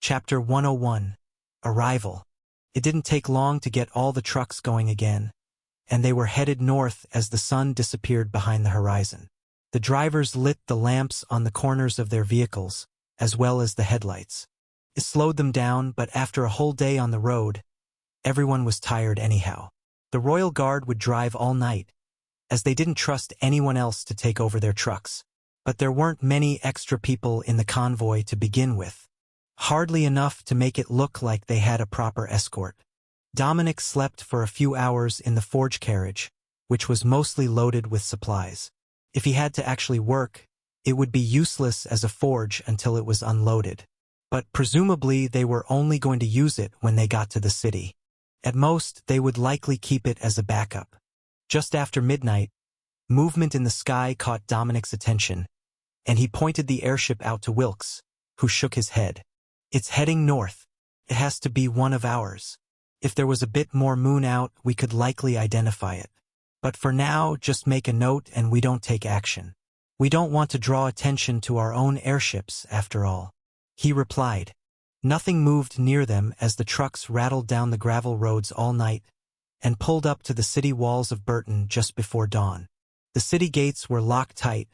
Chapter 101. Arrival. It didn't take long to get all the trucks going again, and they were headed north as the sun disappeared behind the horizon. The drivers lit the lamps on the corners of their vehicles, as well as the headlights. It slowed them down, but after a whole day on the road, everyone was tired anyhow. The Royal Guard would drive all night, as they didn't trust anyone else to take over their trucks. But there weren't many extra people in the convoy to begin with. Hardly enough to make it look like they had a proper escort. Dominic slept for a few hours in the forge carriage, which was mostly loaded with supplies. If he had to actually work, it would be useless as a forge until it was unloaded. But presumably they were only going to use it when they got to the city. At most, they would likely keep it as a backup. Just after midnight, movement in the sky caught Dominic's attention, and he pointed the airship out to Wilkes, who shook his head. "It's heading north. It has to be one of ours. If there was a bit more moon out, we could likely identify it. But for now, just make a note and we don't take action. We don't want to draw attention to our own airships, after all," he replied. Nothing moved near them as the trucks rattled down the gravel roads all night and pulled up to the city walls of Burton just before dawn. The city gates were locked tight,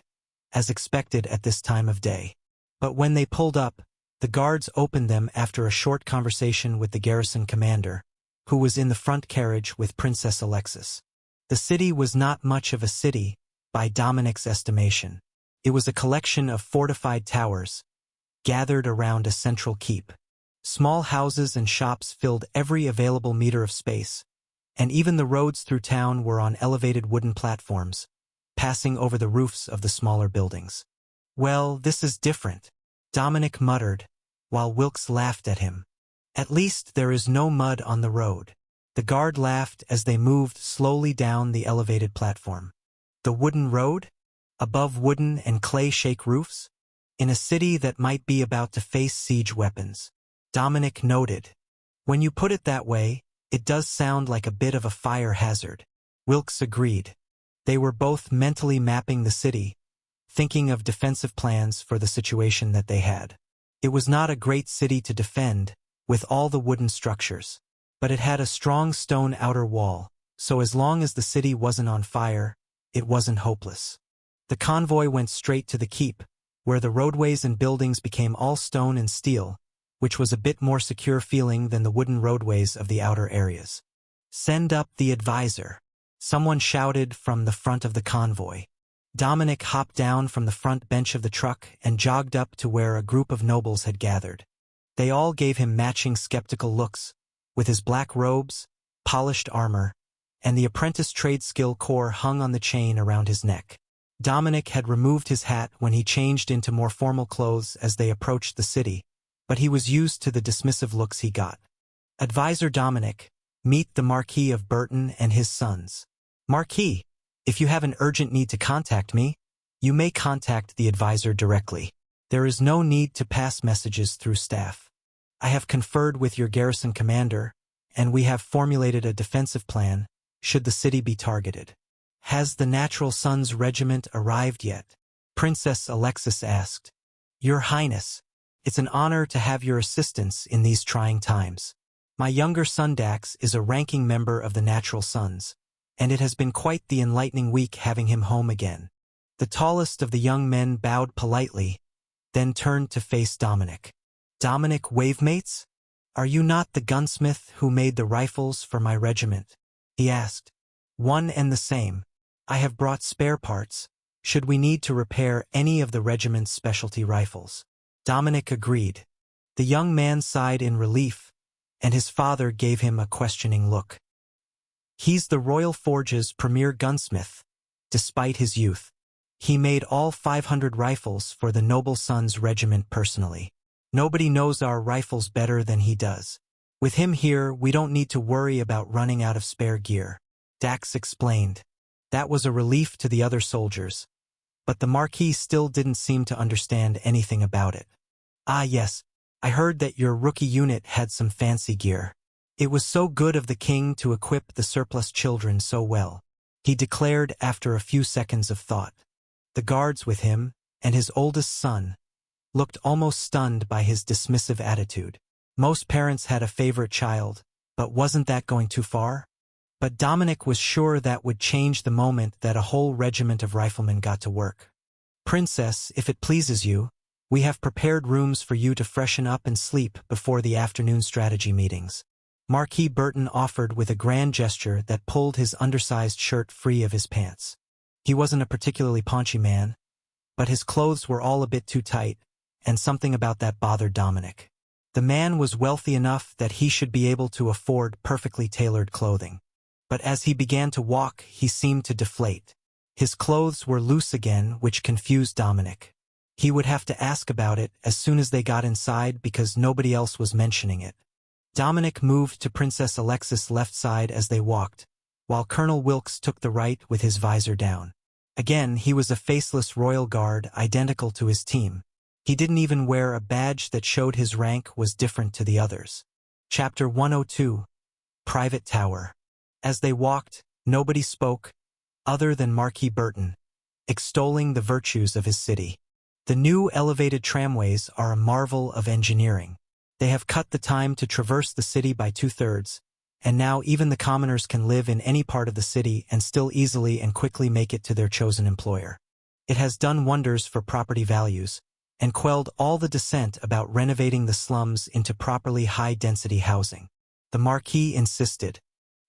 as expected at this time of day. But when they pulled up, the guards opened them after a short conversation with the garrison commander, who was in the front carriage with Princess Alexis. The city was not much of a city, by Dominic's estimation. It was a collection of fortified towers, gathered around a central keep. Small houses and shops filled every available meter of space, and even the roads through town were on elevated wooden platforms, passing over the roofs of the smaller buildings. "Well, this is different," Dominic muttered, while Wilkes laughed at him. "At least there is no mud on the road." The guard laughed as they moved slowly down the elevated platform. The wooden road? Above wooden and clay-shake roofs? In a city that might be about to face siege weapons. Dominic noted. "When you put it that way, it does sound like a bit of a fire hazard." Wilkes agreed. They were both mentally mapping the city, thinking of defensive plans for the situation that they had. It was not a great city to defend, with all the wooden structures. But it had a strong stone outer wall, so as long as the city wasn't on fire, it wasn't hopeless. The convoy went straight to the keep, where the roadways and buildings became all stone and steel, which was a bit more secure feeling than the wooden roadways of the outer areas. "Send up the advisor," someone shouted from the front of the convoy. Dominic hopped down from the front bench of the truck and jogged up to where a group of nobles had gathered. They all gave him matching skeptical looks, with his black robes, polished armor, and the apprentice trade skill core hung on the chain around his neck. Dominic had removed his hat when he changed into more formal clothes as they approached the city, but he was used to the dismissive looks he got. "Advisor Dominic, meet the Marquis of Burton and his sons." "Marquis, if you have an urgent need to contact me, you may contact the advisor directly. There is no need to pass messages through staff. I have conferred with your garrison commander, and we have formulated a defensive plan should the city be targeted." "Has the Natural Sons Regiment arrived yet?" Princess Alexis asked. "Your Highness, it's an honor to have your assistance in these trying times. My younger son Dax is a ranking member of the Natural Sons, and it has been quite the enlightening week having him home again." The tallest of the young men bowed politely, then turned to face Dominic. "Dominic Wavemates? Are you not the gunsmith who made the rifles for my regiment?" he asked. "One and the same. I have brought spare parts, should we need to repair any of the regiment's specialty rifles." Dominic agreed. The young man sighed in relief, and his father gave him a questioning look. "He's the Royal Forge's premier gunsmith, despite his youth. He made all 500 rifles for the Noble Sons Regiment personally. Nobody knows our rifles better than he does. With him here, we don't need to worry about running out of spare gear," Dax explained. That was a relief to the other soldiers, but the Marquis still didn't seem to understand anything about it. "Ah yes, I heard that your rookie unit had some fancy gear. It was so good of the king to equip the surplus children so well," he declared after a few seconds of thought. The guards with him, and his oldest son, looked almost stunned by his dismissive attitude. Most parents had a favorite child, but wasn't that going too far? But Dominic was sure that would change the moment that a whole regiment of riflemen got to work. "Princess, if it pleases you, we have prepared rooms for you to freshen up and sleep before the afternoon strategy meetings," Marquis Burton offered with a grand gesture that pulled his undersized shirt free of his pants. He wasn't a particularly paunchy man, but his clothes were all a bit too tight, and something about that bothered Dominic. The man was wealthy enough that he should be able to afford perfectly tailored clothing. But as he began to walk, he seemed to deflate. His clothes were loose again, which confused Dominic. He would have to ask about it as soon as they got inside because nobody else was mentioning it. Dominic moved to Princess Alexis' left side as they walked, while Colonel Wilkes took the right with his visor down. Again, he was a faceless royal guard identical to his team. He didn't even wear a badge that showed his rank was different to the others. Chapter 102. Private Tower. As they walked, nobody spoke, other than Marquis Burton, extolling the virtues of his city. The new elevated tramways are a marvel of engineering. They have cut the time to traverse the city by 2/3, and now even the commoners can live in any part of the city and still easily and quickly make it to their chosen employer. It has done wonders for property values, and quelled all the dissent about renovating the slums into properly high-density housing. The Marquis insisted.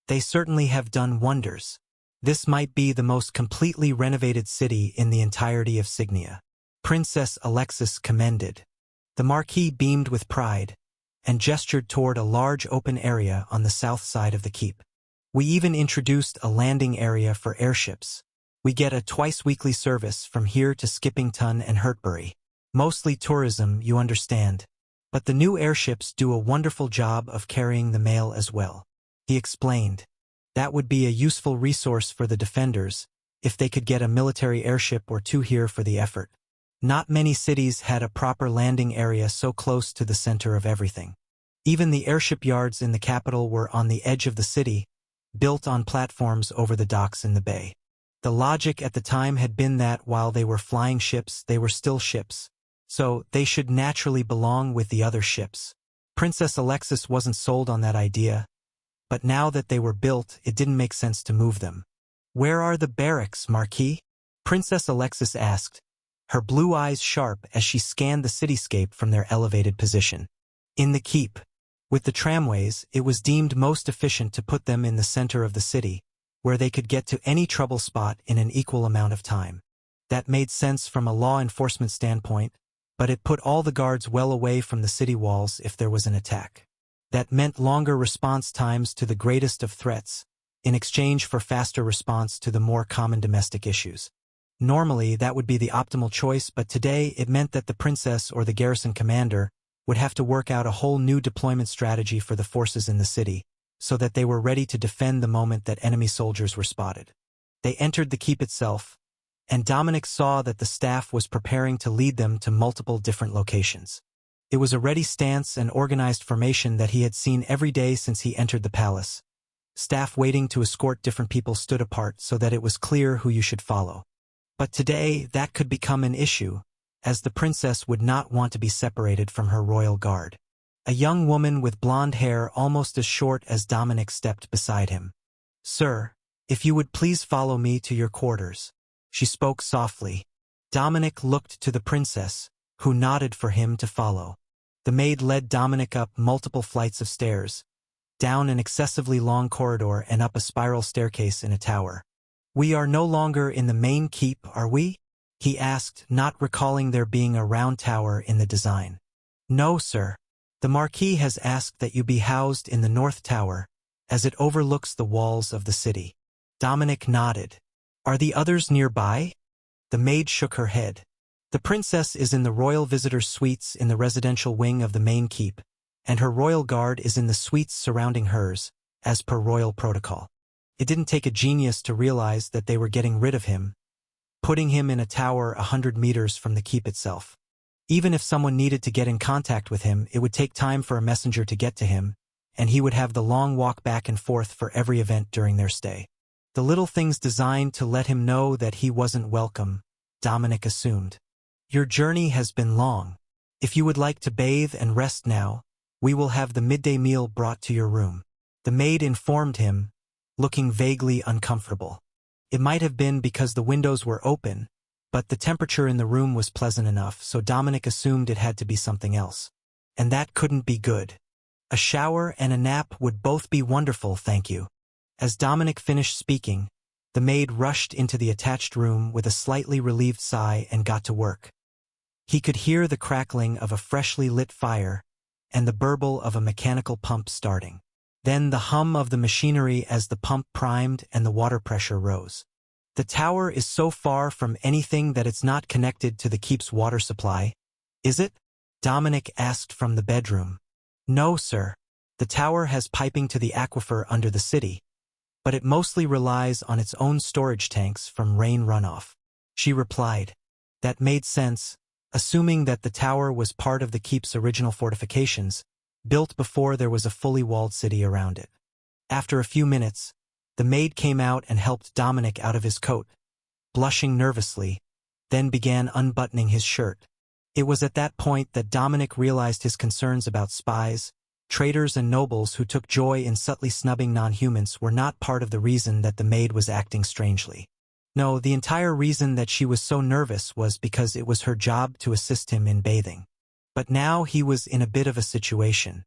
They certainly have done wonders. This might be the most completely renovated city in the entirety of Signia. Princess Alexis commended. The Marquis beamed with pride, and gestured toward a large open area on the south side of the keep. "We even introduced a landing area for airships. We get a twice-weekly service from here to Skippington and Hertbury. Mostly tourism, you understand. But the new airships do a wonderful job of carrying the mail as well," he explained. That would be a useful resource for the defenders, if they could get a military airship or two here for the effort. Not many cities had a proper landing area so close to the center of everything. Even the airship yards in the capital were on the edge of the city, built on platforms over the docks in the bay. The logic at the time had been that while they were flying ships, they were still ships, so they should naturally belong with the other ships. Princess Alexis wasn't sold on that idea, but now that they were built, it didn't make sense to move them. "Where are the barracks, Marquis?" Princess Alexis asked, her blue eyes sharp as she scanned the cityscape from their elevated position. "In the keep. With the tramways, it was deemed most efficient to put them in the center of the city, where they could get to any trouble spot in an equal amount of time. That made sense from a law enforcement standpoint, but it put all the guards well away from the city walls if there was an attack. That meant longer response times to the greatest of threats, in exchange for faster response to the more common domestic issues. Normally, that would be the optimal choice, but today it meant that the princess or the garrison commander would have to work out a whole new deployment strategy for the forces in the city, so that they were ready to defend the moment that enemy soldiers were spotted. They entered the keep itself, and Dominic saw that the staff was preparing to lead them to multiple different locations. It was a ready stance and organized formation that he had seen every day since he entered the palace. Staff waiting to escort different people stood apart so that it was clear who you should follow. But today, that could become an issue, as the princess would not want to be separated from her royal guard. A young woman with blonde hair almost as short as Dominic stepped beside him. "Sir, if you would please follow me to your quarters," she spoke softly. Dominic looked to the princess, who nodded for him to follow. The maid led Dominic up multiple flights of stairs, down an excessively long corridor and up a spiral staircase in a tower. "We are no longer in the main keep, are we?" he asked, not recalling there being a round tower in the design. "No, sir. The Marquis has asked that you be housed in the North Tower, as it overlooks the walls of the city." Dominic nodded. "Are the others nearby?" The maid shook her head. "The princess is in the royal visitors' suites in the residential wing of the main keep, and her royal guard is in the suites surrounding hers, as per royal protocol." It didn't take a genius to realize that they were getting rid of him, putting him in a tower 100 meters from the keep itself. Even if someone needed to get in contact with him, it would take time for a messenger to get to him, and he would have the long walk back and forth for every event during their stay. The little things designed to let him know that he wasn't welcome, Dominic assumed. "Your journey has been long," If you would like to bathe and rest now, we will have the midday meal brought to your room. The maid informed him, looking vaguely uncomfortable. It might have been because the windows were open, but the temperature in the room was pleasant enough, so Dominic assumed it had to be something else. And that couldn't be good. A shower and a nap would both be wonderful, thank you. As Dominic finished speaking, the maid rushed into the attached room with a slightly relieved sigh and got to work. He could hear the crackling of a freshly lit fire and the burble of a mechanical pump starting. Then the hum of the machinery as the pump primed and the water pressure rose. The tower is so far from anything that it's not connected to the keep's water supply, is it? Dominic asked from the bedroom. No, sir. The tower has piping to the aquifer under the city, but it mostly relies on its own storage tanks from rain runoff. She replied. That made sense, assuming that the tower was part of the keep's original fortifications, built before there was a fully walled city around it. After a few minutes, the maid came out and helped Dominic out of his coat, blushing nervously, then began unbuttoning his shirt. It was at that point that Dominic realized his concerns about spies, traitors and nobles who took joy in subtly snubbing non-humans were not part of the reason that the maid was acting strangely. No, the entire reason that she was so nervous was because it was her job to assist him in bathing. But now he was in a bit of a situation.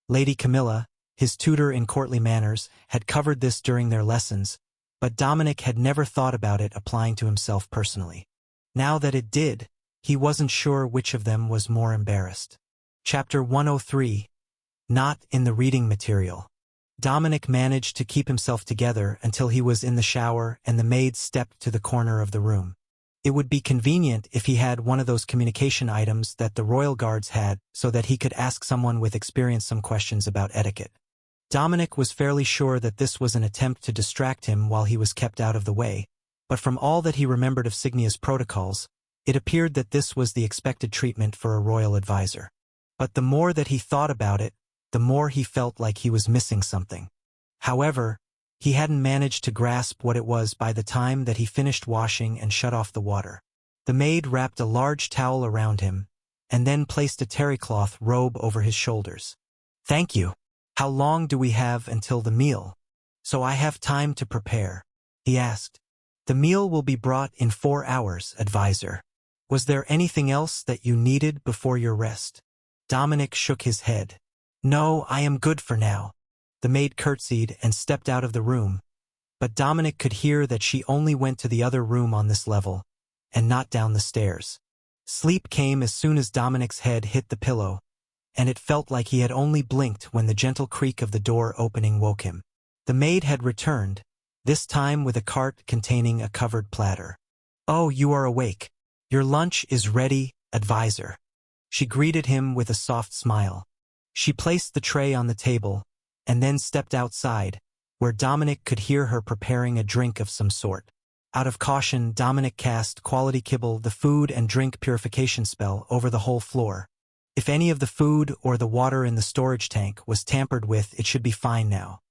Lady Camilla, his tutor in courtly manners, had covered this during their lessons, but Dominic had never thought about it applying to himself personally. Now that it did, he wasn't sure which of them was more embarrassed. Chapter 103. Not in the reading material. Dominic managed to keep himself together until he was in the shower and the maid stepped to the corner of the room. It would be convenient if he had one of those communication items that the royal guards had so that he could ask someone with experience some questions about etiquette. Dominic was fairly sure that this was an attempt to distract him while he was kept out of the way, but from all that he remembered of Signia's protocols, it appeared that this was the expected treatment for a royal advisor. But the more that he thought about it, the more he felt like he was missing something. However, he hadn't managed to grasp what it was by the time that he finished washing and shut off the water. The maid wrapped a large towel around him, and then placed a terrycloth robe over his shoulders. Thank you. How long do we have until the meal? So I have time to prepare, he asked. The meal will be brought in 4 hours, advisor. Was there anything else that you needed before your rest? Dominic shook his head. No, I am good for now. The maid curtsied and stepped out of the room, but Dominic could hear that she only went to the other room on this level, and not down the stairs. Sleep came as soon as Dominic's head hit the pillow, and it felt like he had only blinked when the gentle creak of the door opening woke him. The maid had returned, this time with a cart containing a covered platter. Oh, you are awake. Your lunch is ready, advisor. She greeted him with a soft smile. She placed the tray on the table, and then stepped outside, where Dominic could hear her preparing a drink of some sort. Out of caution, Dominic cast Quality Kibble, the food and drink purification spell, over the whole floor. If any of the food or the water in the storage tank was tampered with, it should be fine now.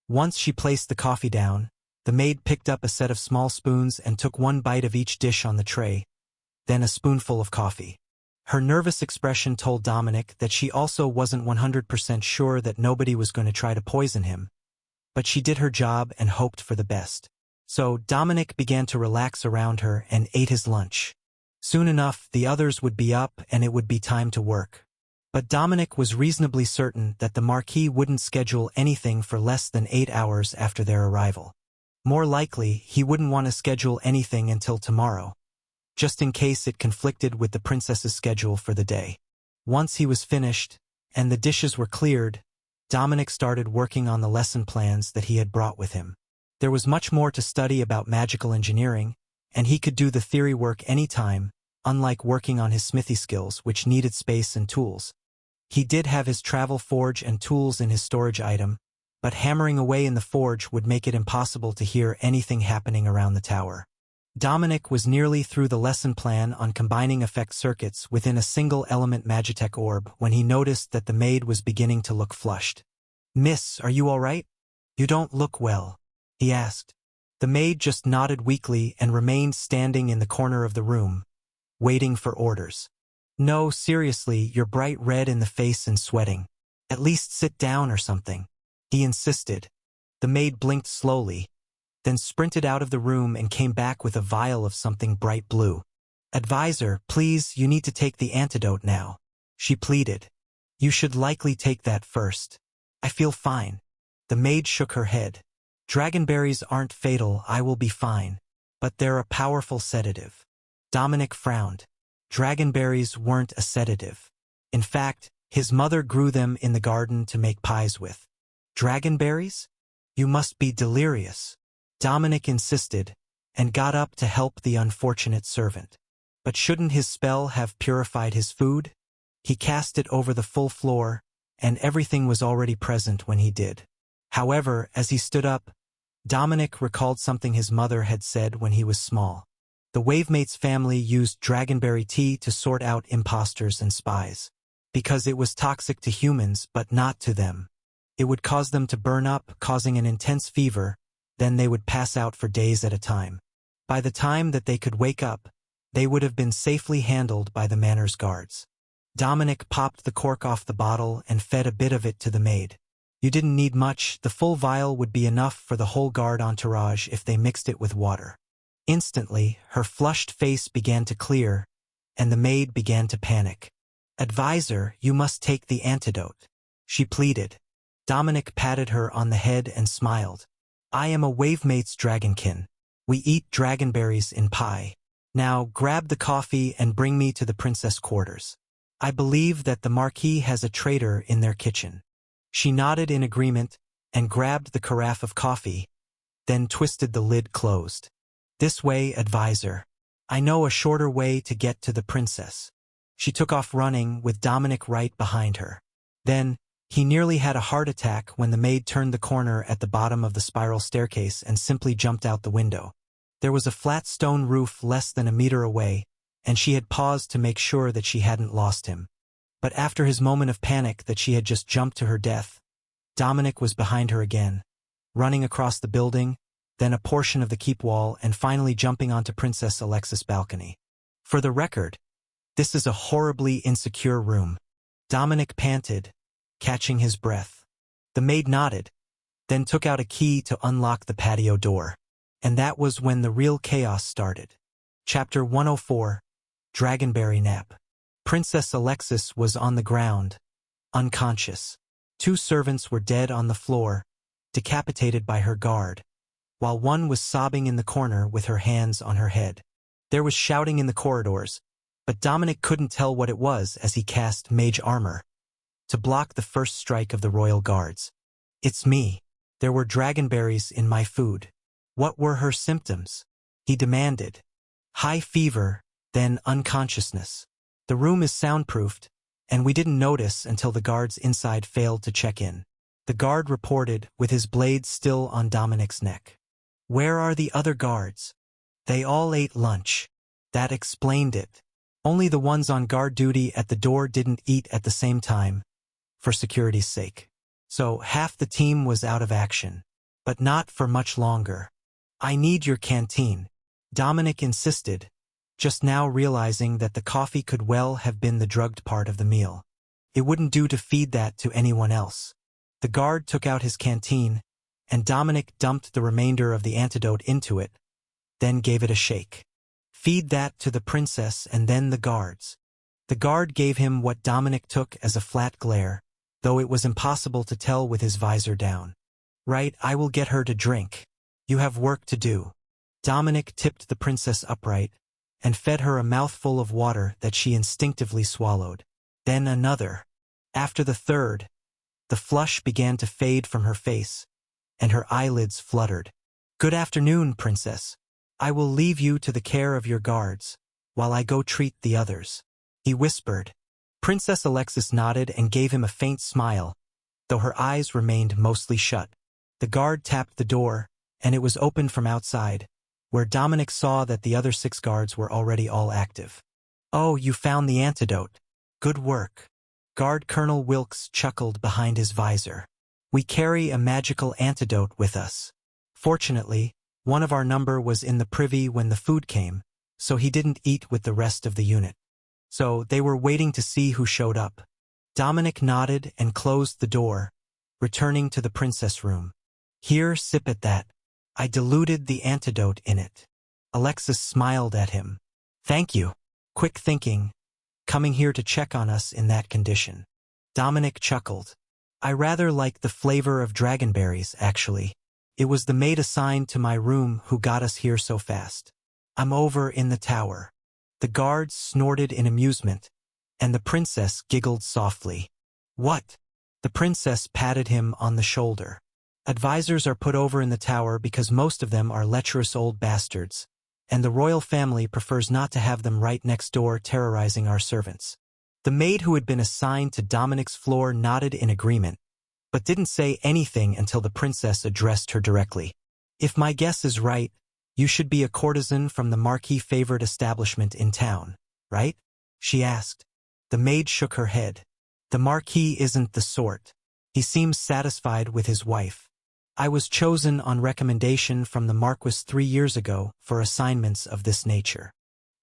Once she placed the coffee down, the maid picked up a set of small spoons and took one bite of each dish on the tray, then a spoonful of coffee. Her nervous expression told Dominic that she also wasn't 100% sure that nobody was going to try to poison him, but she did her job and hoped for the best. So Dominic began to relax around her and ate his lunch. Soon enough, the others would be up and it would be time to work. But Dominic was reasonably certain that the Marquis wouldn't schedule anything for less than 8 hours after their arrival. More likely, he wouldn't want to schedule anything until tomorrow, just in case it conflicted with the princess's schedule for the day. Once he was finished, and the dishes were cleared, Dominic started working on the lesson plans that he had brought with him. There was much more to study about magical engineering, and he could do the theory work anytime, unlike working on his smithy skills, which needed space and tools. He did have his travel forge and tools in his storage item, but hammering away in the forge would make it impossible to hear anything happening around the tower. Dominic was nearly through the lesson plan on combining effect circuits within a single-element Magitech orb when he noticed that the maid was beginning to look flushed. "Miss, are you all right? You don't look well," he asked. The maid just nodded weakly and remained standing in the corner of the room, waiting for orders. No, seriously, you're bright red in the face and sweating. At least sit down or something. He insisted. The maid blinked slowly, then sprinted out of the room and came back with a vial of something bright blue. Advisor, please, you need to take the antidote now. She pleaded. You should likely take that first. I feel fine. The maid shook her head. Dragonberries aren't fatal, I will be fine. But they're a powerful sedative. Dominic frowned. Dragonberries weren't a sedative. In fact, his mother grew them in the garden to make pies with. Dragonberries? You must be delirious. Dominic insisted, and got up to help the unfortunate servant. But shouldn't his spell have purified his food? He cast it over the full floor, and everything was already present when he did. However, as he stood up, Dominic recalled something his mother had said when he was small. The Wavemates family used dragonberry tea to sort out imposters and spies. Because it was toxic to humans but not to them. It would cause them to burn up, causing an intense fever, then they would pass out for days at a time. By the time that they could wake up, they would have been safely handled by the manor's guards. Dominic popped the cork off the bottle and fed a bit of it to the maid. You didn't need much, the full vial would be enough for the whole guard entourage if they mixed it with water. Instantly, her flushed face began to clear, and the maid began to panic. Advisor, you must take the antidote. She pleaded. Dominic patted her on the head and smiled. I am a Wavemates dragonkin. We eat dragonberries in pie. Now grab the coffee and bring me to the princess quarters. I believe that the Marquis has a traitor in their kitchen. She nodded in agreement and grabbed the carafe of coffee, then twisted the lid closed. This way, advisor. I know a shorter way to get to the princess. She took off running, with Dominic right behind her. Then, he nearly had a heart attack when the maid turned the corner at the bottom of the spiral staircase and simply jumped out the window. There was a flat stone roof less than a meter away, and she had paused to make sure that she hadn't lost him. But after his moment of panic that she had just jumped to her death, Dominic was behind her again, running across the building, then a portion of the keep wall, and finally jumping onto Princess Alexis' balcony. For the record, this is a horribly insecure room. Dominic panted, catching his breath. The maid nodded, then took out a key to unlock the patio door. And that was when the real chaos started. Chapter 104, Dragonberry Nap. Princess Alexis was on the ground, unconscious. 2 servants were dead on the floor, decapitated by her guard, while one was sobbing in the corner with her hands on her head. There was shouting in the corridors, but Dominic couldn't tell what it was as he cast mage armor to block the first strike of the royal guards. It's me. There were dragonberries in my food. What were her symptoms? He demanded. High fever, then unconsciousness. The room is soundproofed, and we didn't notice until the guards inside failed to check in. The guard reported, with his blade still on Dominic's neck. Where are the other guards? They all ate lunch. That explained it. Only the ones on guard duty at the door didn't eat at the same time, for security's sake. So half the team was out of action. But not for much longer. I need your canteen, Dominic insisted, just now realizing that the coffee could well have been the drugged part of the meal. It wouldn't do to feed that to anyone else. The guard took out his canteen, and Dominic dumped the remainder of the antidote into it, then gave it a shake. Feed that to the princess and then the guards. The guard gave him what Dominic took as a flat glare, though it was impossible to tell with his visor down. Right, I will get her to drink. You have work to do. Dominic tipped the princess upright, and fed her a mouthful of water that she instinctively swallowed. Then another. After the third, the flush began to fade from her face, and her eyelids fluttered. Good afternoon, princess. I will leave you to the care of your guards, while I go treat the others. He whispered. Princess Alexis nodded and gave him a faint smile, though her eyes remained mostly shut. The guard tapped the door, and it was opened from outside, where Dominic saw that the other 6 guards were already all active. Oh, you found the antidote. Good work. Guard Colonel Wilkes chuckled behind his visor. We carry a magical antidote with us. Fortunately, one of our number was in the privy when the food came, so he didn't eat with the rest of the unit. So they were waiting to see who showed up. Dominic nodded and closed the door, returning to the princess room. Here, sip at that. I diluted the antidote in it. Alexis smiled at him. Thank you. Quick thinking. Coming here to check on us in that condition. Dominic chuckled. I rather like the flavor of dragonberries, actually. It was the maid assigned to my room who got us here so fast. I'm over in the tower. The guards snorted in amusement, and the princess giggled softly. What? The princess patted him on the shoulder. Advisors are put over in the tower because most of them are lecherous old bastards, and the royal family prefers not to have them right next door terrorizing our servants. The maid who had been assigned to Dominic's floor nodded in agreement, but didn't say anything until the princess addressed her directly. If my guess is right, you should be a courtesan from the marquis-favored establishment in town, right? She asked. The maid shook her head. The marquis isn't the sort. He seems satisfied with his wife. I was chosen on recommendation from the Marquis 3 years ago for assignments of this nature.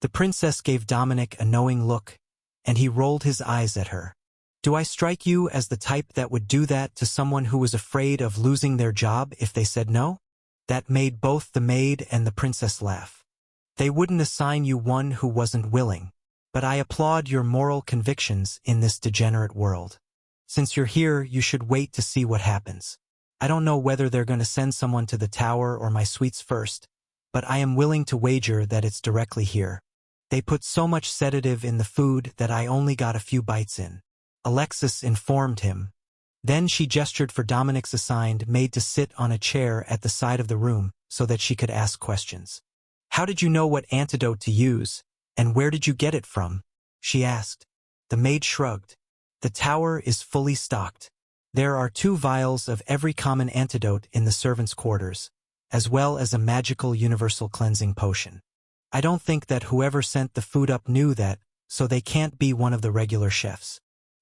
The princess gave Dominic a knowing look, and he rolled his eyes at her. Do I strike you as the type that would do that to someone who was afraid of losing their job if they said no? That made both the maid and the princess laugh. They wouldn't assign you one who wasn't willing, but I applaud your moral convictions in this degenerate world. Since you're here, you should wait to see what happens. I don't know whether they're going to send someone to the tower or my suites first, but I am willing to wager that it's directly here. They put so much sedative in the food that I only got a few bites in. Alexis informed him. Then she gestured for Dominic's assigned maid to sit on a chair at the side of the room so that she could ask questions. How did you know what antidote to use, and where did you get it from? She asked. The maid shrugged. The tower is fully stocked. There are 2 vials of every common antidote in the servants' quarters, as well as a magical universal cleansing potion. I don't think that whoever sent the food up knew that, so they can't be one of the regular chefs.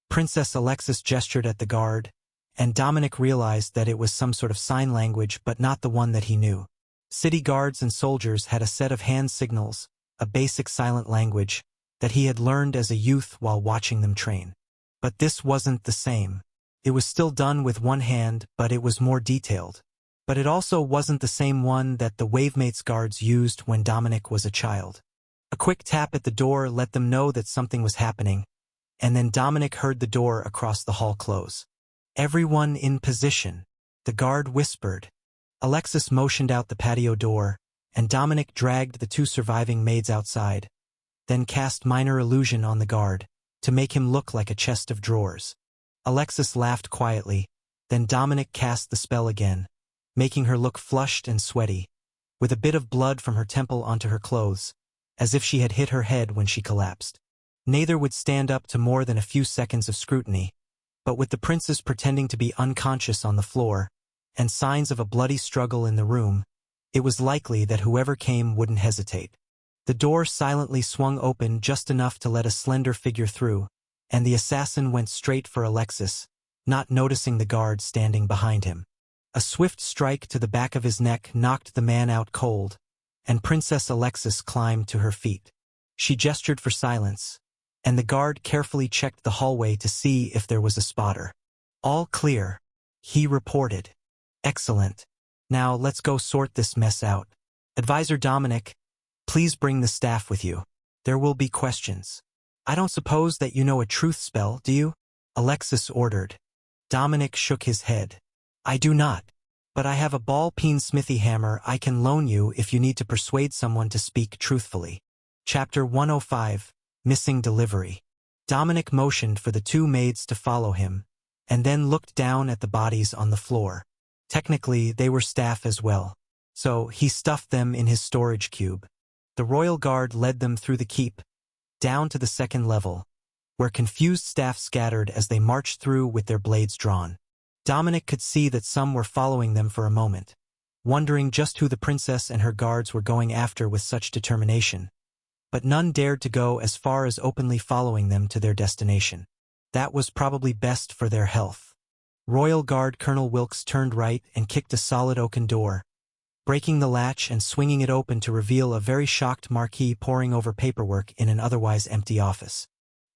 Princess Alexis gestured at the guard, and Dominic realized that it was some sort of sign language but not the one that he knew. City guards and soldiers had a set of hand signals, a basic silent language, that he had learned as a youth while watching them train. But this wasn't the same. It was still done with one hand, but it was more detailed. But it also wasn't the same one that the Wavemates guards used when Dominic was a child. A quick tap at the door let them know that something was happening, and then Dominic heard the door across the hall close. Everyone in position, the guard whispered. Alexis motioned out the patio door, and Dominic dragged the 2 surviving maids outside, then cast minor illusion on the guard, to make him look like a chest of drawers. Alexis laughed quietly, then Dominic cast the spell again, making her look flushed and sweaty, with a bit of blood from her temple onto her clothes, as if she had hit her head when she collapsed. Neither would stand up to more than a few seconds of scrutiny, but with the princess pretending to be unconscious on the floor, and signs of a bloody struggle in the room, it was likely that whoever came wouldn't hesitate. The door silently swung open just enough to let a slender figure through, and the assassin went straight for Alexis, not noticing the guard standing behind him. A swift strike to the back of his neck knocked the man out cold, and Princess Alexis climbed to her feet. She gestured for silence, and the guard carefully checked the hallway to see if there was a spotter. All clear, he reported. Excellent. Now let's go sort this mess out. Advisor Dominic, please bring the staff with you. There will be questions. I don't suppose that you know a truth spell, do you? Alexis ordered. Dominic shook his head. I do not, but I have a ball-peen smithy hammer I can loan you if you need to persuade someone to speak truthfully. Chapter 105, Missing Delivery. Dominic motioned for the 2 maids to follow him, and then looked down at the bodies on the floor. Technically, they were staff as well, so he stuffed them in his storage cube. The royal guard led them through the keep, down to the 2nd level, where confused staff scattered as they marched through with their blades drawn. Dominic could see that some were following them for a moment, wondering just who the princess and her guards were going after with such determination, but none dared to go as far as openly following them to their destination. That was probably best for their health. Royal Guard Colonel Wilkes turned right and kicked a solid oaken door, breaking the latch and swinging it open to reveal a very shocked Marquis poring over paperwork in an otherwise empty office.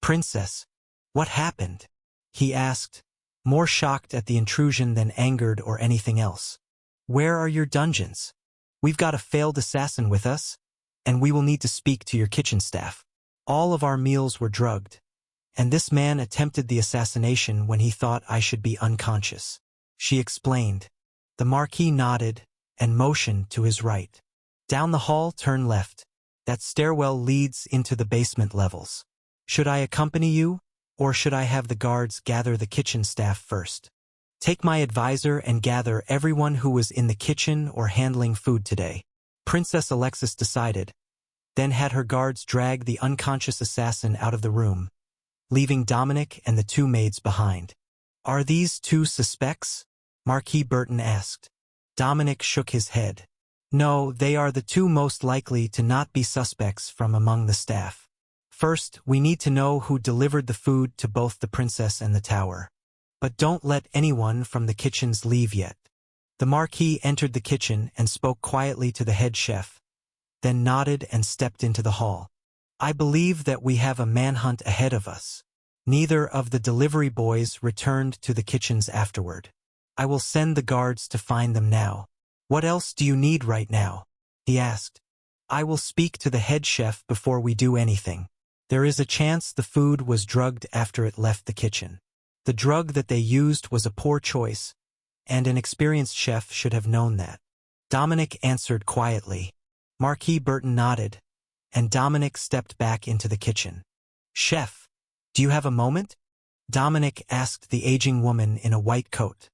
"Princess, what happened?" he asked, more shocked at the intrusion than angered or anything else. "Where are your dungeons? We've got a failed assassin with us, and we will need to speak to your kitchen staff. All of our meals were drugged, and this man attempted the assassination when he thought I should be unconscious," she explained. The Marquis nodded and motioned to his right. "Down the hall, turn left. That stairwell leads into the basement levels. Should I accompany you, or should I have the guards gather the kitchen staff first?" "Take my advisor and gather everyone who was in the kitchen or handling food today," Princess Alexis decided, then had her guards drag the unconscious assassin out of the room, leaving Dominic and the two maids behind. "Are these two suspects?" Marquis Burton asked. Dominic shook his head. "No, they are the two most likely to not be suspects from among the staff. First, we need to know who delivered the food to both the princess and the tower. But don't let anyone from the kitchens leave yet." The Marquis entered the kitchen and spoke quietly to the head chef, then nodded and stepped into the hall. "I believe that we have a manhunt ahead of us." Neither of the delivery boys returned to the kitchens afterward. "I will send the guards to find them now." "What else do you need right now?" he asked. "I will speak to the head chef before we do anything. There is a chance the food was drugged after it left the kitchen. The drug that they used was a poor choice, and an experienced chef should have known that." Dominic answered quietly. Marquis Burton nodded, and Dominic stepped back into the kitchen. "Chef, do you have a moment?" Dominic asked the aging woman in a white coat.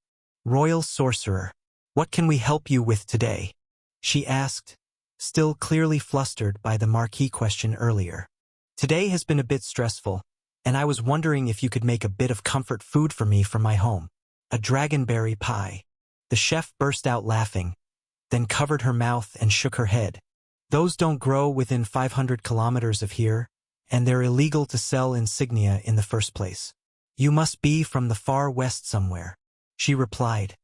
"Royal sorcerer, what can we help you with today?" she asked, still clearly flustered by the Marquis question earlier. "Today has been a bit stressful, and I was wondering if you could make a bit of comfort food for me from my home. A dragonberry pie." The chef burst out laughing, then covered her mouth and shook her head. "Those don't grow within 500 kilometers of here, and they're illegal to sell insignia in the first place. You must be from the far west somewhere," she replied.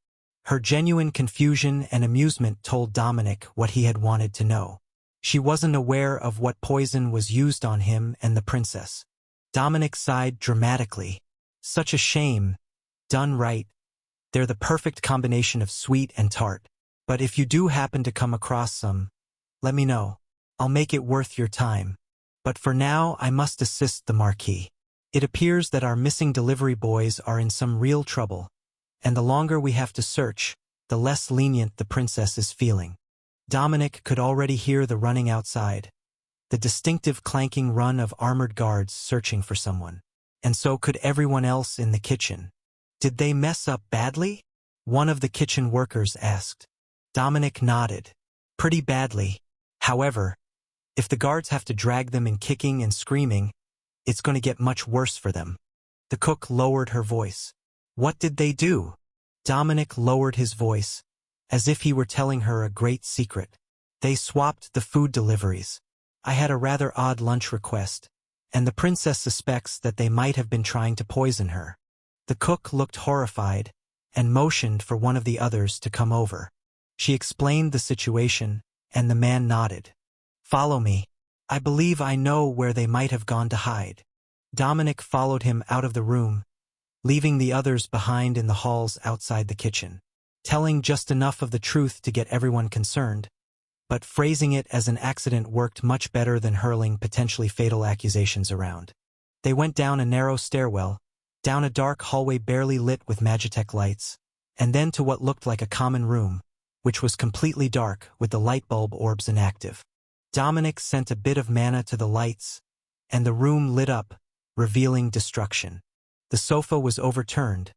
Her genuine confusion and amusement told Dominic what he had wanted to know. She wasn't aware of what poison was used on him and the princess. Dominic sighed dramatically. "Such a shame. Done right. They're the perfect combination of sweet and tart. But if you do happen to come across some, let me know. I'll make it worth your time. But for now, I must assist the Marquis. It appears that our missing delivery boys are in some real trouble, and the longer we have to search, the less lenient the princess is feeling." Dominic could already hear the running outside, the distinctive clanking run of armored guards searching for someone. And so could everyone else in the kitchen. "Did they mess up badly?" one of the kitchen workers asked. Dominic nodded. "Pretty badly. However, if the guards have to drag them in kicking and screaming, it's going to get much worse for them." The cook lowered her voice. "What did they do?" Dominic lowered his voice, as if he were telling her a great secret. "They swapped the food deliveries. I had a rather odd lunch request, and the princess suspects that they might have been trying to poison her." The cook looked horrified and motioned for one of the others to come over. She explained the situation, and the man nodded. "Follow me. I believe I know where they might have gone to hide." Dominic followed him out of the room, leaving the others behind in the halls outside the kitchen, telling just enough of the truth to get everyone concerned, but phrasing it as an accident worked much better than hurling potentially fatal accusations around. They went down a narrow stairwell, down a dark hallway barely lit with Magitech lights, and then to what looked like a common room, which was completely dark with the light bulb orbs inactive. Dominic sent a bit of mana to the lights, and the room lit up, revealing destruction. The sofa was overturned.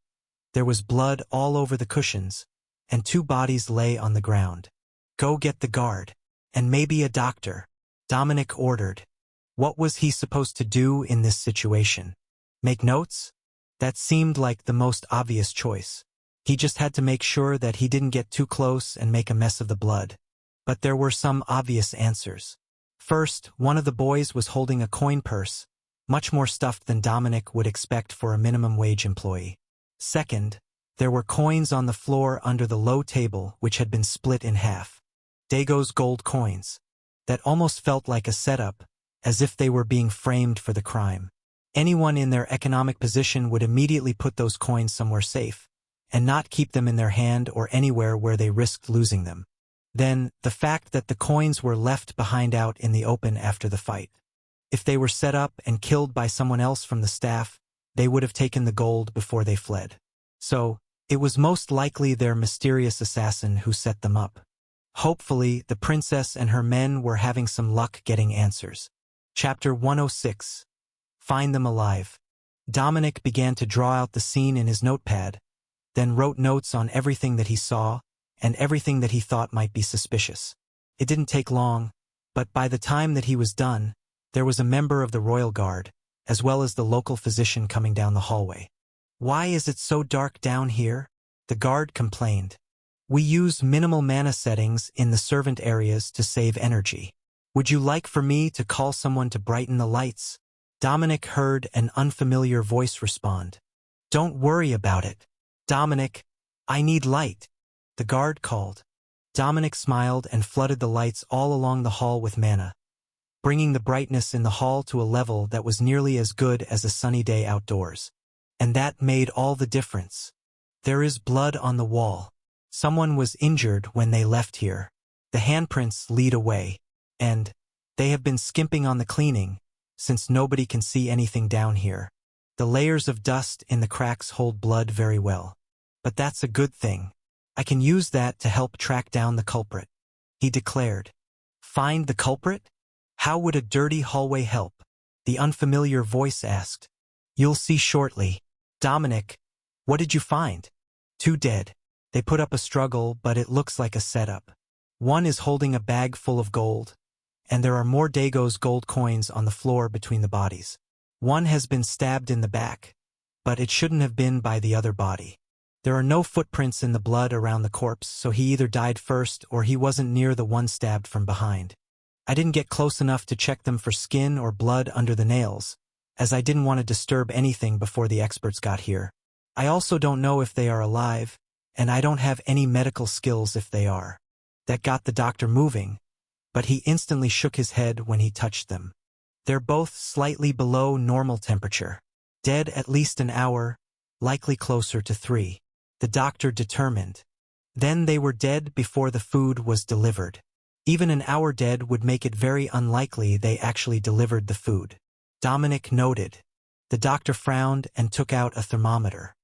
There was blood all over the cushions, and two bodies lay on the ground. "Go get the guard, and maybe a doctor," Dominic ordered. What was he supposed to do in this situation? Make notes? That seemed like the most obvious choice. He just had to make sure that he didn't get too close and make a mess of the blood. But there were some obvious answers. First, one of the boys was holding a coin purse, much more stuffed than Dominic would expect for a minimum wage employee. Second, there were coins on the floor under the low table which had been split in half. Dago's gold coins. That almost felt like a setup, as if they were being framed for the crime. Anyone in their economic position would immediately put those coins somewhere safe, and not keep them in their hand or anywhere where they risked losing them. Then, the fact that the coins were left behind out in the open after the fight. If they were set up and killed by someone else from the staff, they would have taken the gold before they fled. So, it was most likely their mysterious assassin who set them up. Hopefully, the princess and her men were having some luck getting answers. Chapter 106. Find them alive. Dominic began to draw out the scene in his notepad, then wrote notes on everything that he saw and everything that he thought might be suspicious. It didn't take long, but by the time that he was done, there was a member of the royal guard, as well as the local physician coming down the hallway. "Why is it so dark down here?" the guard complained. "We use minimal mana settings in the servant areas to save energy. Would you like for me to call someone to brighten the lights?" Dominic heard an unfamiliar voice respond. "Don't worry about it. Dominic, I need light," the guard called. Dominic smiled and flooded the lights all along the hall with mana, bringing the brightness in the hall to a level that was nearly as good as a sunny day outdoors. And that made all the difference. "There is blood on the wall. Someone was injured when they left here. The handprints lead away, and they have been skimping on the cleaning, since nobody can see anything down here. The layers of dust in the cracks hold blood very well. But that's a good thing. I can use that to help track down the culprit," he declared. "Find the culprit? How would a dirty hallway help?" the unfamiliar voice asked. "You'll see shortly." "Dominic, what did you find?" "Two dead." They put up a struggle, but it looks like a setup. One is holding a bag full of gold, and there are more Dago's gold coins on the floor between the bodies. One has been stabbed in the back, but it shouldn't have been by the other body. There are no footprints in the blood around the corpse, so he either died first or he wasn't near the one stabbed from behind. I didn't get close enough to check them for skin or blood under the nails, as I didn't want to disturb anything before the experts got here. I also don't know if they are alive, and I don't have any medical skills if they are. That got the doctor moving, but he instantly shook his head when he touched them. They're both slightly below normal temperature. Dead at least an hour, likely closer to 3. The doctor determined. Then they were dead before the food was delivered. Even an hour dead would make it very unlikely they actually delivered the food. Dominic noted. The doctor frowned and took out a thermometer.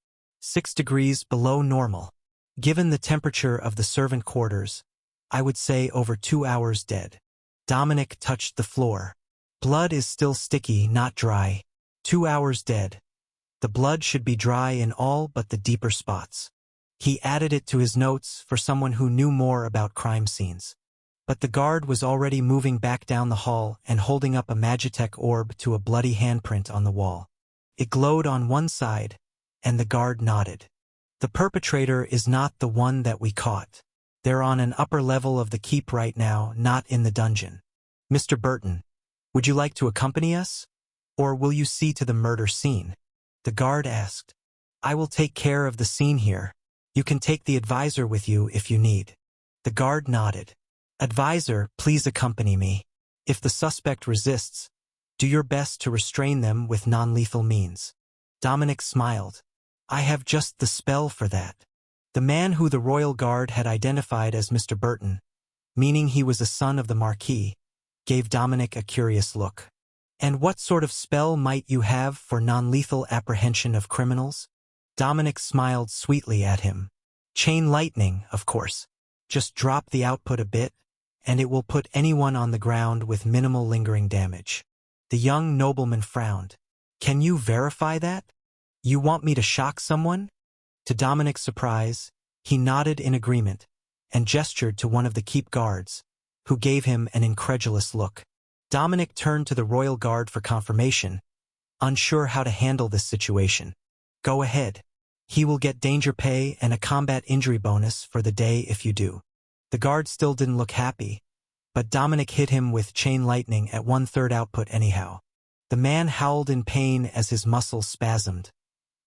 6 degrees below normal. Given the temperature of the servant quarters, I would say over 2 hours dead. Dominic touched the floor. Blood is still sticky, not dry. 2 hours dead. The blood should be dry in all but the deeper spots. He added it to his notes for someone who knew more about crime scenes. But the guard was already moving back down the hall and holding up a Magitech orb to a bloody handprint on the wall. It glowed on one side, and the guard nodded. "The perpetrator is not the one that we caught. They're on an upper level of the keep right now, not in the dungeon. Mr. Burton, would you like to accompany us? Or will you see to the murder scene?" the guard asked. "I will take care of the scene here. You can take the advisor with you if you need." The guard nodded. "Advisor, please accompany me. If the suspect resists, do your best to restrain them with non-lethal means." Dominic smiled. "I have just the spell for that." The man who the royal guard had identified as Mr. Burton, meaning he was a son of the Marquis, gave Dominic a curious look. "And what sort of spell might you have for non-lethal apprehension of criminals?" Dominic smiled sweetly at him. "Chain lightning, of course. Just drop the output a bit, and it will put anyone on the ground with minimal lingering damage." The young nobleman frowned. "Can you verify that? You want me to shock someone?" To Dominic's surprise, he nodded in agreement and gestured to one of the keep guards, who gave him an incredulous look. Dominic turned to the royal guard for confirmation, unsure how to handle this situation. "Go ahead. He will get danger pay and a combat injury bonus for the day if you do." The guard still didn't look happy, but Dominic hit him with chain lightning at 1/3 output anyhow. The man howled in pain as his muscles spasmed.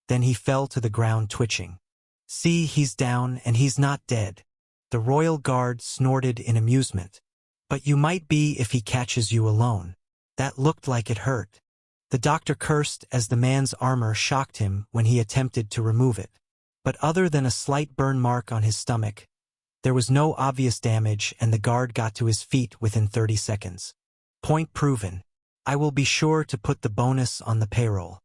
Then he fell to the ground twitching. "See, he's down and he's not dead." The royal guard snorted in amusement. "But you might be if he catches you alone." That looked like it hurt. The doctor cursed as the man's armor shocked him when he attempted to remove it. But other than a slight burn mark on his stomach, there was no obvious damage and the guard got to his feet within 30 seconds. Point proven. I will be sure to put the bonus on the payroll.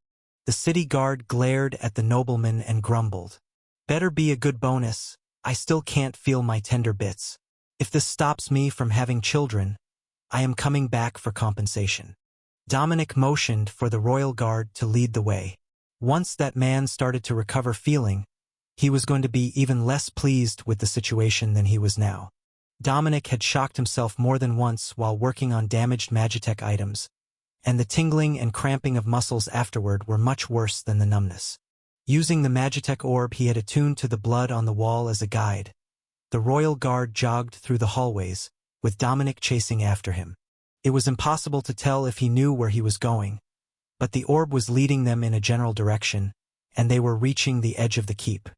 The city guard glared at the nobleman and grumbled. Better be a good bonus. I still can't feel my tender bits. If this stops me from having children, I am coming back for compensation. Dominic motioned for the royal guard to lead the way. Once that man started to recover feeling, he was going to be even less pleased with the situation than he was now. Dominic had shocked himself more than once while working on damaged Magitech items, and the tingling and cramping of muscles afterward were much worse than the numbness. Using the Magitech orb he had attuned to the blood on the wall as a guide, the royal guard jogged through the hallways, with Dominic chasing after him. It was impossible to tell if he knew where he was going, but the orb was leading them in a general direction, and they were reaching the edge of the keep.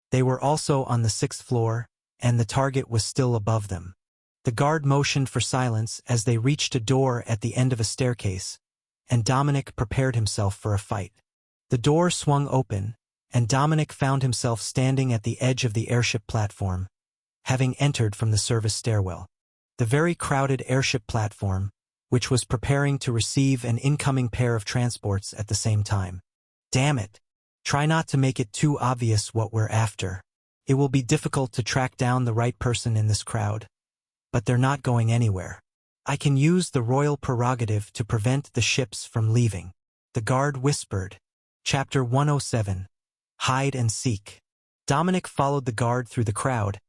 They were also on the 6th floor, and the target was still above them. The guard motioned for silence as they reached a door at the end of a staircase, and Dominic prepared himself for a fight. The door swung open, and Dominic found himself standing at the edge of the airship platform, having entered from the service stairwell. The very crowded airship platform, which was preparing to receive an incoming pair of transports at the same time. Damn it! Try not to make it too obvious what we're after. It will be difficult to track down the right person in this crowd, but they're not going anywhere. I can use the royal prerogative to prevent the ships from leaving. The guard whispered. Chapter 107. Hide and Seek. Dominic followed the guard through the crowd,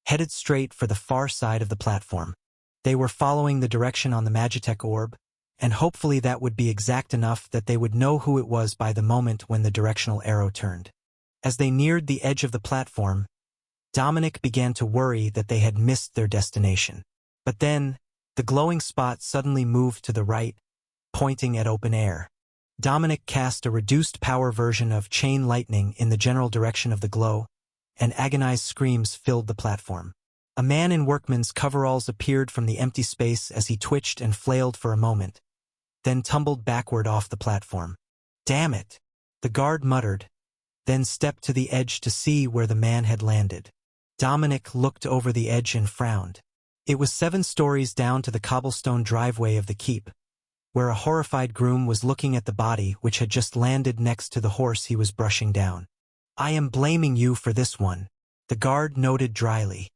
headed straight for the far side of the platform. They were following the direction on the Magitech orb, and hopefully that would be exact enough that they would know who it was by the moment when the directional arrow turned. As they neared the edge of the platform, Dominic began to worry that they had missed their destination. But then, the glowing spot suddenly moved to the right, pointing at open air. Dominic cast a reduced power version of chain lightning in the general direction of the glow, and agonized screams filled the platform. A man in workman's coveralls appeared from the empty space as he twitched and flailed for a moment, then tumbled backward off the platform. Damn it! The guard muttered, then stepped to the edge to see where the man had landed. Dominic looked over the edge and frowned. It was 7 stories down to the cobblestone driveway of the keep, where a horrified groom was looking at the body which had just landed next to the horse he was brushing down. I am blaming you for this one, the guard noted dryly.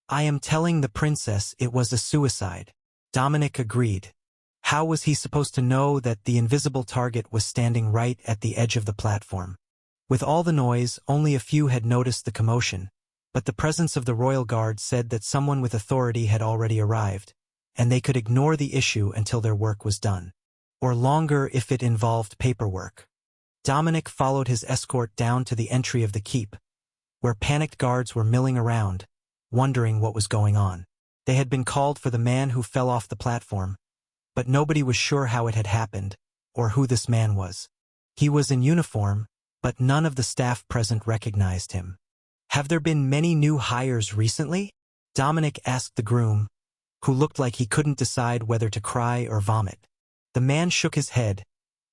I am telling the princess it was a suicide. Dominic agreed. How was he supposed to know that the invisible target was standing right at the edge of the platform? With all the noise, only a few had noticed the commotion, but the presence of the royal guard said that someone with authority had already arrived, and they could ignore the issue until their work was done. Or longer if it involved paperwork. Dominic followed his escort down to the entry of the keep, where panicked guards were milling around, wondering what was going on. They had been called for the man who fell off the platform, but nobody was sure how it had happened, or who this man was. He was in uniform, but none of the staff present recognized him. Have there been many new hires recently? Dominic asked the groom, who looked like he couldn't decide whether to cry or vomit. The man shook his head,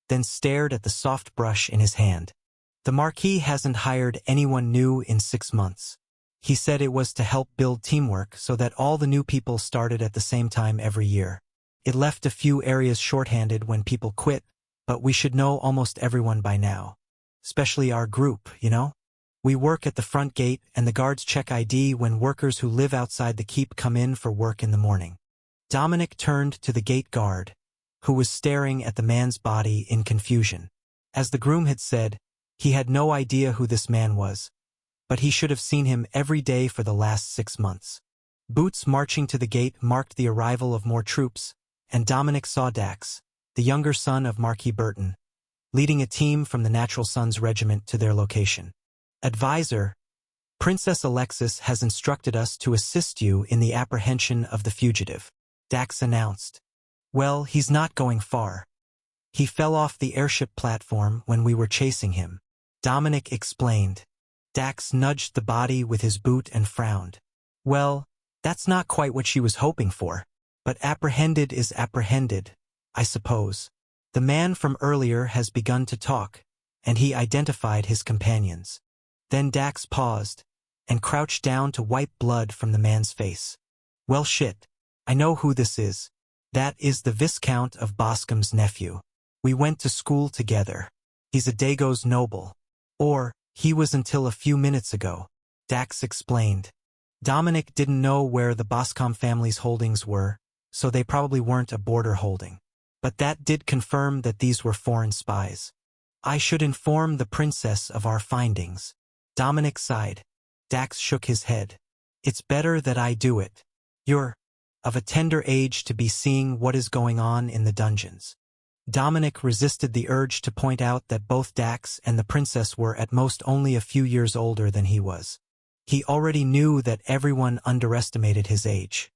then stared at the soft brush in his hand. The Marquis hasn't hired anyone new in 6 months. He said it was to help build teamwork so that all the new people started at the same time every year. It left a few areas shorthanded when people quit, but we should know almost everyone by now. Especially our group, you know? We work at the front gate and the guards check ID when workers who live outside the keep come in for work in the morning. Dominic turned to the gate guard, who was staring at the man's body in confusion. As the groom had said, he had no idea who this man was, but he should have seen him every day for the last 6 months. Boots marching to the gate marked the arrival of more troops, and Dominic saw Dax, the younger son of Marquis Burton, leading a team from the Natural Sons Regiment to their location. Advisor, Princess Alexis has instructed us to assist you in the apprehension of the fugitive, Dax announced. Well, he's not going far. He fell off the airship platform when we were chasing him, Dominic explained. Dax nudged the body with his boot and frowned. Well, that's not quite what she was hoping for, but apprehended is apprehended, I suppose. The man from earlier has begun to talk, and he identified his companions. Then Dax paused and crouched down to wipe blood from the man's face. Well shit. I know who this is. That is the Viscount of Boscombe's nephew. We went to school together. He's a Dago's noble. Or, he was until a few minutes ago, Dax explained. Dominic didn't know where the Boscombe family's holdings were, so they probably weren't a border holding. But that did confirm that these were foreign spies. I should inform the princess of our findings. Dominic sighed. Dax shook his head. It's better that I do it. You're of a tender age to be seeing what is going on in the dungeons. Dominic resisted the urge to point out that both Dax and the princess were at most only a few years older than he was. He already knew that everyone underestimated his age.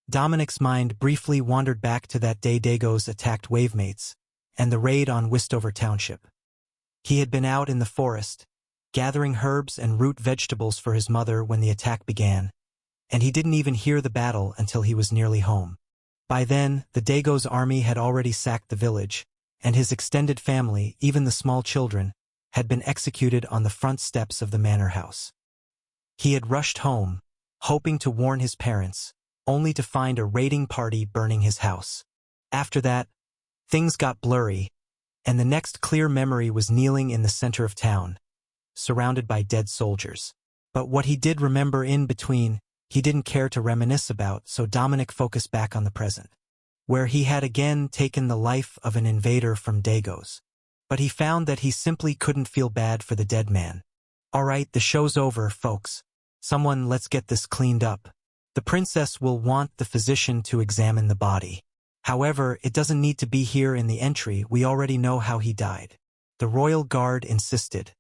Dominic's mind briefly wandered back to that day Dagos attacked Wavemates, and the raid on Westover Township. He had been out in the forest, gathering herbs and root vegetables for his mother when the attack began, and he didn't even hear the battle until he was nearly home. By then, the Dagos army had already sacked the village, and his extended family, even the small children, had been executed on the front steps of the manor house. He had rushed home, hoping to warn his parents, only to find a raiding party burning his house. After that, things got blurry, and the next clear memory was kneeling in the center of town, surrounded by dead soldiers. But what he did remember in between, he didn't care to reminisce about, so Dominic focused back on the present, where he had again taken the life of an invader from Dagos. But he found that he simply couldn't feel bad for the dead man. All right, the show's over, folks. Let's get this cleaned up. The princess will want the physician to examine the body. However, it doesn't need to be here in the entry, we already know how he died. The royal guard insisted.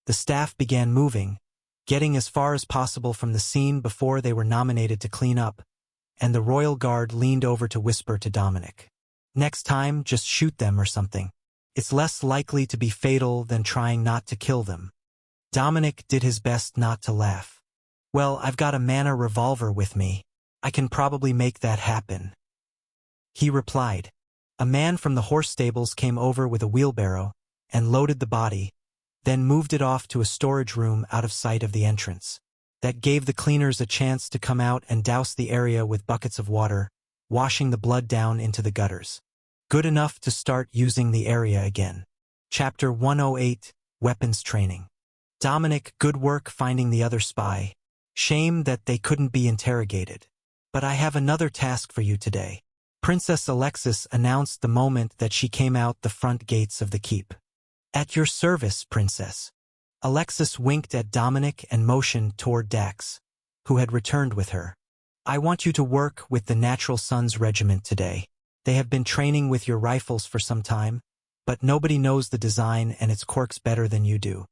The staff began moving, getting as far as possible from the scene before they were nominated to clean up, and the royal guard leaned over to whisper to Dominic. Next time, just shoot them or something. It's less likely to be fatal than trying not to kill them. Dominic did his best not to laugh. Well, I've got a mana revolver with me. I can probably make that happen. He replied. A man from the horse stables came over with a wheelbarrow and loaded the body, then moved it off to a storage room out of sight of the entrance. That gave the cleaners a chance to come out and douse the area with buckets of water, washing the blood down into the gutters. Good enough to start using the area again. Chapter 108, Weapons Training. Dominic, good work finding the other spy. Shame that they couldn't be interrogated. But I have another task for you today. Princess Alexis announced the moment that she came out the front gates of the keep. At your service, Princess. Alexis winked at Dominic and motioned toward Dax, who had returned with her. I want you to work with the Natural Sons Regiment today. They have been training with your rifles for some time, but nobody knows the design and its quirks better than you do.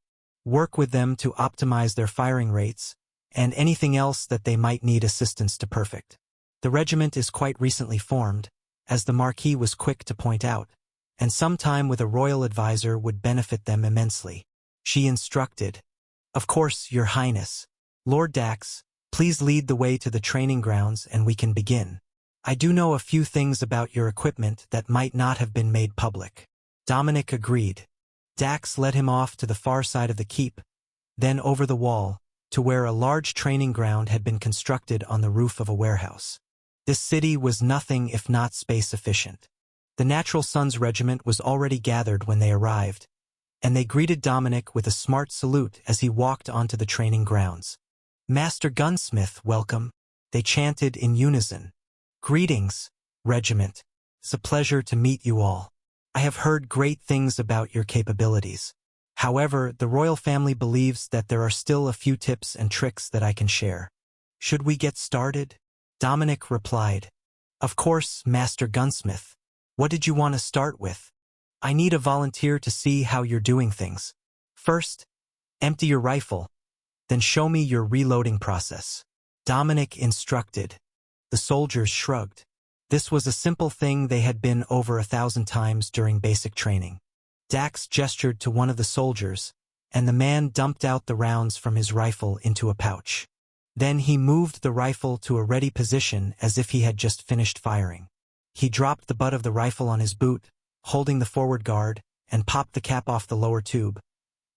Work with them to optimize their firing rates, and anything else that they might need assistance to perfect. The regiment is quite recently formed, as the Marquis was quick to point out, and some time with a royal advisor would benefit them immensely. She instructed, Of course, Your Highness. Lord Dax, please lead the way to the training grounds and we can begin. I do know a few things about your equipment that might not have been made public. Dominic agreed. Dax led him off to the far side of the keep, then over the wall, to where a large training ground had been constructed on the roof of a warehouse. This city was nothing if not space efficient. The Natural Sons Regiment was already gathered when they arrived, and they greeted Dominic with a smart salute as he walked onto the training grounds. Master Gunsmith, welcome, they chanted in unison. Greetings, Regiment. It's a pleasure to meet you all. I have heard great things about your capabilities. However, the royal family believes that there are still a few tips and tricks that I can share. Should we get started? Dominic replied. Of course, Master Gunsmith. What did you want to start with? I need a volunteer to see how you're doing things. First, empty your rifle, then show me your reloading process. Dominic instructed. The soldiers shrugged. This was a simple thing they had been over 1,000 times during basic training. Dax gestured to one of the soldiers, and the man dumped out the rounds from his rifle into a pouch. Then he moved the rifle to a ready position as if he had just finished firing. He dropped the butt of the rifle on his boot, holding the forward guard, and popped the cap off the lower tube,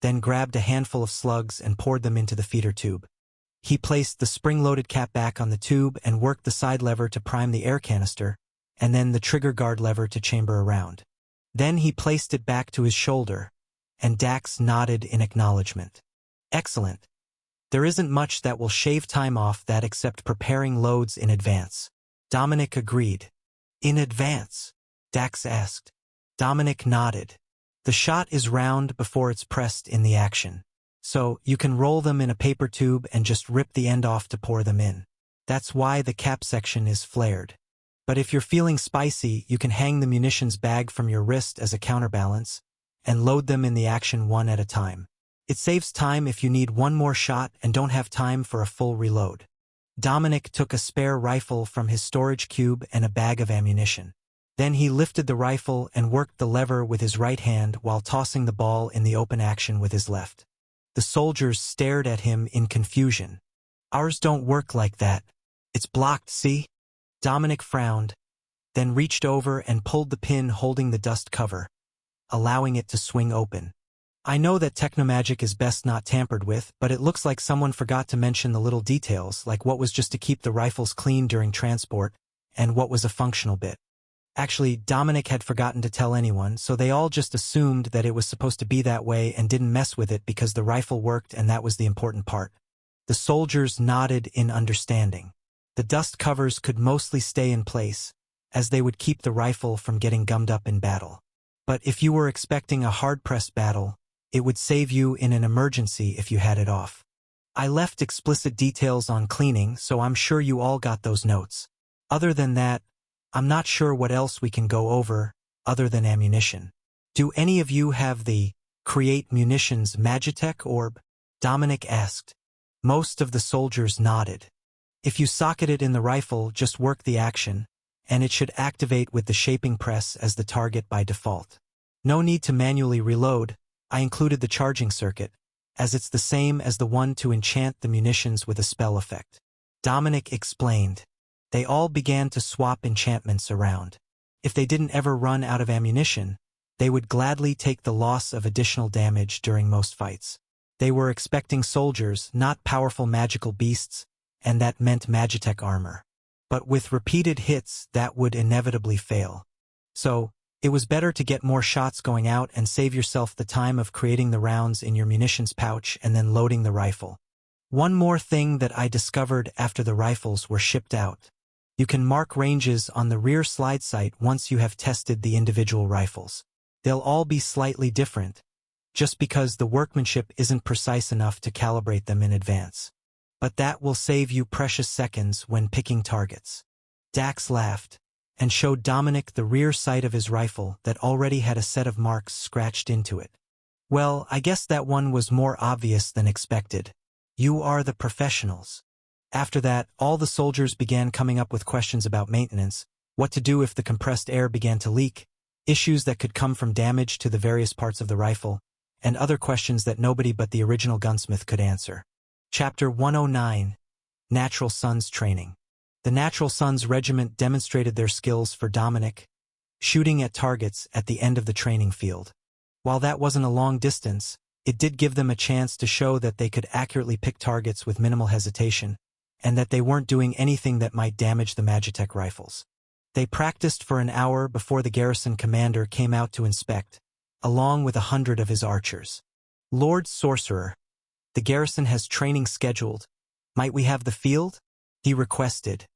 then grabbed a handful of slugs and poured them into the feeder tube. He placed the spring-loaded cap back on the tube and worked the side lever to prime the air canister, and then the trigger guard lever to chamber around. Then he placed it back to his shoulder, and Dax nodded in acknowledgement. Excellent. There isn't much that will shave time off that except preparing loads in advance. Dominic agreed. In advance? Dax asked. Dominic nodded. The shot is round before it's pressed in the action. So, you can roll them in a paper tube and just rip the end off to pour them in. That's why the cap section is flared. But if you're feeling spicy, you can hang the munitions bag from your wrist as a counterbalance, and load them in the action one at a time. It saves time if you need one more shot and don't have time for a full reload. Dominic took a spare rifle from his storage cube and a bag of ammunition. Then he lifted the rifle and worked the lever with his right hand while tossing the ball in the open action with his left. The soldiers stared at him in confusion. Ours don't work like that. It's blocked, see? Dominic frowned, then reached over and pulled the pin holding the dust cover, allowing it to swing open. I know that technomagic is best not tampered with, but it looks like someone forgot to mention the little details, like what was just to keep the rifles clean during transport, and what was a functional bit. Actually, Dominic had forgotten to tell anyone, so they all just assumed that it was supposed to be that way and didn't mess with it because the rifle worked and that was the important part. The soldiers nodded in understanding. The dust covers could mostly stay in place, as they would keep the rifle from getting gummed up in battle. But if you were expecting a hard-pressed battle, it would save you in an emergency if you had it off. I left explicit details on cleaning, so I'm sure you all got those notes. Other than that, I'm not sure what else we can go over, other than ammunition. Do any of you have the Create Munitions Magitech orb? Dominic asked. Most of the soldiers nodded. If you socket it in the rifle, just work the action, and it should activate with the shaping press as the target by default. No need to manually reload. I included the charging circuit, as it's the same as the one to enchant the munitions with a spell effect. Dominic explained. They all began to swap enchantments around. If they didn't ever run out of ammunition, they would gladly take the loss of additional damage during most fights. They were expecting soldiers, not powerful magical beasts, and that meant Magitech armor. But with repeated hits, that would inevitably fail. So, it was better to get more shots going out and save yourself the time of creating the rounds in your munitions pouch and then loading the rifle. One more thing that I discovered after the rifles were shipped out. You can mark ranges on the rear slide sight once you have tested the individual rifles. They'll all be slightly different, just because the workmanship isn't precise enough to calibrate them in advance. But that will save you precious seconds when picking targets. Dax laughed, and showed Dominic the rear sight of his rifle that already had a set of marks scratched into it. Well, I guess that one was more obvious than expected. You are the professionals. After that, all the soldiers began coming up with questions about maintenance, what to do if the compressed air began to leak, issues that could come from damage to the various parts of the rifle, and other questions that nobody but the original gunsmith could answer. Chapter 109. Natural Sons Training. The Natural Sons Regiment demonstrated their skills for Dominic, shooting at targets at the end of the training field. While that wasn't a long distance, it did give them a chance to show that they could accurately pick targets with minimal hesitation, and that they weren't doing anything that might damage the Magitech rifles. They practiced for an hour before the garrison commander came out to inspect, along with 100 of his archers. Lord Sorcerer, the garrison has training scheduled. Might we have the field? He requested.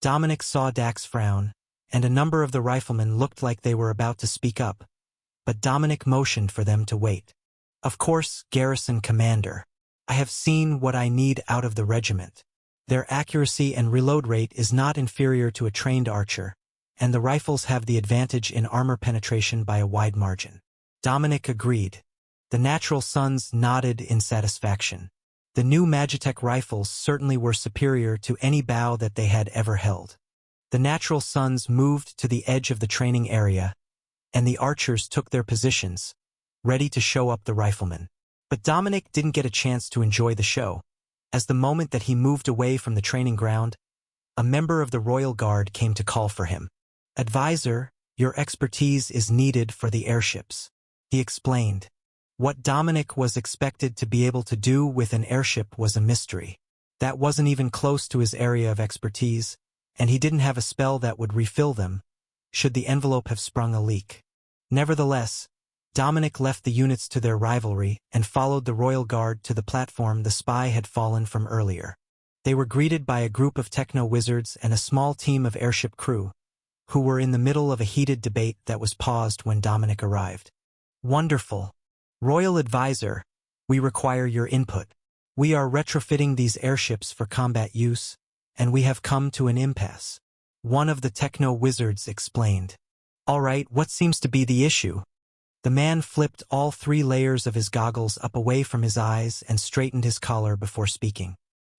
Dominic saw Dax frown, and a number of the riflemen looked like they were about to speak up, but Dominic motioned for them to wait. Of course, garrison commander. I have seen what I need out of the regiment. Their accuracy and reload rate is not inferior to a trained archer, and the rifles have the advantage in armor penetration by a wide margin. Dominic agreed. The Natural Sons nodded in satisfaction. The new Magitech rifles certainly were superior to any bow that they had ever held. The Natural Sons moved to the edge of the training area, and the archers took their positions, ready to show up the riflemen. But Dominic didn't get a chance to enjoy the show. As the moment that he moved away from the training ground, a member of the Royal Guard came to call for him. Advisor, Your expertise is needed for the airships, he explained. What Dominic was expected to be able to do with an airship was a mystery. That wasn't even close to his area of expertise, and he didn't have a spell that would refill them, should the envelope have sprung a leak. Nevertheless, Dominic left the units to their rivalry and followed the royal guard to the platform the spy had fallen from earlier. They were greeted by a group of techno-wizards and a small team of airship crew, who were in the middle of a heated debate that was paused when Dominic arrived. Wonderful. Royal Advisor, we require your input. We are retrofitting these airships for combat use, and we have come to an impasse. One of the techno-wizards explained. All right, what seems to be the issue? The man flipped all 3 layers of his goggles up away from his eyes and straightened his collar before speaking.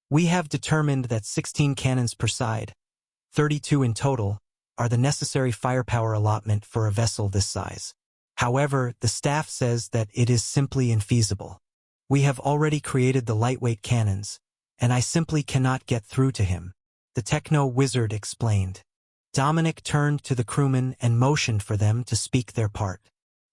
We have determined that 16 cannons per side, 32 in total, are the necessary firepower allotment for a vessel this size. However, the staff says that it is simply infeasible. We have already created the lightweight cannons, and I simply cannot get through to him, the techno-wizard explained. Dominic turned to the crewmen and motioned for them to speak their part.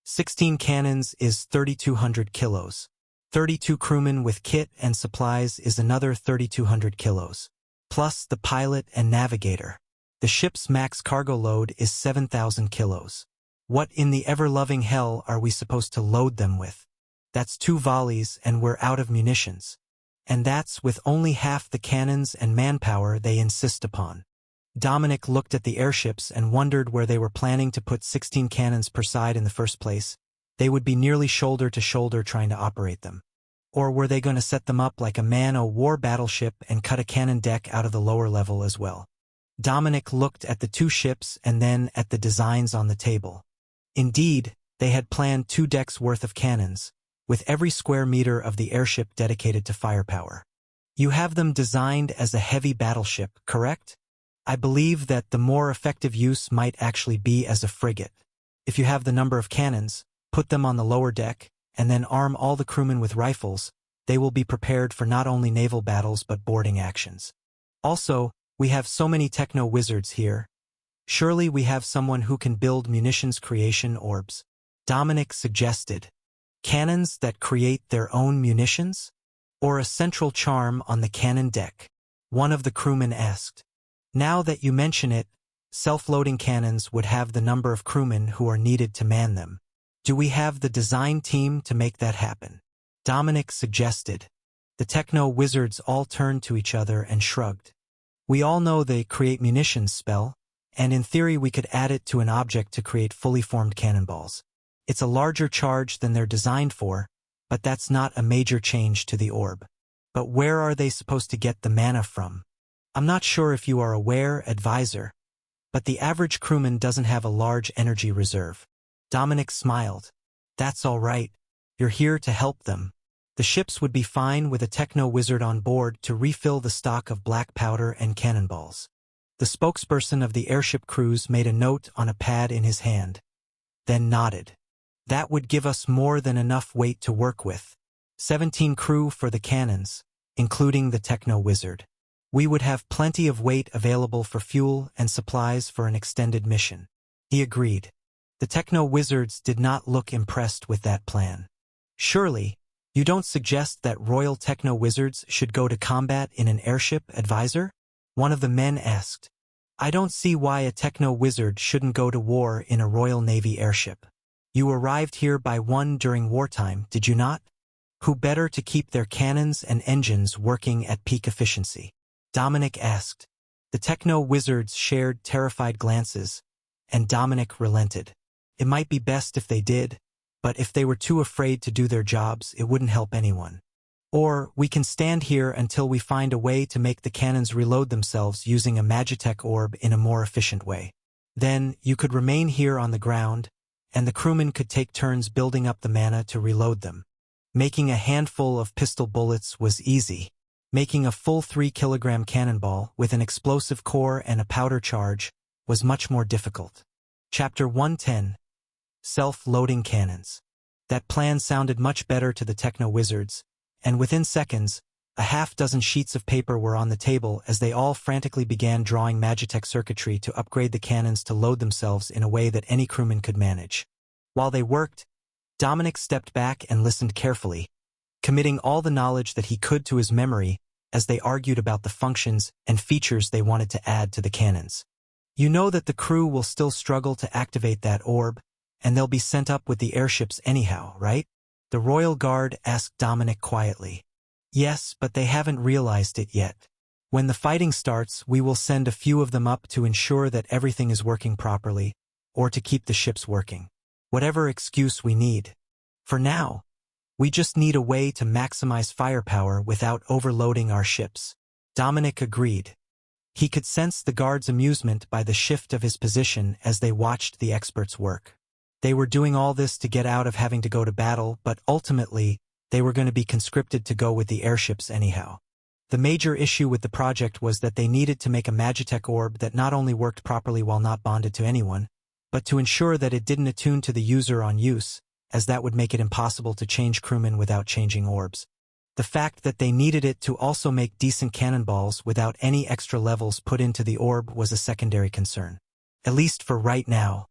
16 cannons is 3,200 kilos. 32 crewmen with kit and supplies is another 3,200 kilos. Plus the pilot and navigator. The ship's max cargo load is 7,000 kilos. What in the ever-loving hell are we supposed to load them with? That's 2 volleys and we're out of munitions. And that's with only half the cannons and manpower they insist upon. Dominic looked at the airships and wondered where they were planning to put 16 cannons per side in the first place. They would be nearly shoulder to shoulder trying to operate them. Or were they going to set them up like a man-o'-war battleship and cut a cannon deck out of the lower level as well? Dominic looked at the 2 ships and then at the designs on the table. Indeed, they had planned 2 decks worth of cannons, with every square meter of the airship dedicated to firepower. You have them designed as a heavy battleship, correct? I believe that the more effective use might actually be as a frigate. If you have the number of cannons, put them on the lower deck, and then arm all the crewmen with rifles, they will be prepared for not only naval battles but boarding actions. Also, we have so many techno-wizards here. Surely we have someone who can build munitions creation orbs. Dominic suggested. Cannons that create their own munitions? Or a central charm on the cannon deck? One of the crewmen asked. Now that you mention it, self-loading cannons would have the number of crewmen who are needed to man them. Do we have the design team to make that happen? Dominic suggested. The techno-wizards all turned to each other and shrugged. We all know the create munitions spell, and in theory we could add it to an object to create fully formed cannonballs. It's a larger charge than they're designed for, but that's not a major change to the orb. But where are they supposed to get the mana from? I'm not sure if you are aware, Advisor, but the average crewman doesn't have a large energy reserve. Dominic smiled. That's all right. You're here to help them. The ships would be fine with a techno-wizard on board to refill the stock of black powder and cannonballs. The spokesperson of the airship crews made a note on a pad in his hand, then nodded. That would give us more than enough weight to work with. 17 crew for the cannons, including the techno-wizard. We would have plenty of weight available for fuel and supplies for an extended mission. He agreed. The techno-wizards did not look impressed with that plan. Surely, you don't suggest that royal techno-wizards should go to combat in an airship, Advisor? One of the men asked. I don't see why a techno-wizard shouldn't go to war in a Royal Navy airship. You arrived here by one during wartime, did you not? Who better to keep their cannons and engines working at peak efficiency? Dominic asked. The techno-wizards shared terrified glances, and Dominic relented. It might be best if they did, but if they were too afraid to do their jobs, it wouldn't help anyone. Or, we can stand here until we find a way to make the cannons reload themselves using a Magitech orb in a more efficient way. Then, you could remain here on the ground, and the crewmen could take turns building up the mana to reload them. Making a handful of pistol bullets was easy. Making a full 3-kilogram cannonball with an explosive core and a powder charge was much more difficult. Chapter 110. Self-loading cannons. That plan sounded much better to the techno-wizards, and within seconds, A half-dozen sheets of paper were on the table as they all frantically began drawing Magitech circuitry to upgrade the cannons to load themselves in a way that any crewman could manage. While they worked, Dominic stepped back and listened carefully, committing all the knowledge that he could to his memory as they argued about the functions and features they wanted to add to the cannons. You know that the crew will still struggle to activate that orb, and they'll be sent up with the airships anyhow, right? The Royal Guard asked Dominic quietly. Yes, but they haven't realized it yet. When the fighting starts, we will send a few of them up to ensure that everything is working properly, or to keep the ships working. Whatever excuse we need. For now, we just need a way to maximize firepower without overloading our ships. Dominic agreed. He could sense the guards' amusement by the shift of his position as they watched the experts work. They were doing all this to get out of having to go to battle, but ultimately, they were going to be conscripted to go with the airships anyhow. The major issue with the project was that they needed to make a Magitech orb that not only worked properly while not bonded to anyone, but to ensure that it didn't attune to the user on use, as that would make it impossible to change crewmen without changing orbs. The fact that they needed it to also make decent cannonballs without any extra levels put into the orb was a secondary concern. At least for right now.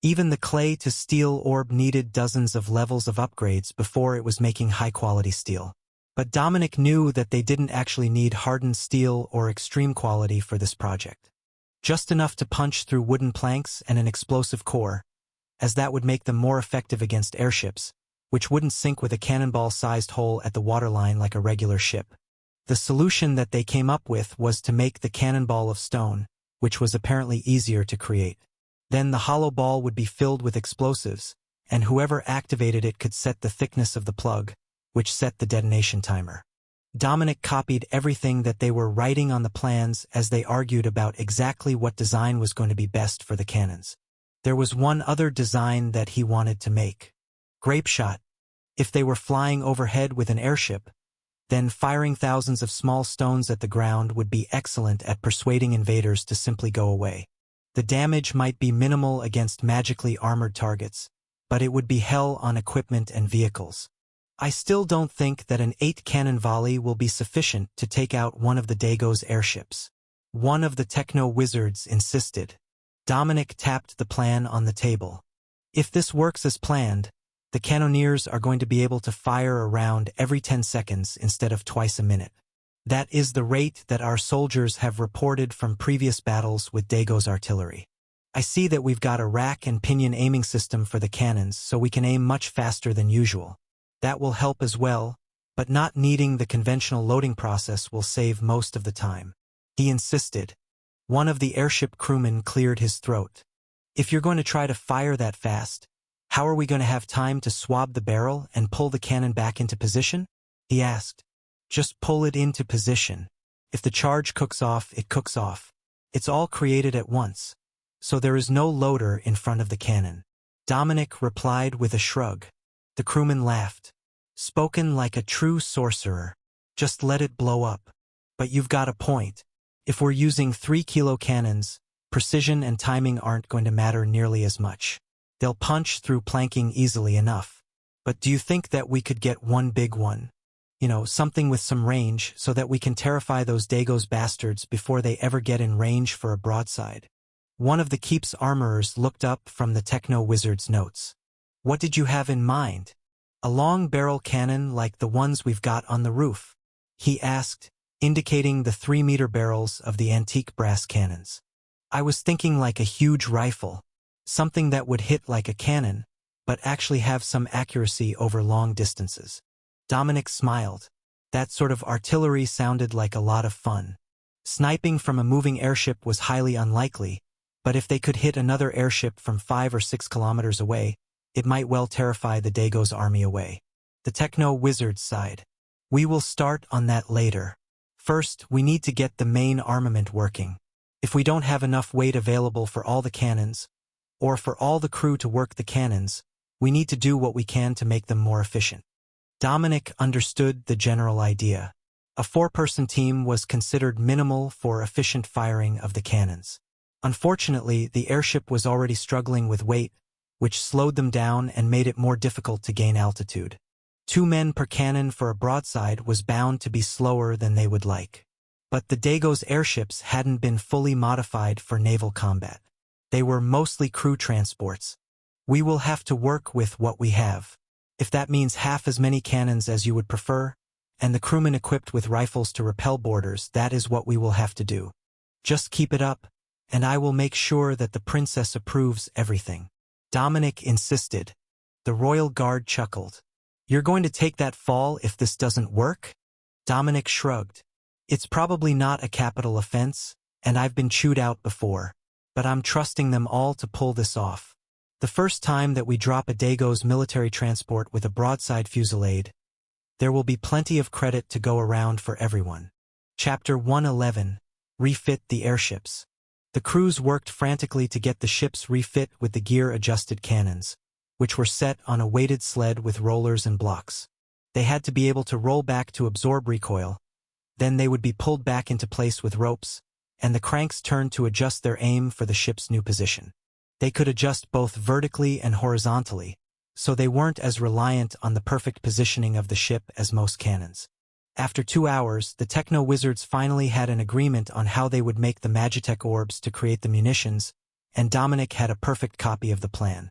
Even the clay-to-steel orb needed dozens of levels of upgrades before it was making high-quality steel. But Dominic knew that they didn't actually need hardened steel or extreme quality for this project. Just enough to punch through wooden planks and an explosive core, as that would make them more effective against airships, which wouldn't sink with a cannonball-sized hole at the waterline like a regular ship. The solution that they came up with was to make the cannonball of stone, which was apparently easier to create. Then the hollow ball would be filled with explosives, and whoever activated it could set the thickness of the plug, which set the detonation timer. Dominic copied everything that they were writing on the plans as they argued about exactly what design was going to be best for the cannons. There was one other design that he wanted to make. Grape shot. If they were flying overhead with an airship, then firing thousands of small stones at the ground would be excellent at persuading invaders to simply go away. The damage might be minimal against magically armored targets, but it would be hell on equipment and vehicles. I still don't think that an 8-cannon volley will be sufficient to take out one of the Dago's airships. One of the techno-wizards insisted. Dominic tapped the plan on the table. If this works as planned, the cannoneers are going to be able to fire around every 10 seconds instead of twice a minute. That is the rate that our soldiers have reported from previous battles with Dago's artillery. I see that we've got a rack and pinion aiming system for the cannons, so we can aim much faster than usual. That will help as well, but not needing the conventional loading process will save most of the time. He insisted. One of the airship crewmen cleared his throat. If you're going to try to fire that fast, how are we going to have time to swab the barrel and pull the cannon back into position? He asked. Just pull it into position. If the charge cooks off, it cooks off. It's all created at once. So there is no loader in front of the cannon. Dominic replied with a shrug. The crewman laughed. Spoken like a true sorcerer. Just let it blow up. But you've got a point. If we're using 3-kilo cannons, precision and timing aren't going to matter nearly as much. They'll punch through planking easily enough. But do you think that we could get one big one? You know, something with some range so that we can terrify those Dago's bastards before they ever get in range for a broadside? One of the keep's armorers looked up from the techno-wizard's notes. What did you have in mind? A long barrel cannon like the ones we've got on the roof? He asked, indicating the 3-meter barrels of the antique brass cannons. I was thinking like a huge rifle, something that would hit like a cannon, but actually have some accuracy over long distances. Dominic smiled. That sort of artillery sounded like a lot of fun. Sniping from a moving airship was highly unlikely, but if they could hit another airship from 5 or 6 kilometers away, it might well terrify the Dago's army away. The techno-wizard sighed. We will start on that later. First, we need to get the main armament working. If we don't have enough weight available for all the cannons, or for all the crew to work the cannons, we need to do what we can to make them more efficient. Dominic understood the general idea. A 4-person team was considered minimal for efficient firing of the cannons. Unfortunately, the airship was already struggling with weight, which slowed them down and made it more difficult to gain altitude. 2 men per cannon for a broadside was bound to be slower than they would like. But the Dago's airships hadn't been fully modified for naval combat. They were mostly crew transports. We will have to work with what we have. If that means half as many cannons as you would prefer, and the crewmen equipped with rifles to repel boarders, that is what we will have to do. Just keep it up, and I will make sure that the princess approves everything. Dominic insisted. The royal guard chuckled. You're going to take that fall if this doesn't work? Dominic shrugged. It's probably not a capital offense, and I've been chewed out before, but I'm trusting them all to pull this off. The first time that we drop a Dago's military transport with a broadside fusillade, there will be plenty of credit to go around for everyone. Chapter 111. Refit the airships. The crews worked frantically to get the ships refit with the gear-adjusted cannons, which were set on a weighted sled with rollers and blocks. They had to be able to roll back to absorb recoil. Then they would be pulled back into place with ropes, and the cranks turned to adjust their aim for the ship's new position. They could adjust both vertically and horizontally, so they weren't as reliant on the perfect positioning of the ship as most cannons. After 2 hours, the techno-wizards finally had an agreement on how they would make the Magitech orbs to create the munitions, and Dominic had a perfect copy of the plan.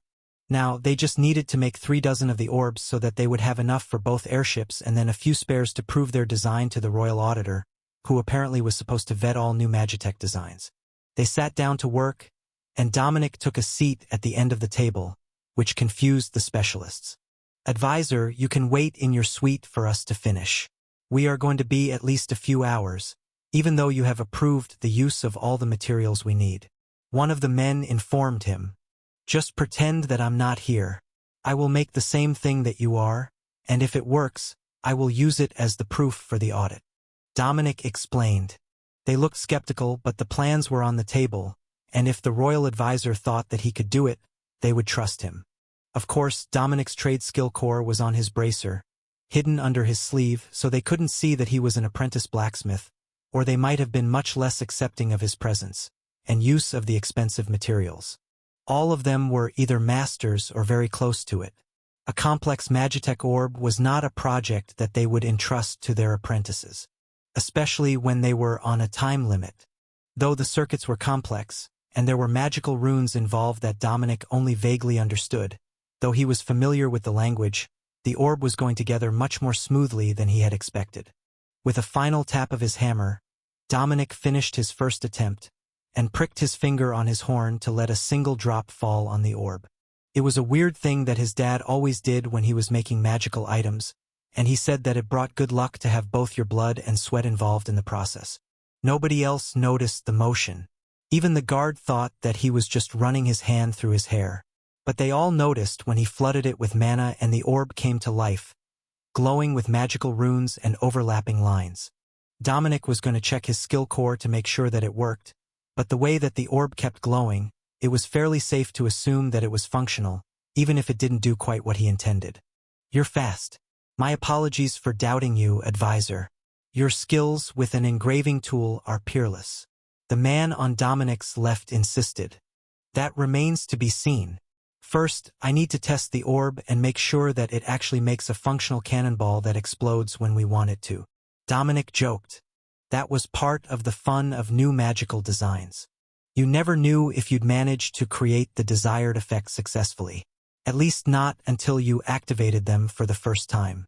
Now, they just needed to make 3 dozen of the orbs so that they would have enough for both airships and then a few spares to prove their design to the royal auditor, who apparently was supposed to vet all new Magitech designs. They sat down to work, and Dominic took a seat at the end of the table, which confused the specialists. Advisor, you can wait in your suite for us to finish. We are going to be at least a few hours, even though you have approved the use of all the materials we need. One of the men informed him. Just pretend that I'm not here. I will make the same thing that you are, and if it works, I will use it as the proof for the audit. Dominic explained. They looked skeptical, but the plans were on the table, and if the royal advisor thought that he could do it, they would trust him. Of course, Dominic's trade skill core was on his bracer, hidden under his sleeve, so they couldn't see that he was an apprentice blacksmith, or they might have been much less accepting of his presence and use of the expensive materials. All of them were either masters or very close to it. A complex Magitech orb was not a project that they would entrust to their apprentices, especially when they were on a time limit. Though the circuits were complex, and there were magical runes involved that Dominic only vaguely understood, though he was familiar with the language, the orb was going together much more smoothly than he had expected. With a final tap of his hammer, Dominic finished his first attempt, and pricked his finger on his horn to let a single drop fall on the orb. It was a weird thing that his dad always did when he was making magical items, and he said that it brought good luck to have both your blood and sweat involved in the process. Nobody else noticed the motion. Even the guard thought that he was just running his hand through his hair. But they all noticed when he flooded it with mana and the orb came to life, glowing with magical runes and overlapping lines. Dominic was going to check his skill core to make sure that it worked, but the way that the orb kept glowing, it was fairly safe to assume that it was functional, even if it didn't do quite what he intended. You're fast. My apologies for doubting you, advisor. Your skills with an engraving tool are peerless. The man on Dominic's left insisted. That remains to be seen. First, I need to test the orb and make sure that it actually makes a functional cannonball that explodes when we want it to. Dominic joked. That was part of the fun of new magical designs. You never knew if you'd manage to create the desired effect successfully. At least not until you activated them for the first time.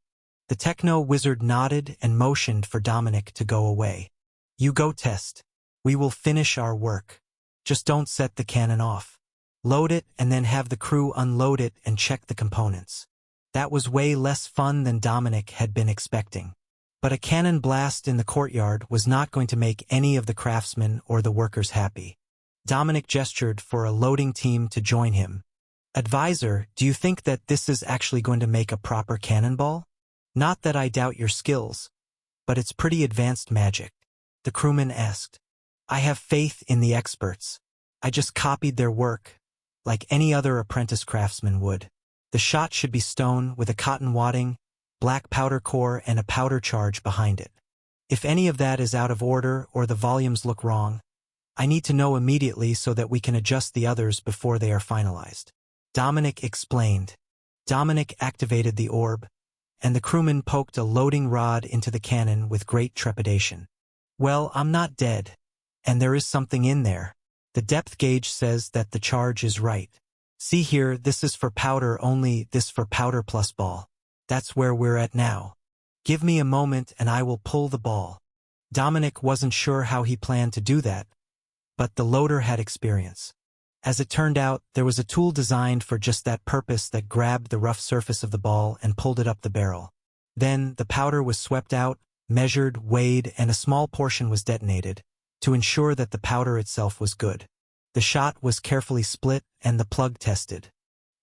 The techno-wizard nodded and motioned for Dominic to go away. You go test. We will finish our work. Just don't set the cannon off. Load it and then have the crew unload it and check the components. That was way less fun than Dominic had been expecting. But a cannon blast in the courtyard was not going to make any of the craftsmen or the workers happy. Dominic gestured for a loading team to join him. Advisor, do you think that this is actually going to make a proper cannonball? Not that I doubt your skills, but it's pretty advanced magic. The crewman asked. I have faith in the experts. I just copied their work, like any other apprentice craftsman would. The shot should be stone with a cotton wadding, black powder core and a powder charge behind it. If any of that is out of order or the volumes look wrong, I need to know immediately so that we can adjust the others before they are finalized. Dominic explained. Dominic activated the orb, and the crewman poked a loading rod into the cannon with great trepidation. Well, I'm not dead. And there is something in there. The depth gauge says that the charge is right. See here, this is for powder only, this for powder plus ball. That's where we're at now. Give me a moment and I will pull the ball. Dominic wasn't sure how he planned to do that, but the loader had experience. As it turned out, there was a tool designed for just that purpose that grabbed the rough surface of the ball and pulled it up the barrel. Then, the powder was swept out, measured, weighed, and a small portion was detonated, to ensure that the powder itself was good. The shot was carefully split and the plug tested.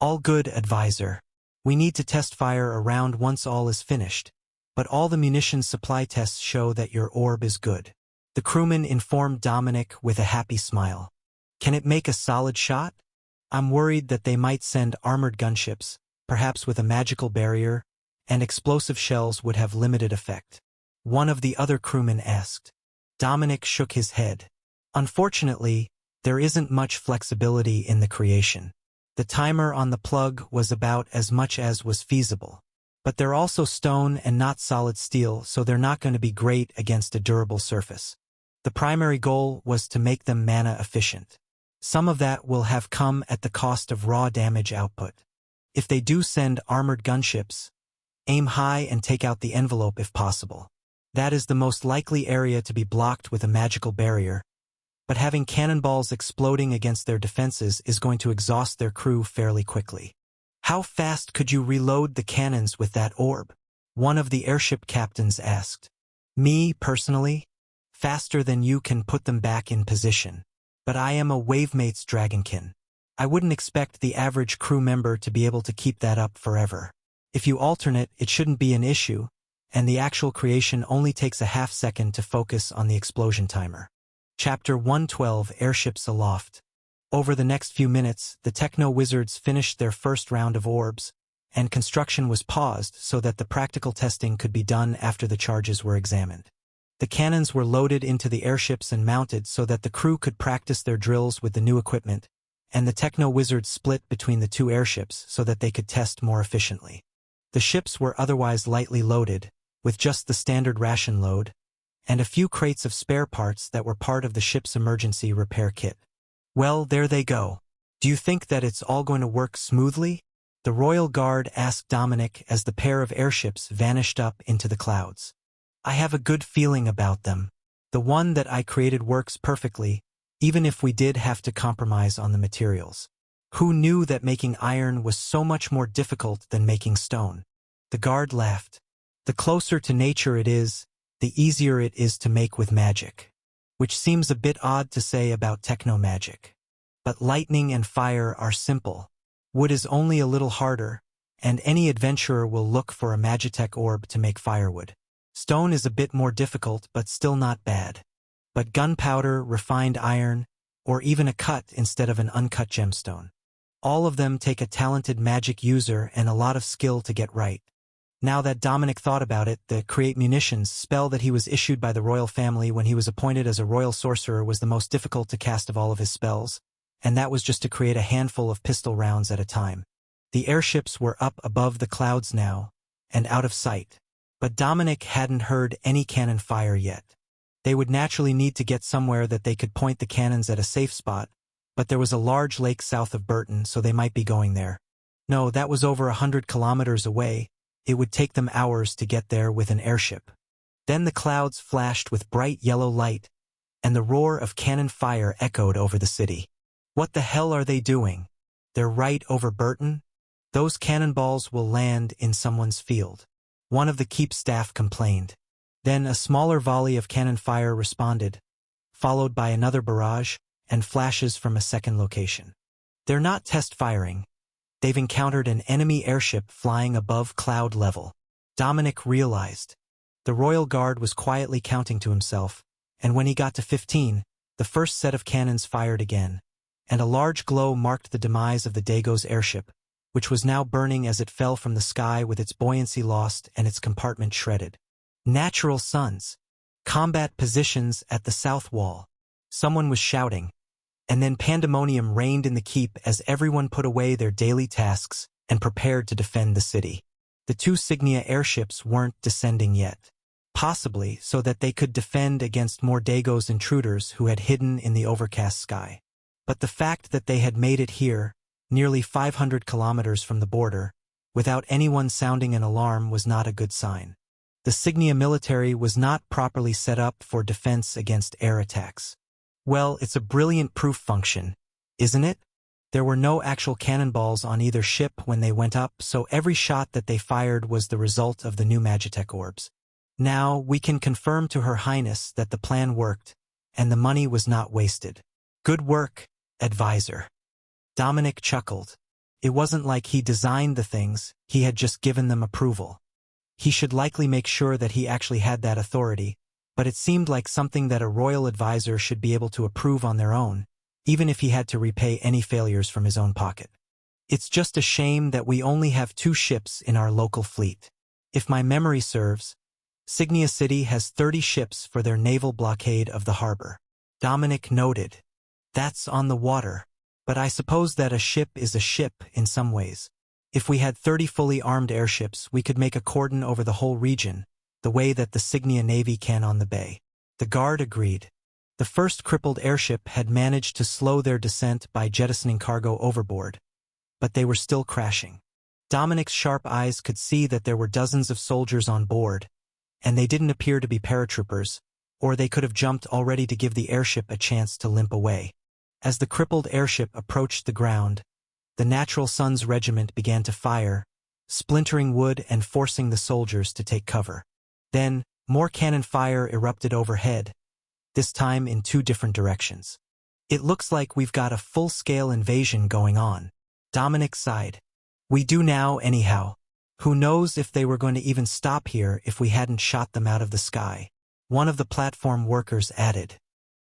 All good, advisor. We need to test fire around once all is finished, but all the munitions supply tests show that your orb is good. The crewman informed Dominic with a happy smile. Can it make a solid shot? I'm worried that they might send armored gunships, perhaps with a magical barrier, and explosive shells would have limited effect. One of the other crewmen asked. Dominic shook his head. Unfortunately, there isn't much flexibility in the creation. The timer on the plug was about as much as was feasible. But they're also stone and not solid steel, so they're not going to be great against a durable surface. The primary goal was to make them mana efficient. Some of that will have come at the cost of raw damage output. If they do send armored gunships, aim high and take out the envelope if possible. That is the most likely area to be blocked with a magical barrier, but having cannonballs exploding against their defenses is going to exhaust their crew fairly quickly. How fast could you reload the cannons with that orb? One of the airship captains asked. Me, personally? Faster than you can put them back in position. But I am a Wavemates Dragonkin. I wouldn't expect the average crew member to be able to keep that up forever. If you alternate, it shouldn't be an issue, and the actual creation only takes a half second to focus on the explosion timer. Chapter 112, Airships Aloft. Over the next few minutes, the techno-wizards finished their first round of orbs, and construction was paused so that the practical testing could be done after the charges were examined. The cannons were loaded into the airships and mounted so that the crew could practice their drills with the new equipment, and the techno-wizards split between the two airships so that they could test more efficiently. The ships were otherwise lightly loaded, with just the standard ration load, and a few crates of spare parts that were part of the ship's emergency repair kit. Well, there they go. Do you think that it's all going to work smoothly? The Royal Guard asked Dominic as the pair of airships vanished up into the clouds. I have a good feeling about them. The one that I created works perfectly, even if we did have to compromise on the materials. Who knew that making iron was so much more difficult than making stone? The guard laughed. The closer to nature it is, the easier it is to make with magic. Which seems a bit odd to say about techno-magic. But lightning and fire are simple. Wood is only a little harder, and any adventurer will look for a Magitech orb to make firewood. Stone is a bit more difficult, but still not bad. But gunpowder, refined iron, or even a cut instead of an uncut gemstone. All of them take a talented magic user and a lot of skill to get right. Now that Dominic thought about it, the Create Munitions spell that he was issued by the royal family when he was appointed as a royal sorcerer was the most difficult to cast of all of his spells, and that was just to create a handful of pistol rounds at a time. The airships were up above the clouds now, and out of sight. But Dominic hadn't heard any cannon fire yet. They would naturally need to get somewhere that they could point the cannons at a safe spot, but there was a large lake south of Burton, so they might be going there. No, that was over 100 kilometers away. It would take them hours to get there with an airship. Then the clouds flashed with bright yellow light, and the roar of cannon fire echoed over the city. What the hell are they doing? They're right over Burton? Those cannonballs will land in someone's field. One of the keep staff complained. Then a smaller volley of cannon fire responded, followed by another barrage and flashes from a second location. They're not test firing. They've encountered an enemy airship flying above cloud level. Dominic realized. The Royal Guard was quietly counting to himself, and when he got to 15, the first set of cannons fired again, and a large glow marked the demise of the Dago's airship, which was now burning as it fell from the sky with its buoyancy lost and its compartment shredded. Natural suns. Combat positions at the south wall. Someone was shouting, and then pandemonium reigned in the keep as everyone put away their daily tasks and prepared to defend the city. The The two Cygnia airships weren't descending yet. Possibly so that they could defend against more Dago's intruders who had hidden in the overcast sky. But the fact that they had made it here, nearly 500 kilometers from the border, without anyone sounding an alarm was not a good sign. The Cygnia military was not properly set up for defense against air attacks. Well, it's a brilliant proof function, isn't it? There were no actual cannonballs on either ship when they went up, so every shot that they fired was the result of the new Magitech orbs. Now, we can confirm to Her Highness that the plan worked, and the money was not wasted. Good work, advisor. Dominic chuckled. It wasn't like he designed the things, he had just given them approval. He should likely make sure that he actually had that authority, but it seemed like something that a royal advisor should be able to approve on their own, even if he had to repay any failures from his own pocket. It's just a shame that we only have 2 ships in our local fleet. If my memory serves, Cygnia City has 30 ships for their naval blockade of the harbor. Dominic noted. That's on the water, but I suppose that a ship is a ship in some ways. If we had 30 fully armed airships, we could make a cordon over the whole region, the way that the Cygnia Navy can on the bay. The guard agreed. The first crippled airship had managed to slow their descent by jettisoning cargo overboard, but they were still crashing. Dominic's sharp eyes could see that there were dozens of soldiers on board, and they didn't appear to be paratroopers, or they could have jumped already to give the airship a chance to limp away. As the crippled airship approached the ground, the Natural Sons Regiment began to fire, splintering wood and forcing the soldiers to take cover. Then, more cannon fire erupted overhead, this time in 2 different directions. It looks like we've got a full-scale invasion going on. Dominic sighed. We do now, anyhow. Who knows if they were going to even stop here if we hadn't shot them out of the sky? One of the platform workers added.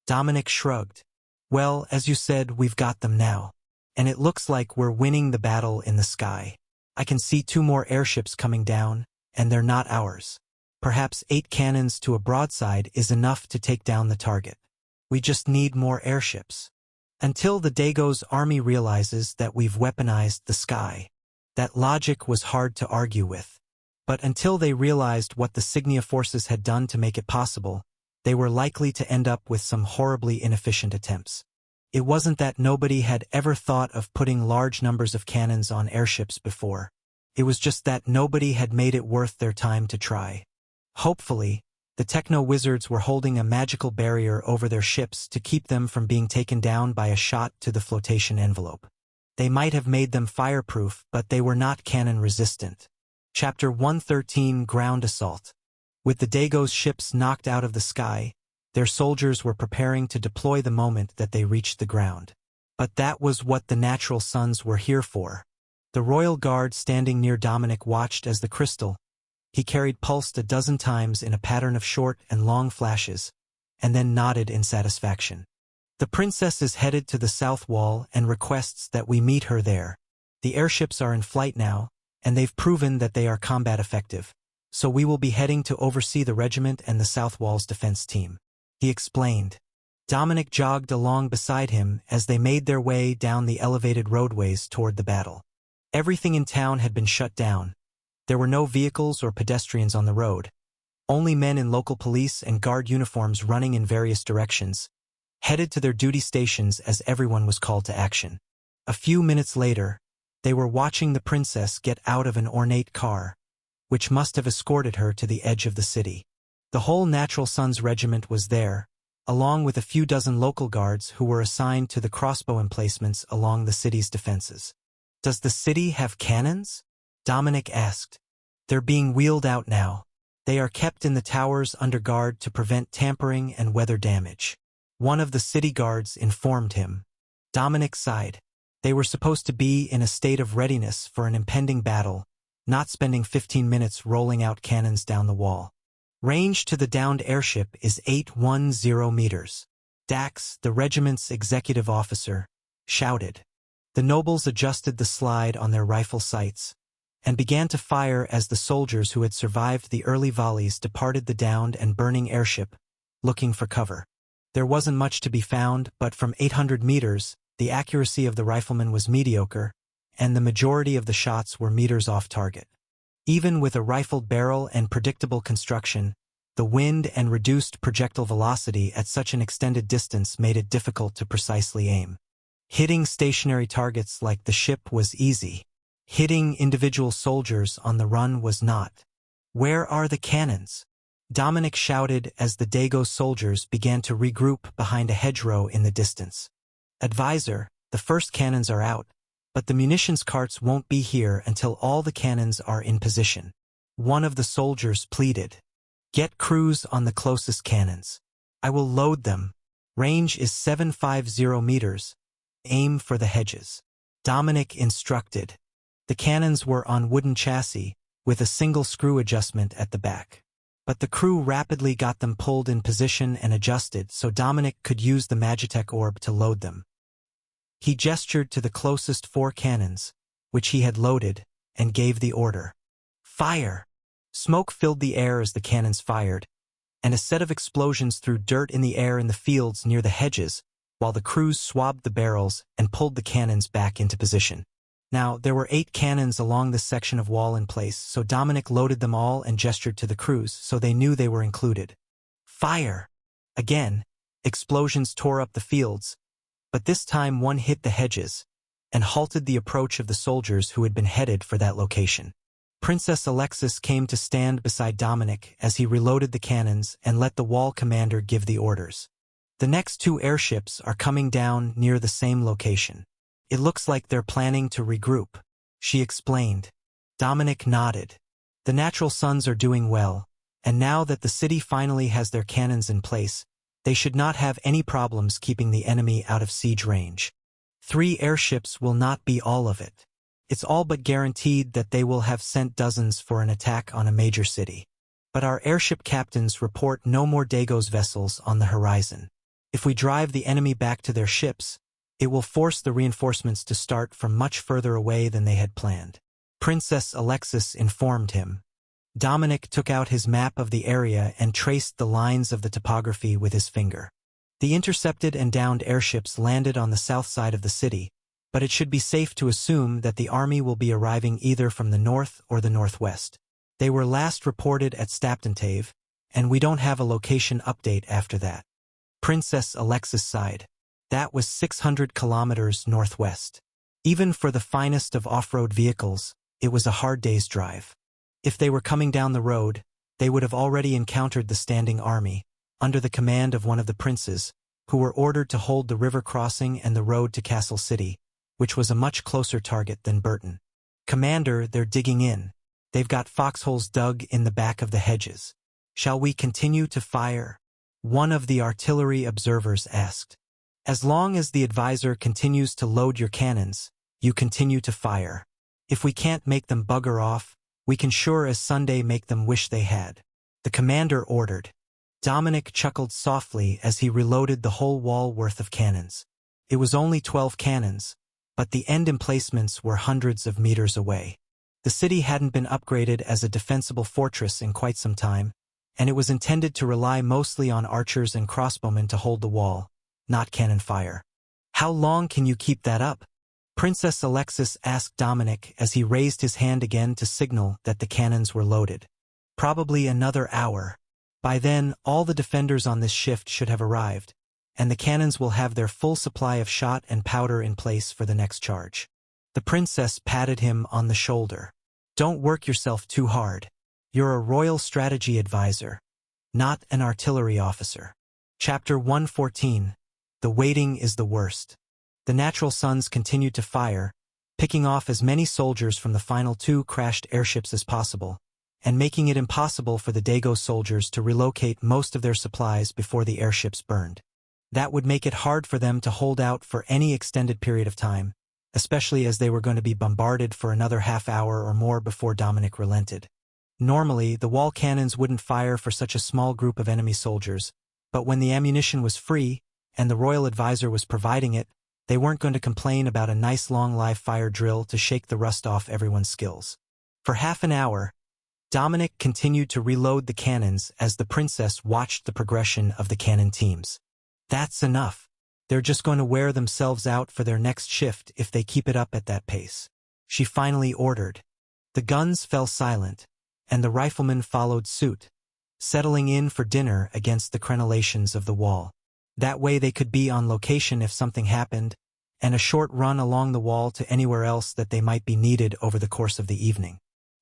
Dominic shrugged. Well, as you said, we've got them now. And it looks like we're winning the battle in the sky. I can see 2 more airships coming down, and they're not ours. Perhaps 8 cannons to a broadside is enough to take down the target. We just need more airships. Until the Dago's army realizes that we've weaponized the sky. That logic was hard to argue with. But until they realized what the Cygnia forces had done to make it possible, they were likely to end up with some horribly inefficient attempts. It wasn't that nobody had ever thought of putting large numbers of cannons on airships before. It was just that nobody had made it worth their time to try. Hopefully, the techno-wizards were holding a magical barrier over their ships to keep them from being taken down by a shot to the flotation envelope. They might have made them fireproof, but they were not cannon-resistant. Chapter 113 Ground Assault. With the Dago's ships knocked out of the sky, their soldiers were preparing to deploy the moment that they reached the ground. But that was what the Natural Sons were here for. The Royal Guard standing near Dominic watched as the crystal. He carried pulsed a dozen times in a pattern of short and long flashes, and then nodded in satisfaction. The princess is headed to the south wall and requests that we meet her there. The airships are in flight now, and they've proven that they are combat effective, so we will be heading to oversee the regiment and the south wall's defense team. He explained. Dominic jogged along beside him as they made their way down the elevated roadways toward the battle. Everything in town had been shut down. There were no vehicles or pedestrians on the road. Only men in local police and guard uniforms running in various directions, headed to their duty stations as everyone was called to action. A few minutes later, they were watching the princess get out of an ornate car, which must have escorted her to the edge of the city. The whole Natural Sons Regiment was there, along with a few dozen local guards who were assigned to the crossbow emplacements along the city's defenses. Does the city have cannons? Dominic asked. They're being wheeled out now. They are kept in the towers under guard to prevent tampering and weather damage. One of the city guards informed him. Dominic sighed. They were supposed to be in a state of readiness for an impending battle, not spending 15 minutes rolling out cannons down the wall. Range to the downed airship is 810 meters. Dax, the regiment's executive officer, shouted. The nobles adjusted the slide on their rifle sights and began to fire as the soldiers who had survived the early volleys departed the downed and burning airship, looking for cover. There wasn't much to be found, but from 800 meters, the accuracy of the riflemen was mediocre, and the majority of the shots were meters off target. Even with a rifled barrel and predictable construction, the wind and reduced projectile velocity at such an extended distance made it difficult to precisely aim. Hitting stationary targets like the ship was easy. Hitting individual soldiers on the run was not. "Where are the cannons?" Dominic shouted as the Dago soldiers began to regroup behind a hedgerow in the distance. "Advisor, the first cannons are out, but the munitions carts won't be here until all the cannons are in position." One of the soldiers pleaded. "Get crews on the closest cannons. I will load them. Range is 750 meters. Aim for the hedges." Dominic instructed. The cannons were on wooden chassis, with a single screw adjustment at the back. But the crew rapidly got them pulled in position and adjusted so Dominic could use the Magitech orb to load them. He gestured to the closest 4 cannons, which he had loaded, and gave the order. "Fire!" Smoke filled the air as the cannons fired, and a set of explosions threw dirt in the air in the fields near the hedges, while the crews swabbed the barrels and pulled the cannons back into position. Now, there were 8 cannons along this section of wall in place, so Dominic loaded them all and gestured to the crews so they knew they were included. "Fire!" Again, explosions tore up the fields, but this time one hit the hedges and halted the approach of the soldiers who had been headed for that location. Princess Alexis came to stand beside Dominic as he reloaded the cannons and let the wall commander give the orders. "The next 2 airships are coming down near the same location. It looks like they're planning to regroup," she explained. Dominic nodded. The Natural Sons are doing well, and now that the city finally has their cannons in place, they should not have any problems keeping the enemy out of siege range. 3 airships will not be all of it. It's all but guaranteed that they will have sent dozens for an attack on a major city. But our airship captains report no more Dago's vessels on the horizon. If we drive the enemy back to their ships, it will force the reinforcements to start from much further away than they had planned. Princess Alexis informed him. Dominic took out his map of the area and traced the lines of the topography with his finger. The intercepted and downed airships landed on the south side of the city, but it should be safe to assume that the army will be arriving either from the north or the northwest. They were last reported at Staptentave, and we don't have a location update after that. Princess Alexis sighed. That was 600 kilometers northwest. Even for the finest of off-road vehicles, it was a hard day's drive. If they were coming down the road, they would have already encountered the standing army, under the command of one of the princes, who were ordered to hold the river crossing and the road to Castle City, which was a much closer target than Burton. "Commander, they're digging in. They've got foxholes dug in the back of the hedges. Shall we continue to fire?" one of the artillery observers asked. "As long as the advisor continues to load your cannons, you continue to fire. If we can't make them bugger off, we can sure as Sunday make them wish they had," the commander ordered. Dominic chuckled softly as he reloaded the whole wall worth of cannons. It was only 12 cannons, but the end emplacements were hundreds of meters away. The city hadn't been upgraded as a defensible fortress in quite some time, and it was intended to rely mostly on archers and crossbowmen to hold the wall, not cannon fire. "How long can you keep that up?" Princess Alexis asked Dominic as he raised his hand again to signal that the cannons were loaded. "Probably another hour. By then, all the defenders on this shift should have arrived, and the cannons will have their full supply of shot and powder in place for the next charge." The princess patted him on the shoulder. "Don't work yourself too hard. You're a royal strategy advisor, not an artillery officer." Chapter 114. The waiting is the worst. The Natural Sons continued to fire, picking off as many soldiers from the final 2 crashed airships as possible, and making it impossible for the Dago soldiers to relocate most of their supplies before the airships burned. That would make it hard for them to hold out for any extended period of time, especially as they were going to be bombarded for another half hour or more before Dominic relented. Normally, the wall cannons wouldn't fire for such a small group of enemy soldiers, but when the ammunition was free, and the royal advisor was providing it, they weren't going to complain about a nice long live fire drill to shake the rust off everyone's skills. For half an hour, Dominic continued to reload the cannons as the princess watched the progression of the cannon teams. "That's enough. They're just going to wear themselves out for their next shift if they keep it up at that pace," she finally ordered. The guns fell silent, and the riflemen followed suit, settling in for dinner against the crenellations of the wall. That way they could be on location if something happened, and a short run along the wall to anywhere else that they might be needed over the course of the evening.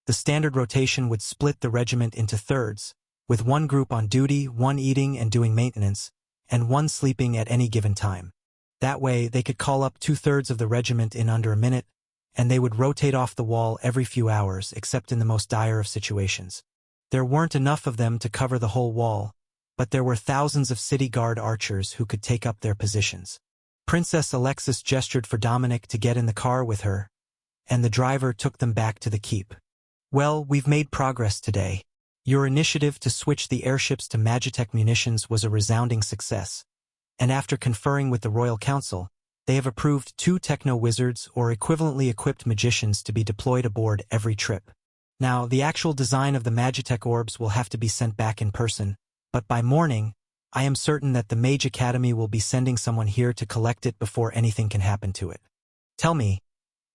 The standard rotation would split the regiment into thirds, with one group on duty, one eating and doing maintenance, and one sleeping at any given time. That way they could call up 2/3 of the regiment in under a minute, and they would rotate off the wall every few hours except in the most dire of situations. There weren't enough of them to cover the whole wall, but there were thousands of city guard archers who could take up their positions. Princess Alexis gestured for Dominic to get in the car with her, and the driver took them back to the keep. Well, we've made progress today. Your initiative to switch the airships to Magitech munitions was a resounding success, and after conferring with the Royal Council, they have approved 2 techno-wizards or equivalently equipped magicians to be deployed aboard every trip. Now, the actual design of the Magitech orbs will have to be sent back in person, but by morning, I am certain that the Mage Academy will be sending someone here to collect it before anything can happen to it. Tell me,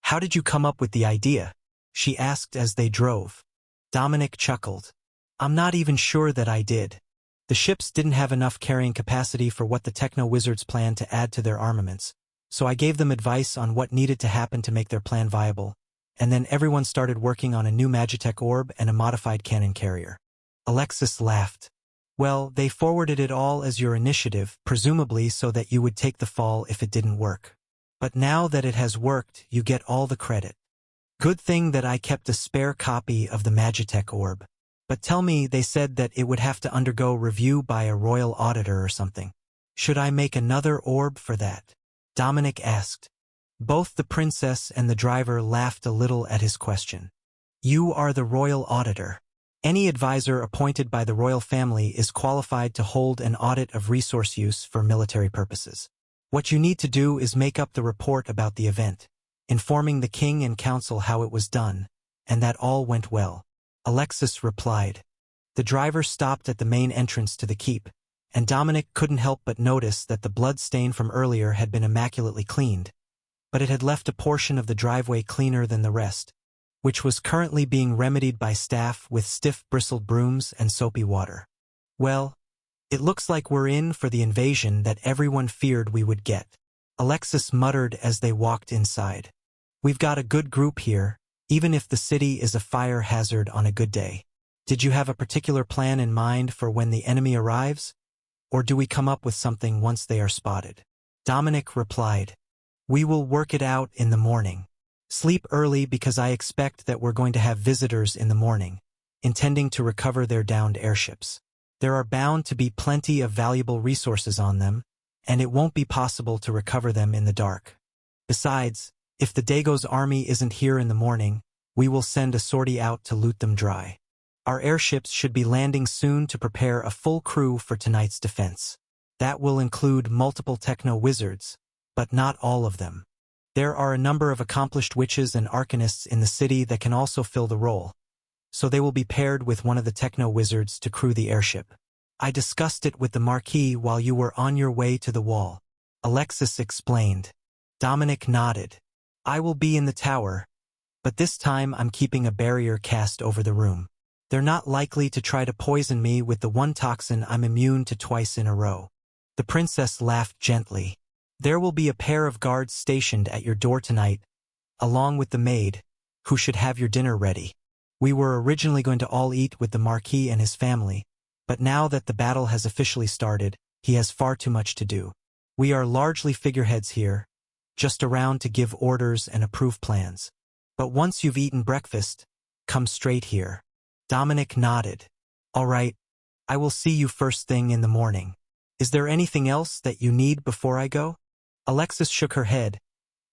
how did you come up with the idea? She asked as they drove. Dominic chuckled. I'm not even sure that I did. The ships didn't have enough carrying capacity for what the techno-wizards planned to add to their armaments, so I gave them advice on what needed to happen to make their plan viable, and then everyone started working on a new Magitech orb and a modified cannon carrier. Alexis laughed. Well, they forwarded it all as your initiative, presumably so that you would take the fall if it didn't work. But now that it has worked, you get all the credit. Good thing that I kept a spare copy of the Magitech orb. But tell me, they said that it would have to undergo review by a royal auditor or something. Should I make another orb for that? Dominic asked. Both the princess and the driver laughed a little at his question. You are the royal auditor. Any advisor appointed by the royal family is qualified to hold an audit of resource use for military purposes. What you need to do is make up the report about the event, informing the king and council how it was done, and that all went well. Alexis replied. The driver stopped at the main entrance to the keep, and Dominic couldn't help but notice that the blood stain from earlier had been immaculately cleaned, but it had left a portion of the driveway cleaner than the rest, which was currently being remedied by staff with stiff bristled brooms and soapy water. Well, it looks like we're in for the invasion that everyone feared we would get, Alexis muttered as they walked inside. We've got a good group here, even if the city is a fire hazard on a good day. Did you have a particular plan in mind for when the enemy arrives? Or do we come up with something once they are spotted? Dominic replied. We will work it out in the morning. Sleep early because I expect that we're going to have visitors in the morning, intending to recover their downed airships. There are bound to be plenty of valuable resources on them, and it won't be possible to recover them in the dark. Besides, if the Dago's army isn't here in the morning, we will send a sortie out to loot them dry. Our airships should be landing soon to prepare a full crew for tonight's defense. That will include multiple techno-wizards, but not all of them. There are a number of accomplished witches and arcanists in the city that can also fill the role, so they will be paired with one of the techno-wizards to crew the airship. I discussed it with the Marquis while you were on your way to the wall, Alexis explained. Dominic nodded. I will be in the tower, but this time I'm keeping a barrier cast over the room. They're not likely to try to poison me with the one toxin I'm immune to twice in a row. The princess laughed gently. There will be a pair of guards stationed at your door tonight, along with the maid, who should have your dinner ready. We were originally going to all eat with the Marquis and his family, but now that the battle has officially started, he has far too much to do. We are largely figureheads here, just around to give orders and approve plans. But once you've eaten breakfast, come straight here. Dominic nodded. All right, I will see you first thing in the morning. Is there anything else that you need before I go? Alexis shook her head,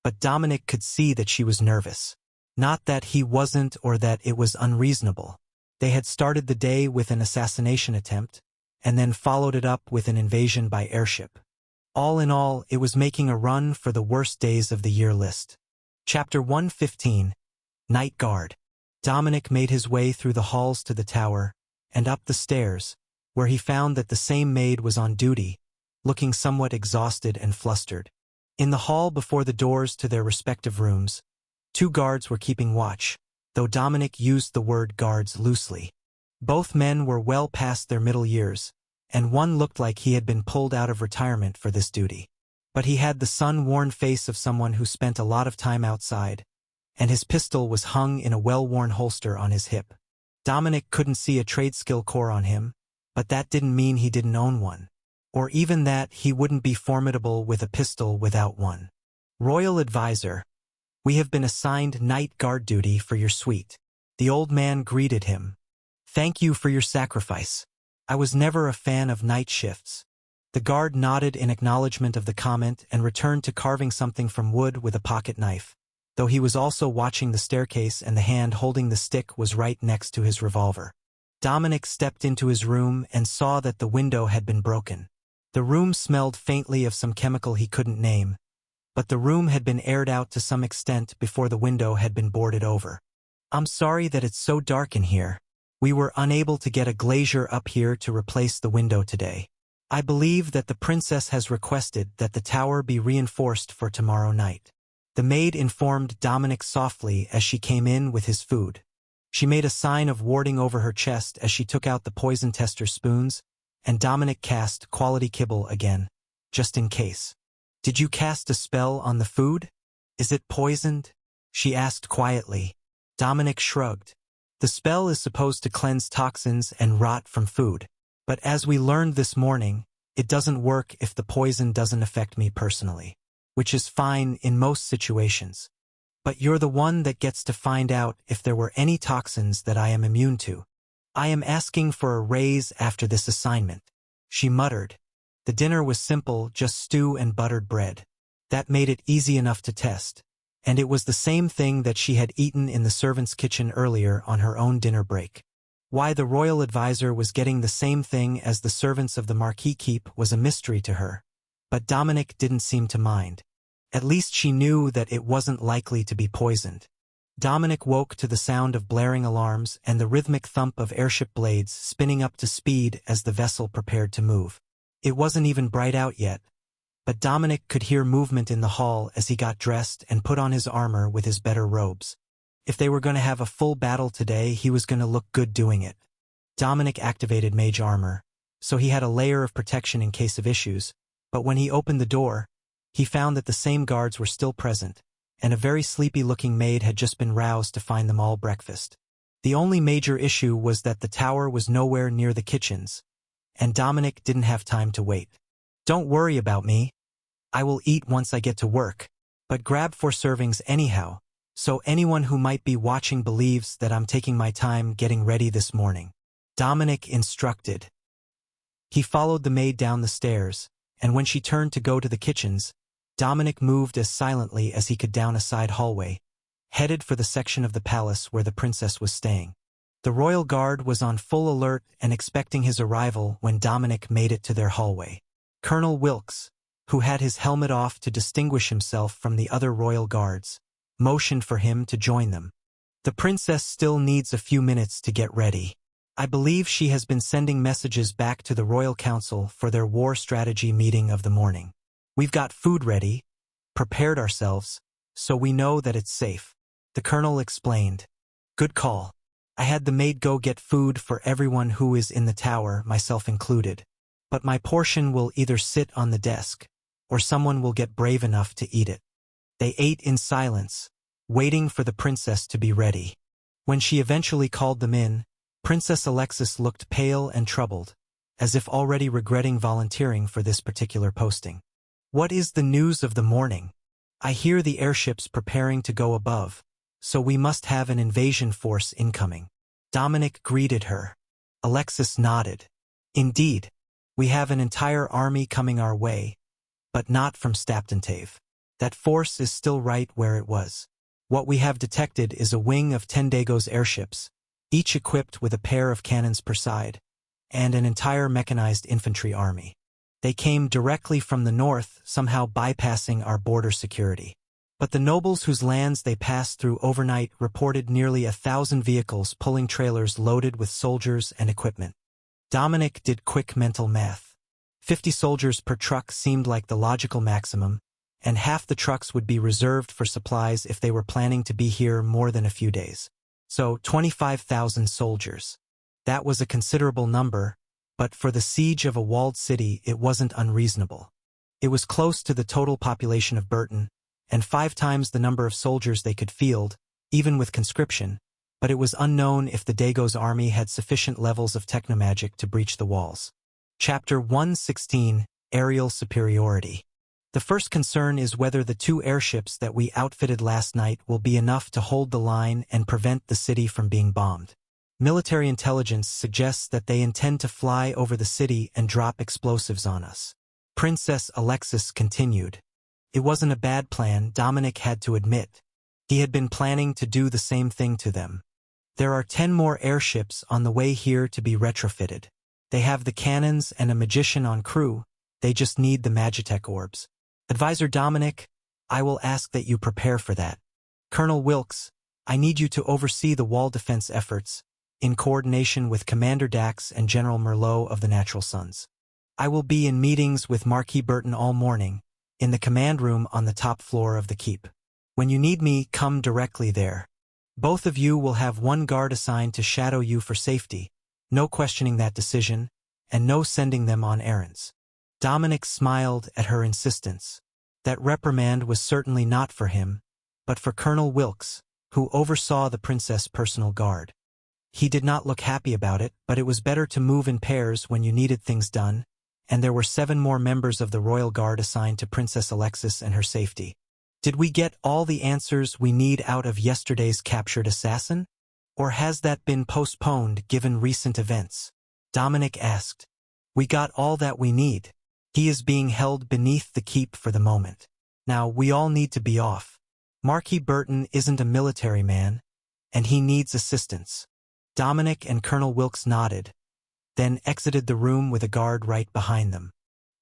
but Dominic could see that she was nervous. Not that he wasn't or that it was unreasonable. They had started the day with an assassination attempt, and then followed it up with an invasion by airship. All in all, it was making a run for the worst days of the year list. Chapter 115, Night Guard. Dominic made his way through the halls to the tower, and up the stairs, where he found that the same maid was on duty, looking somewhat exhausted and flustered. In the hall before the doors to their respective rooms, 2 guards were keeping watch, though Dominic used the word guards loosely. Both men were well past their middle years, and one looked like he had been pulled out of retirement for this duty. But he had the sun-worn face of someone who spent a lot of time outside, and his pistol was hung in a well-worn holster on his hip. Dominic couldn't see a trade skill core on him, but that didn't mean he didn't own one, or even that he wouldn't be formidable with a pistol without one. Royal Advisor, we have been assigned night guard duty for your suite. The old man greeted him. Thank you for your sacrifice. I was never a fan of night shifts. The guard nodded in acknowledgement of the comment and returned to carving something from wood with a pocket knife, though he was also watching the staircase and the hand holding the stick was right next to his revolver. Dominic stepped into his room and saw that the window had been broken. The room smelled faintly of some chemical he couldn't name, but the room had been aired out to some extent before the window had been boarded over. I'm sorry that it's so dark in here. We were unable to get a glazier up here to replace the window today. I believe that the princess has requested that the tower be reinforced for tomorrow night. The maid informed Dominic softly as she came in with his food. She made a sign of warding over her chest as she took out the poison tester spoons, and Dominic cast quality kibble again, just in case. Did you cast a spell on the food? Is it poisoned? She asked quietly. Dominic shrugged. The spell is supposed to cleanse toxins and rot from food, but as we learned this morning, it doesn't work if the poison doesn't affect me personally, which is fine in most situations. But you're the one that gets to find out if there were any toxins that I am immune to. I am asking for a raise after this assignment, she muttered. The dinner was simple, just stew and buttered bread. That made it easy enough to test, and it was the same thing that she had eaten in the servants' kitchen earlier on her own dinner break. Why the royal advisor was getting the same thing as the servants of the Marquis keep was a mystery to her, but Dominic didn't seem to mind. At least she knew that it wasn't likely to be poisoned. Dominic woke to the sound of blaring alarms and the rhythmic thump of airship blades spinning up to speed as the vessel prepared to move. It wasn't even bright out yet, but Dominic could hear movement in the hall as he got dressed and put on his armor with his better robes. If they were going to have a full battle today, he was going to look good doing it. Dominic activated mage armor, so he had a layer of protection in case of issues, but when he opened the door, he found that the same guards were still present, and a very sleepy-looking maid had just been roused to find them all breakfast. The only major issue was that the tower was nowhere near the kitchens, and Dominic didn't have time to wait. Don't worry about me. I will eat once I get to work, but grab 4 servings anyhow, so anyone who might be watching believes that I'm taking my time getting ready this morning. Dominic instructed. He followed the maid down the stairs, and when she turned to go to the kitchens, Dominic moved as silently as he could down a side hallway, headed for the section of the palace where the princess was staying. The royal guard was on full alert and expecting his arrival when Dominic made it to their hallway. Colonel Wilkes, who had his helmet off to distinguish himself from the other royal guards, motioned for him to join them. The princess still needs a few minutes to get ready. I believe she has been sending messages back to the Royal Council for their war strategy meeting of the morning. We've got food ready, prepared ourselves, so we know that it's safe, the colonel explained. Good call. I had the maid go get food for everyone who is in the tower, myself included. But my portion will either sit on the desk, or someone will get brave enough to eat it. They ate in silence, waiting for the princess to be ready. When she eventually called them in, Princess Alexis looked pale and troubled, as if already regretting volunteering for this particular posting. What is the news of the morning? I hear the airships preparing to go above, so we must have an invasion force incoming. Dominic greeted her. Alexis nodded. Indeed, we have an entire army coming our way, but not from Staptentave. That force is still right where it was. What we have detected is a wing of Tendago's airships, each equipped with a pair of cannons per side, and an entire mechanized infantry army. They came directly from the north, somehow bypassing our border security. But the nobles whose lands they passed through overnight reported nearly 1,000 vehicles pulling trailers loaded with soldiers and equipment. Dominic did quick mental math. 50 soldiers per truck seemed like the logical maximum, and half the trucks would be reserved for supplies if they were planning to be here more than a few days. So 25,000 soldiers. That was a considerable number, but for the siege of a walled city it wasn't unreasonable. It was close to the total population of Burton, and 5 times the number of soldiers they could field, even with conscription, but it was unknown if the Dago's army had sufficient levels of technomagic to breach the walls. Chapter 116, Aerial Superiority. The first concern is whether the 2 airships that we outfitted last night will be enough to hold the line and prevent the city from being bombed. Military intelligence suggests that they intend to fly over the city and drop explosives on us. Princess Alexis continued. It wasn't a bad plan, Dominic had to admit. He had been planning to do the same thing to them. There are 10 more airships on the way here to be retrofitted. They have the cannons and a magician on crew. They just need the Magitech orbs. Advisor Dominic, I will ask that you prepare for that. Colonel Wilkes, I need you to oversee the wall defense efforts, in coordination with Commander Dax and General Merlot of the Natural Sons. I will be in meetings with Marquis Burton all morning, in the command room on the top floor of the keep. When you need me, come directly there. Both of you will have 1 guard assigned to shadow you for safety, no questioning that decision, and no sending them on errands. Dominic smiled at her insistence. That reprimand was certainly not for him, but for Colonel Wilkes, who oversaw the princess' personal guard. He did not look happy about it, but it was better to move in pairs when you needed things done, and there were 7 more members of the Royal Guard assigned to Princess Alexis and her safety. Did we get all the answers we need out of yesterday's captured assassin? Or has that been postponed given recent events? Dominic asked. We got all that we need. He is being held beneath the keep for the moment. Now we all need to be off. Marquis Burton isn't a military man, and he needs assistance. Dominic and Colonel Wilkes nodded, then exited the room with a guard right behind them.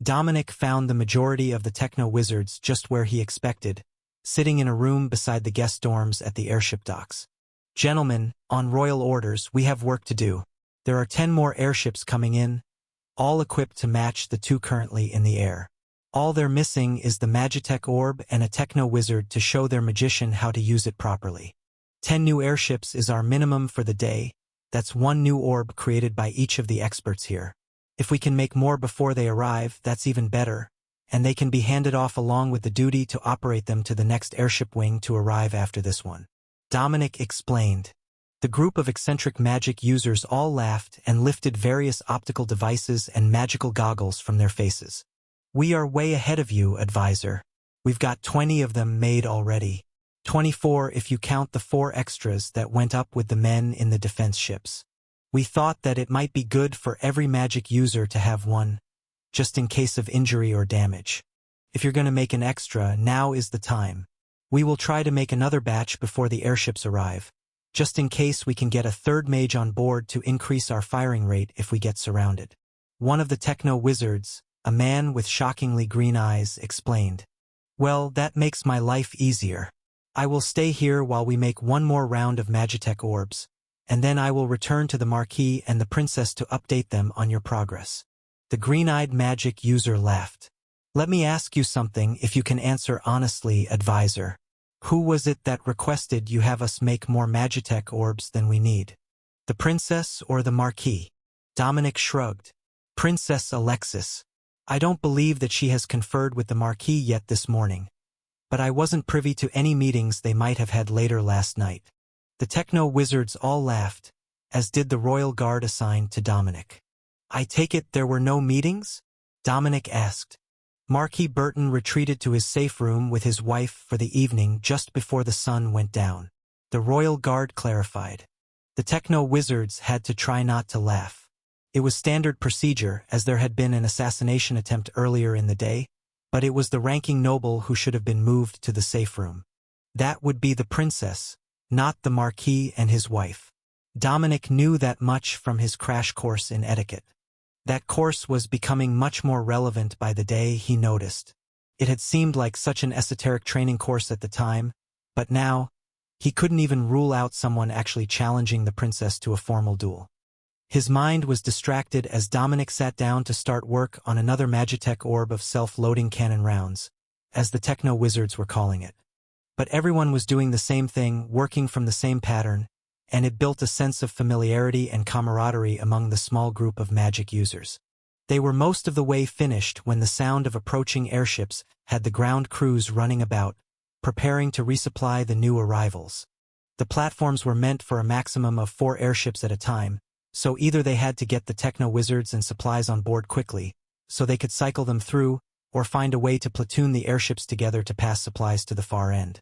Dominic found the majority of the techno-wizards just where he expected, sitting in a room beside the guest dorms at the airship docks. Gentlemen, on royal orders, we have work to do. There are 10 more airships coming in, all equipped to match the 2 currently in the air. All they're missing is the Magitech orb and a techno-wizard to show their magician how to use it properly. 10 new airships is our minimum for the day. That's 1 new orb created by each of the experts here. If we can make more before they arrive, that's even better, and they can be handed off along with the duty to operate them to the next airship wing to arrive after this one. Dominic explained. The group of eccentric magic users all laughed and lifted various optical devices and magical goggles from their faces. We are way ahead of you, advisor. We've got 20 of them made already. 24 if you count the 4 extras that went up with the men in the defense ships. We thought that it might be good for every magic user to have one, just in case of injury or damage. If you're going to make an extra, now is the time. We will try to make another batch before the airships arrive, just in case we can get a 3rd mage on board to increase our firing rate if we get surrounded. One of the techno-wizards, a man with shockingly green eyes, explained. Well, that makes my life easier. I will stay here while we make 1 more round of Magitech orbs, and then I will return to the Marquis and the Princess to update them on your progress. The green-eyed magic user laughed. Let me ask you something if you can answer honestly, advisor. Who was it that requested you have us make more Magitech orbs than we need? The Princess or the Marquis? Dominic shrugged. Princess Alexis. I don't believe that she has conferred with the Marquis yet this morning, but I wasn't privy to any meetings they might have had later last night. The techno-wizards all laughed, as did the royal guard assigned to Dominic. I take it there were no meetings? Dominic asked. Marquis Burton retreated to his safe room with his wife for the evening just before the sun went down. The royal guard clarified. The techno-wizards had to try not to laugh. It was standard procedure, as there had been an assassination attempt earlier in the day, but it was the ranking noble who should have been moved to the safe room. That would be the princess, not the Marquis and his wife. Dominic knew that much from his crash course in etiquette. That course was becoming much more relevant by the day, he noticed. It had seemed like such an esoteric training course at the time, but now, he couldn't even rule out someone actually challenging the princess to a formal duel. His mind was distracted as Dominic sat down to start work on another Magitech orb of self-loading cannon rounds, as the techno-wizards were calling it. But everyone was doing the same thing, working from the same pattern, and it built a sense of familiarity and camaraderie among the small group of magic users. They were most of the way finished when the sound of approaching airships had the ground crews running about, preparing to resupply the new arrivals. The platforms were meant for a maximum of 4 airships at a time, so either they had to get the techno-wizards and supplies on board quickly, so they could cycle them through, or find a way to platoon the airships together to pass supplies to the far end.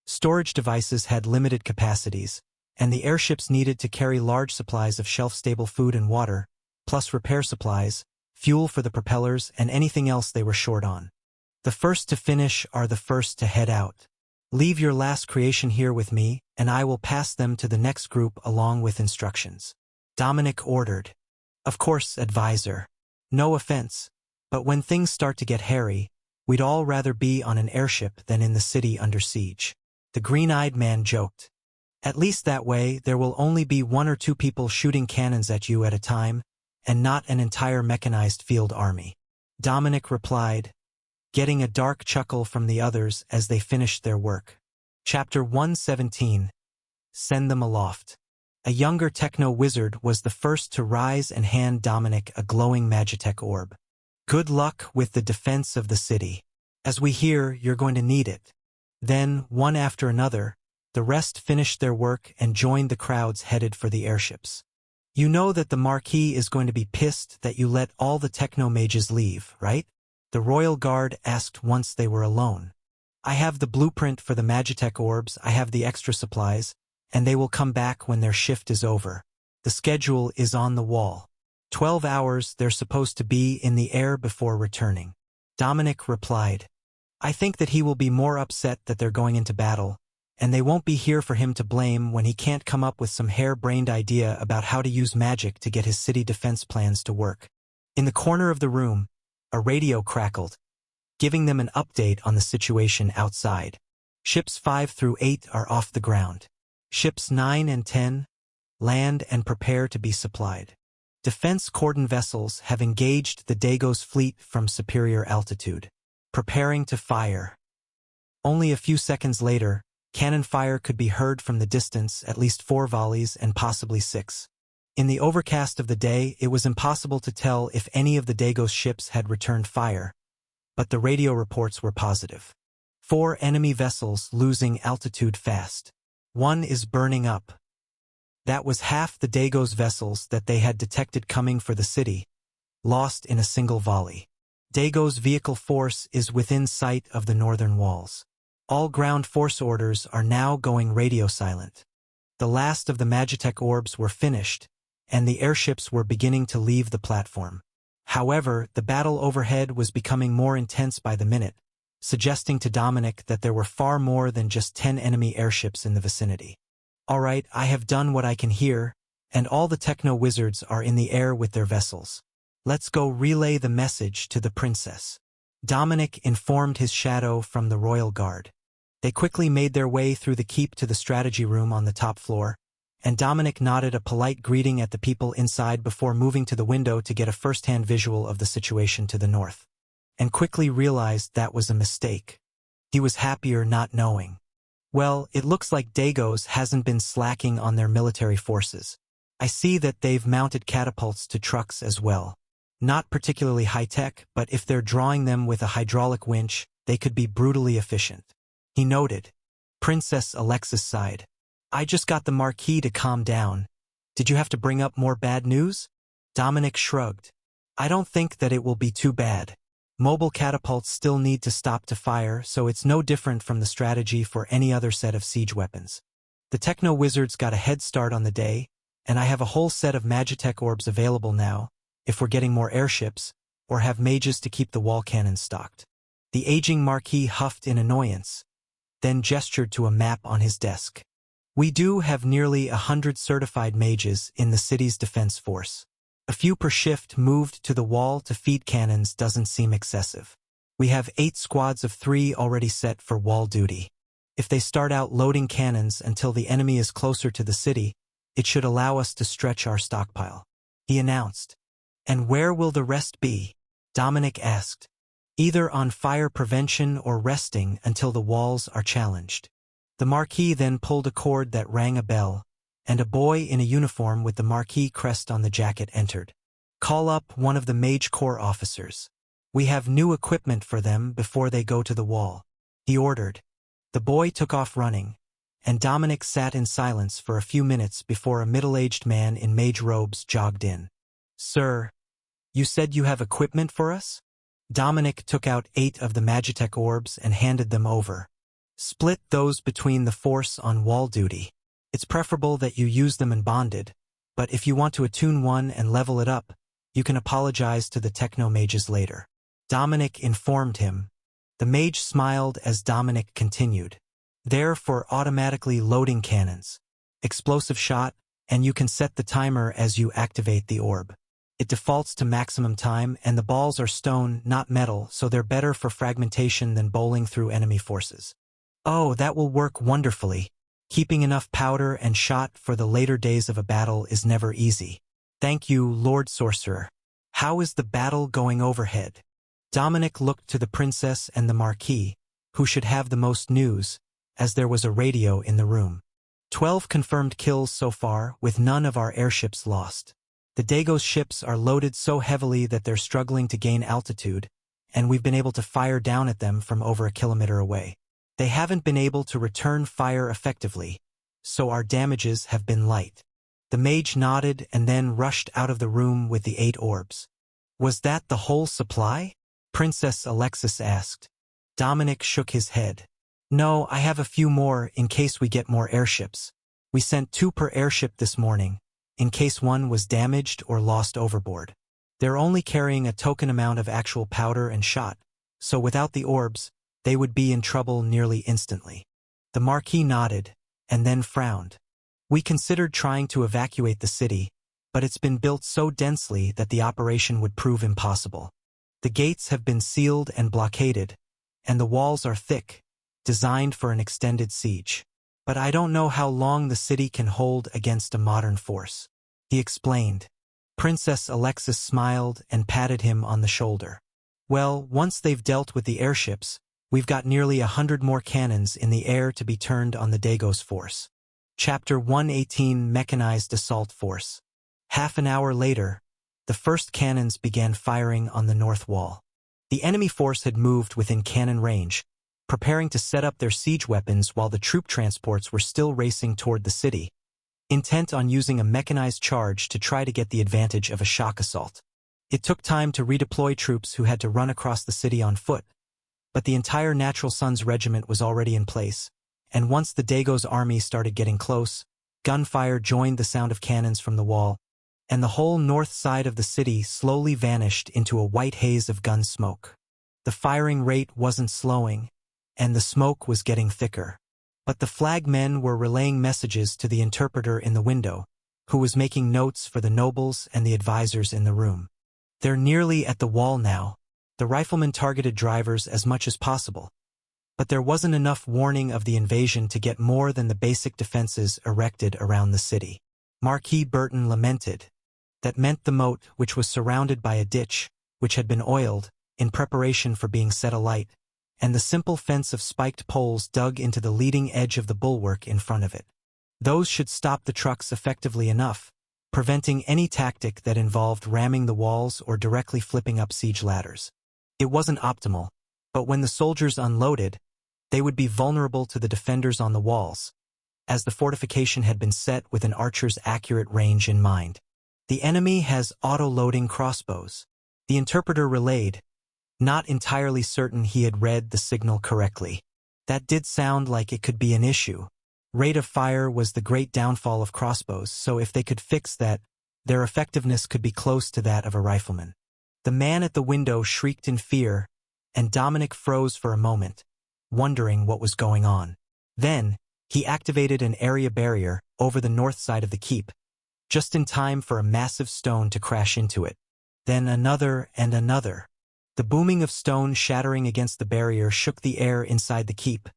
Storage devices had limited capacities, and the airships needed to carry large supplies of shelf-stable food and water, plus repair supplies, fuel for the propellers, and anything else they were short on. The first to finish are the first to head out. Leave your last creation here with me, and I will pass them to the next group along with instructions. Dominic ordered. Of course, advisor. No offense, but when things start to get hairy, we'd all rather be on an airship than in the city under siege. The green-eyed man joked. At least that way there will only be 1 or 2 people shooting cannons at you at a time, and not an entire mechanized field army. Dominic replied, getting a dark chuckle from the others as they finished their work. Chapter 117. Send them aloft. A younger techno-wizard was the first to rise and hand Dominic a glowing Magitech orb. Good luck with the defense of the city. As we hear, you're going to need it. Then, one after another, the rest finished their work and joined the crowds headed for the airships. You know that the Marquis is going to be pissed that you let all the techno-mages leave, right? The Royal Guard asked once they were alone. I have the blueprint for the Magitech orbs, I have the extra supplies, and they will come back when their shift is over. The schedule is on the wall. 12 hours they're supposed to be in the air before returning. Dominic replied, I think that he will be more upset that they're going into battle, and they won't be here for him to blame when he can't come up with some hair-brained idea about how to use magic to get his city defense plans to work. In the corner of the room, a radio crackled, giving them an update on the situation outside. Ships 5 through 8 are off the ground. Ships 9 and 10 land and prepare to be supplied. Defense cordon vessels have engaged the Dago's fleet from superior altitude, preparing to fire. Only a few seconds later, cannon fire could be heard from the distance, at least 4 volleys and possibly 6. In the overcast of the day, it was impossible to tell if any of the Dago's ships had returned fire, but the radio reports were positive. 4 enemy vessels losing altitude fast. 1 is burning up. That was half the Dago's vessels that they had detected coming for the city, lost in a single volley. Dago's vehicle force is within sight of the northern walls. All ground force orders are now going radio silent. The last of the Magitech orbs were finished, and the airships were beginning to leave the platform. However, the battle overhead was becoming more intense by the minute, suggesting to Dominic that there were far more than just 10 enemy airships in the vicinity. All right, I have done what I can here, and all the techno-wizards are in the air with their vessels. Let's go relay the message to the princess. Dominic informed his shadow from the Royal Guard. They quickly made their way through the keep to the strategy room on the top floor, and Dominic nodded a polite greeting at the people inside before moving to the window to get a first-hand visual of the situation to the north, and quickly realized that was a mistake. He was happier not knowing. Well, it looks like Dago's hasn't been slacking on their military forces. I see that they've mounted catapults to trucks as well. Not particularly high-tech, but if they're drawing them with a hydraulic winch, they could be brutally efficient. He noted. Princess Alexis sighed. I just got the Marquis to calm down. Did you have to bring up more bad news? Dominic shrugged. I don't think that it will be too bad. Mobile catapults still need to stop to fire, so it's no different from the strategy for any other set of siege weapons. The techno-wizards got a head start on the day, and I have a whole set of Magitech orbs available now, if we're getting more airships, or have mages to keep the wall cannons stocked. The aging Marquis huffed in annoyance, then gestured to a map on his desk. We do have nearly 100 certified mages in the city's defense force. A few per shift moved to the wall to feed cannons doesn't seem excessive. We have 8 squads of 3 already set for wall duty. If they start out loading cannons until the enemy is closer to the city, it should allow us to stretch our stockpile. He announced. And where will the rest be? Dominic asked. Either on fire prevention or resting until the walls are challenged. The Marquis then pulled a cord that rang a bell, and a boy in a uniform with the Marquis crest on the jacket entered. "Call up one of the Mage Corps officers. We have new equipment for them before they go to the wall," he ordered. The boy took off running, and Dominic sat in silence for a few minutes before a middle-aged man in mage robes jogged in. "Sir, you said you have equipment for us?" Dominic took out 8 of the Magitech orbs and handed them over. "Split those between the force on wall duty. It's preferable that you use them unbonded, but if you want to attune one and level it up, you can apologize to the techno-mages later," Dominic informed him. The mage smiled as Dominic continued. "They're for automatically loading cannons. Explosive shot, and you can set the timer as you activate the orb. It defaults to maximum time, and the balls are stone, not metal, so they're better for fragmentation than bowling through enemy forces." "Oh, that will work wonderfully. Keeping enough powder and shot for the later days of a battle is never easy. Thank you, Lord Sorcerer. How is the battle going overhead?" Dominic looked to the princess and the Marquis, who should have the most news, as there was a radio in the room. 12 confirmed kills so far, with none of our airships lost. The Dago's ships are loaded so heavily that they're struggling to gain altitude, and we've been able to fire down at them from over a kilometer away. They haven't been able to return fire effectively, so our damages have been light. The mage nodded and then rushed out of the room with the 8 orbs. "Was that the whole supply?" Princess Alexis asked. Dominic shook his head. "No, I have a few more in case we get more airships. We sent 2 per airship this morning, in case one was damaged or lost overboard. They're only carrying a token amount of actual powder and shot, so without the orbs, they would be in trouble nearly instantly." The Marquis nodded, and then frowned. "We considered trying to evacuate the city, but it's been built so densely that the operation would prove impossible. The gates have been sealed and blockaded, and the walls are thick, designed for an extended siege. But I don't know how long the city can hold against a modern force," he explained. Princess Alexis smiled and patted him on the shoulder. "Well, once they've dealt with the airships, we've got nearly 100 more cannons in the air to be turned on the Dago's force." Chapter 118 Mechanized Assault Force. Half an hour later, the first cannons began firing on the north wall. The enemy force had moved within cannon range, preparing to set up their siege weapons while the troop transports were still racing toward the city, intent on using a mechanized charge to try to get the advantage of a shock assault. It took time to redeploy troops who had to run across the city on foot, but the entire Natural Sons regiment was already in place, and once the Dago's army started getting close, gunfire joined the sound of cannons from the wall, and the whole north side of the city slowly vanished into a white haze of gun smoke. The firing rate wasn't slowing, and the smoke was getting thicker. But the flag men were relaying messages to the interpreter in the window, who was making notes for the nobles and the advisors in the room. "They're nearly at the wall now." The riflemen targeted drivers as much as possible, but there wasn't enough warning of the invasion to get more than the basic defenses erected around the city. Marquis Burton lamented. That meant the moat, which was surrounded by a ditch, which had been oiled, in preparation for being set alight, and the simple fence of spiked poles dug into the leading edge of the bulwark in front of it. Those should stop the trucks effectively enough, preventing any tactic that involved ramming the walls or directly flipping up siege ladders. It wasn't optimal, but when the soldiers unloaded, they would be vulnerable to the defenders on the walls, as the fortification had been set with an archer's accurate range in mind. "The enemy has auto-loading crossbows," the interpreter relayed, not entirely certain he had read the signal correctly. That did sound like it could be an issue. Rate of fire was the great downfall of crossbows, so if they could fix that, their effectiveness could be close to that of a rifleman. The man at the window shrieked in fear, and Dominic froze for a moment, wondering what was going on. Then, he activated an area barrier over the north side of the keep, just in time for a massive stone to crash into it. Then another and another. The booming of stone shattering against the barrier shook the air inside the keep,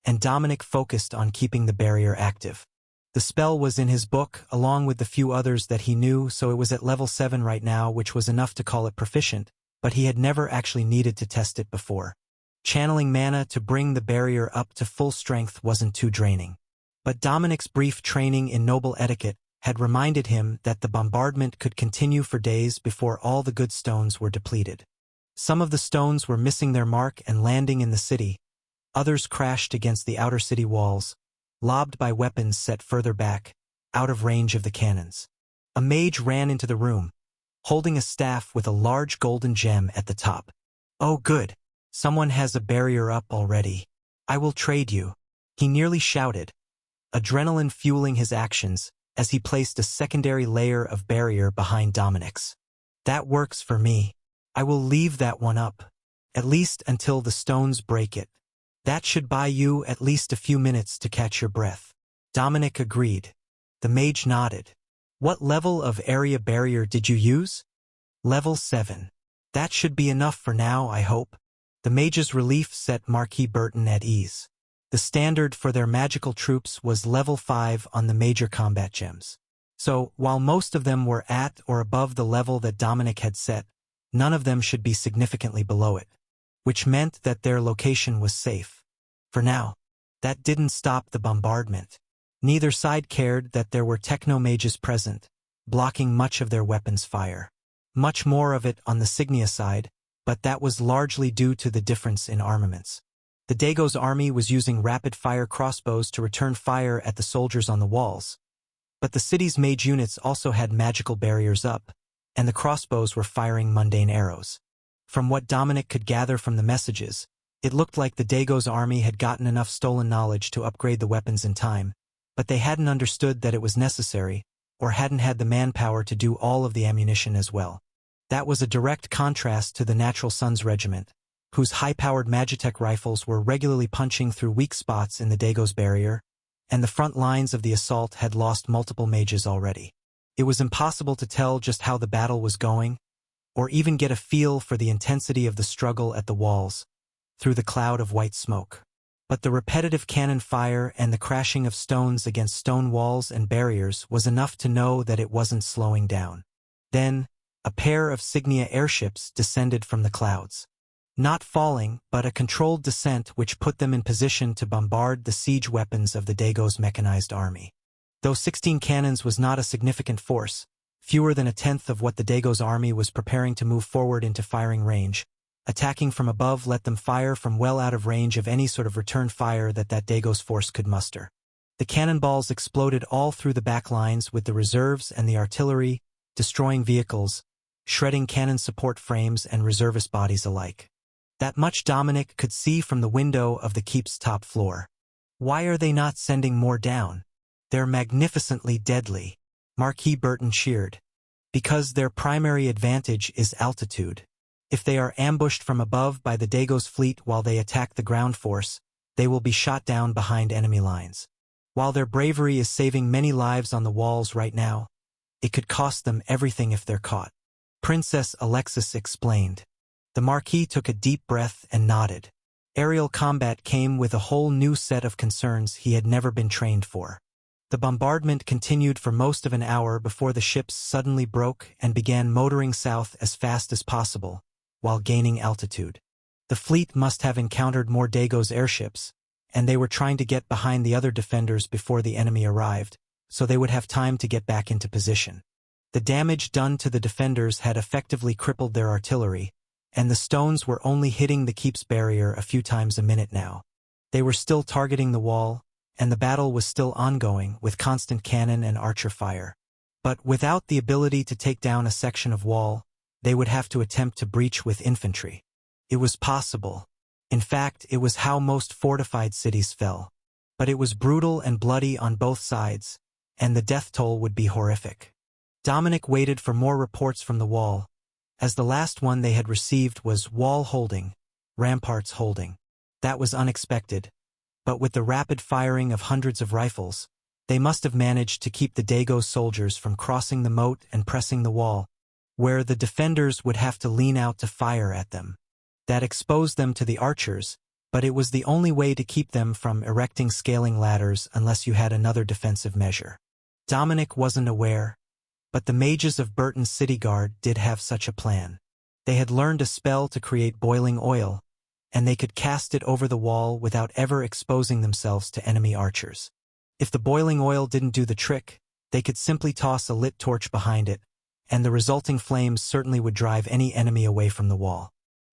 and Dominic focused on keeping the barrier active. The spell was in his book, along with the few others that he knew, so it was at level 7 right now, which was enough to call it proficient, but he had never actually needed to test it before. Channeling mana to bring the barrier up to full strength wasn't too draining. But Dominic's brief training in noble etiquette had reminded him that the bombardment could continue for days before all the good stones were depleted. Some of the stones were missing their mark and landing in the city. Others crashed against the outer city walls, lobbed by weapons set further back, out of range of the cannons. A mage ran into the room, holding a staff with a large golden gem at the top. "Oh good! Someone has a barrier up already. I will trade you," he nearly shouted, adrenaline fueling his actions as he placed a secondary layer of barrier behind Dominic's. "That works for me. I will leave that one up, at least until the stones break it. That should buy you at least a few minutes to catch your breath." Dominic agreed. The mage nodded. "What level of area barrier did you use?" "Level 7. That should be enough for now, I hope." The mage's relief set Marquis Burton at ease. The standard for their magical troops was level 5 on the major combat gems. So, while most of them were at or above the level that Dominic had set, none of them should be significantly below it, which meant that their location was safe. For now. That didn't stop the bombardment. Neither side cared that there were techno-mages present, blocking much of their weapons' fire. Much more of it on the Signia side, but that was largely due to the difference in armaments. The Dago's army was using rapid-fire crossbows to return fire at the soldiers on the walls. But the city's mage units also had magical barriers up, and the crossbows were firing mundane arrows. From what Dominic could gather from the messages, it looked like the Dago's army had gotten enough stolen knowledge to upgrade the weapons in time, but they hadn't understood that it was necessary, or hadn't had the manpower to do all of the ammunition as well. That was a direct contrast to the Natural Sons Regiment, whose high-powered Magitech rifles were regularly punching through weak spots in the Dago's barrier, and the front lines of the assault had lost multiple mages already. It was impossible to tell just how the battle was going, or even get a feel for the intensity of the struggle at the walls, through the cloud of white smoke. But the repetitive cannon fire and the crashing of stones against stone walls and barriers was enough to know that it wasn't slowing down. Then, a pair of Signia airships descended from the clouds. Not falling, but a controlled descent which put them in position to bombard the siege weapons of the Dago's mechanized army. Though 16 cannons was not a significant force, fewer than a tenth of what the Dago's army was preparing to move forward into firing range, attacking from above let them fire from well out of range of any sort of return fire that Dago's force could muster. The cannonballs exploded all through the back lines with the reserves and the artillery, destroying vehicles, shredding cannon support frames and reservist bodies alike. That much Dominic could see from the window of the keep's top floor. Why are they not sending more down? They're magnificently deadly, Marquis Burton cheered. Because their primary advantage is altitude. If they are ambushed from above by the Dago's fleet while they attack the ground force, they will be shot down behind enemy lines. While their bravery is saving many lives on the walls right now, it could cost them everything if they're caught. Princess Alexis explained. The Marquis took a deep breath and nodded. Aerial combat came with a whole new set of concerns he had never been trained for. The bombardment continued for most of an hour before the ships suddenly broke and began motoring south as fast as possible, while gaining altitude. The fleet must have encountered more Dago's airships, and they were trying to get behind the other defenders before the enemy arrived, so they would have time to get back into position. The damage done to the defenders had effectively crippled their artillery, and the stones were only hitting the keep's barrier a few times a minute now. They were still targeting the wall, and the battle was still ongoing with constant cannon and archer fire. But without the ability to take down a section of wall, they would have to attempt to breach with infantry. It was possible. In fact, it was how most fortified cities fell. But it was brutal and bloody on both sides, and the death toll would be horrific. Dominic waited for more reports from the wall, as the last one they had received was wall holding, ramparts holding. That was unexpected, but with the rapid firing of hundreds of rifles, they must have managed to keep the Dago soldiers from crossing the moat and pressing the wall, where the defenders would have to lean out to fire at them. That exposed them to the archers, but it was the only way to keep them from erecting scaling ladders unless you had another defensive measure. Dominic wasn't aware, but the mages of Burton's city guard did have such a plan. They had learned a spell to create boiling oil, and they could cast it over the wall without ever exposing themselves to enemy archers. If the boiling oil didn't do the trick, they could simply toss a lit torch behind it, and the resulting flames certainly would drive any enemy away from the wall.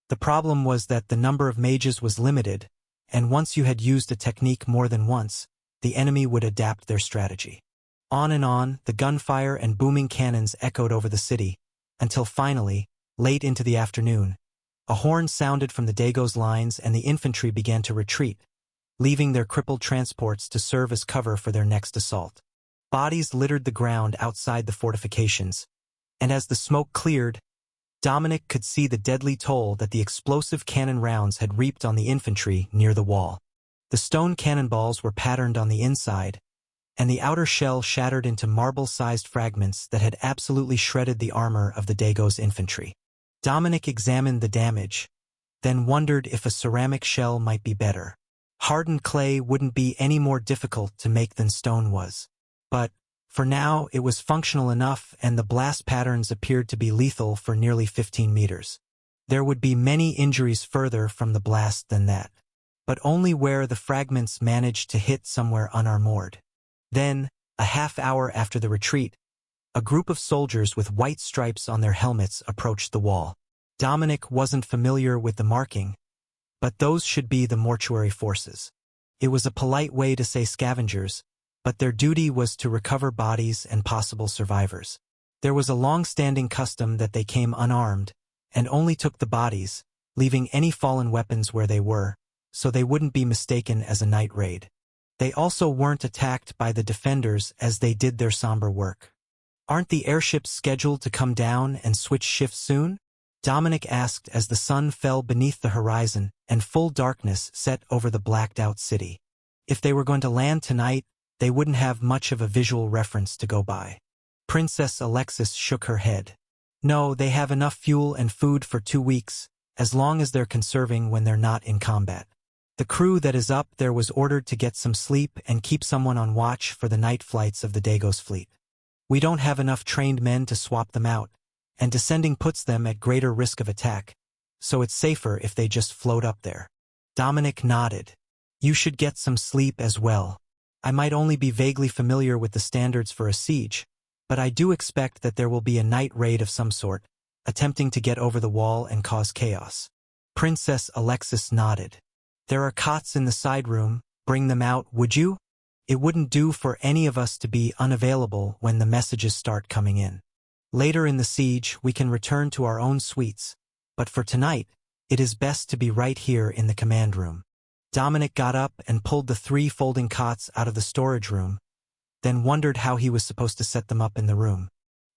The problem was that the number of mages was limited, and once you had used a technique more than once, the enemy would adapt their strategy. On and on, the gunfire and booming cannons echoed over the city, until finally, late into the afternoon, a horn sounded from the Dago's lines and the infantry began to retreat, leaving their crippled transports to serve as cover for their next assault. Bodies littered the ground outside the fortifications, and as the smoke cleared, Dominic could see the deadly toll that the explosive cannon rounds had reaped on the infantry near the wall. The stone cannonballs were patterned on the inside, and the outer shell shattered into marble-sized fragments that had absolutely shredded the armor of the Dago's infantry. Dominic examined the damage, then wondered if a ceramic shell might be better. Hardened clay wouldn't be any more difficult to make than stone was. But, for now, it was functional enough and the blast patterns appeared to be lethal for nearly 15 meters. There would be many injuries further from the blast than that, but only where the fragments managed to hit somewhere unarmored. Then, a half hour after the retreat, a group of soldiers with white stripes on their helmets approached the wall. Dominic wasn't familiar with the marking, but those should be the mortuary forces. It was a polite way to say scavengers, but their duty was to recover bodies and possible survivors. There was a long-standing custom that they came unarmed, and only took the bodies, leaving any fallen weapons where they were, so they wouldn't be mistaken as a night raid. They also weren't attacked by the defenders as they did their somber work. "Aren't the airships scheduled to come down and switch shifts soon?" Dominic asked as the sun fell beneath the horizon and full darkness set over the blacked-out city. If they were going to land tonight, they wouldn't have much of a visual reference to go by. Princess Alexis shook her head. "No, they have enough fuel and food for 2 weeks, as long as they're conserving when they're not in combat. The crew that is up there was ordered to get some sleep and keep someone on watch for the night flights of the Dago's fleet. We don't have enough trained men to swap them out, and descending puts them at greater risk of attack, so it's safer if they just float up there." Dominic nodded. "You should get some sleep as well. I might only be vaguely familiar with the standards for a siege, but I do expect that there will be a night raid of some sort, attempting to get over the wall and cause chaos." Princess Alexis nodded. "There are cots in the side room, bring them out, would you? It wouldn't do for any of us to be unavailable when the messages start coming in. Later in the siege, we can return to our own suites, but for tonight, it is best to be right here in the command room." Dominic got up and pulled the 3 folding cots out of the storage room, then wondered how he was supposed to set them up in the room.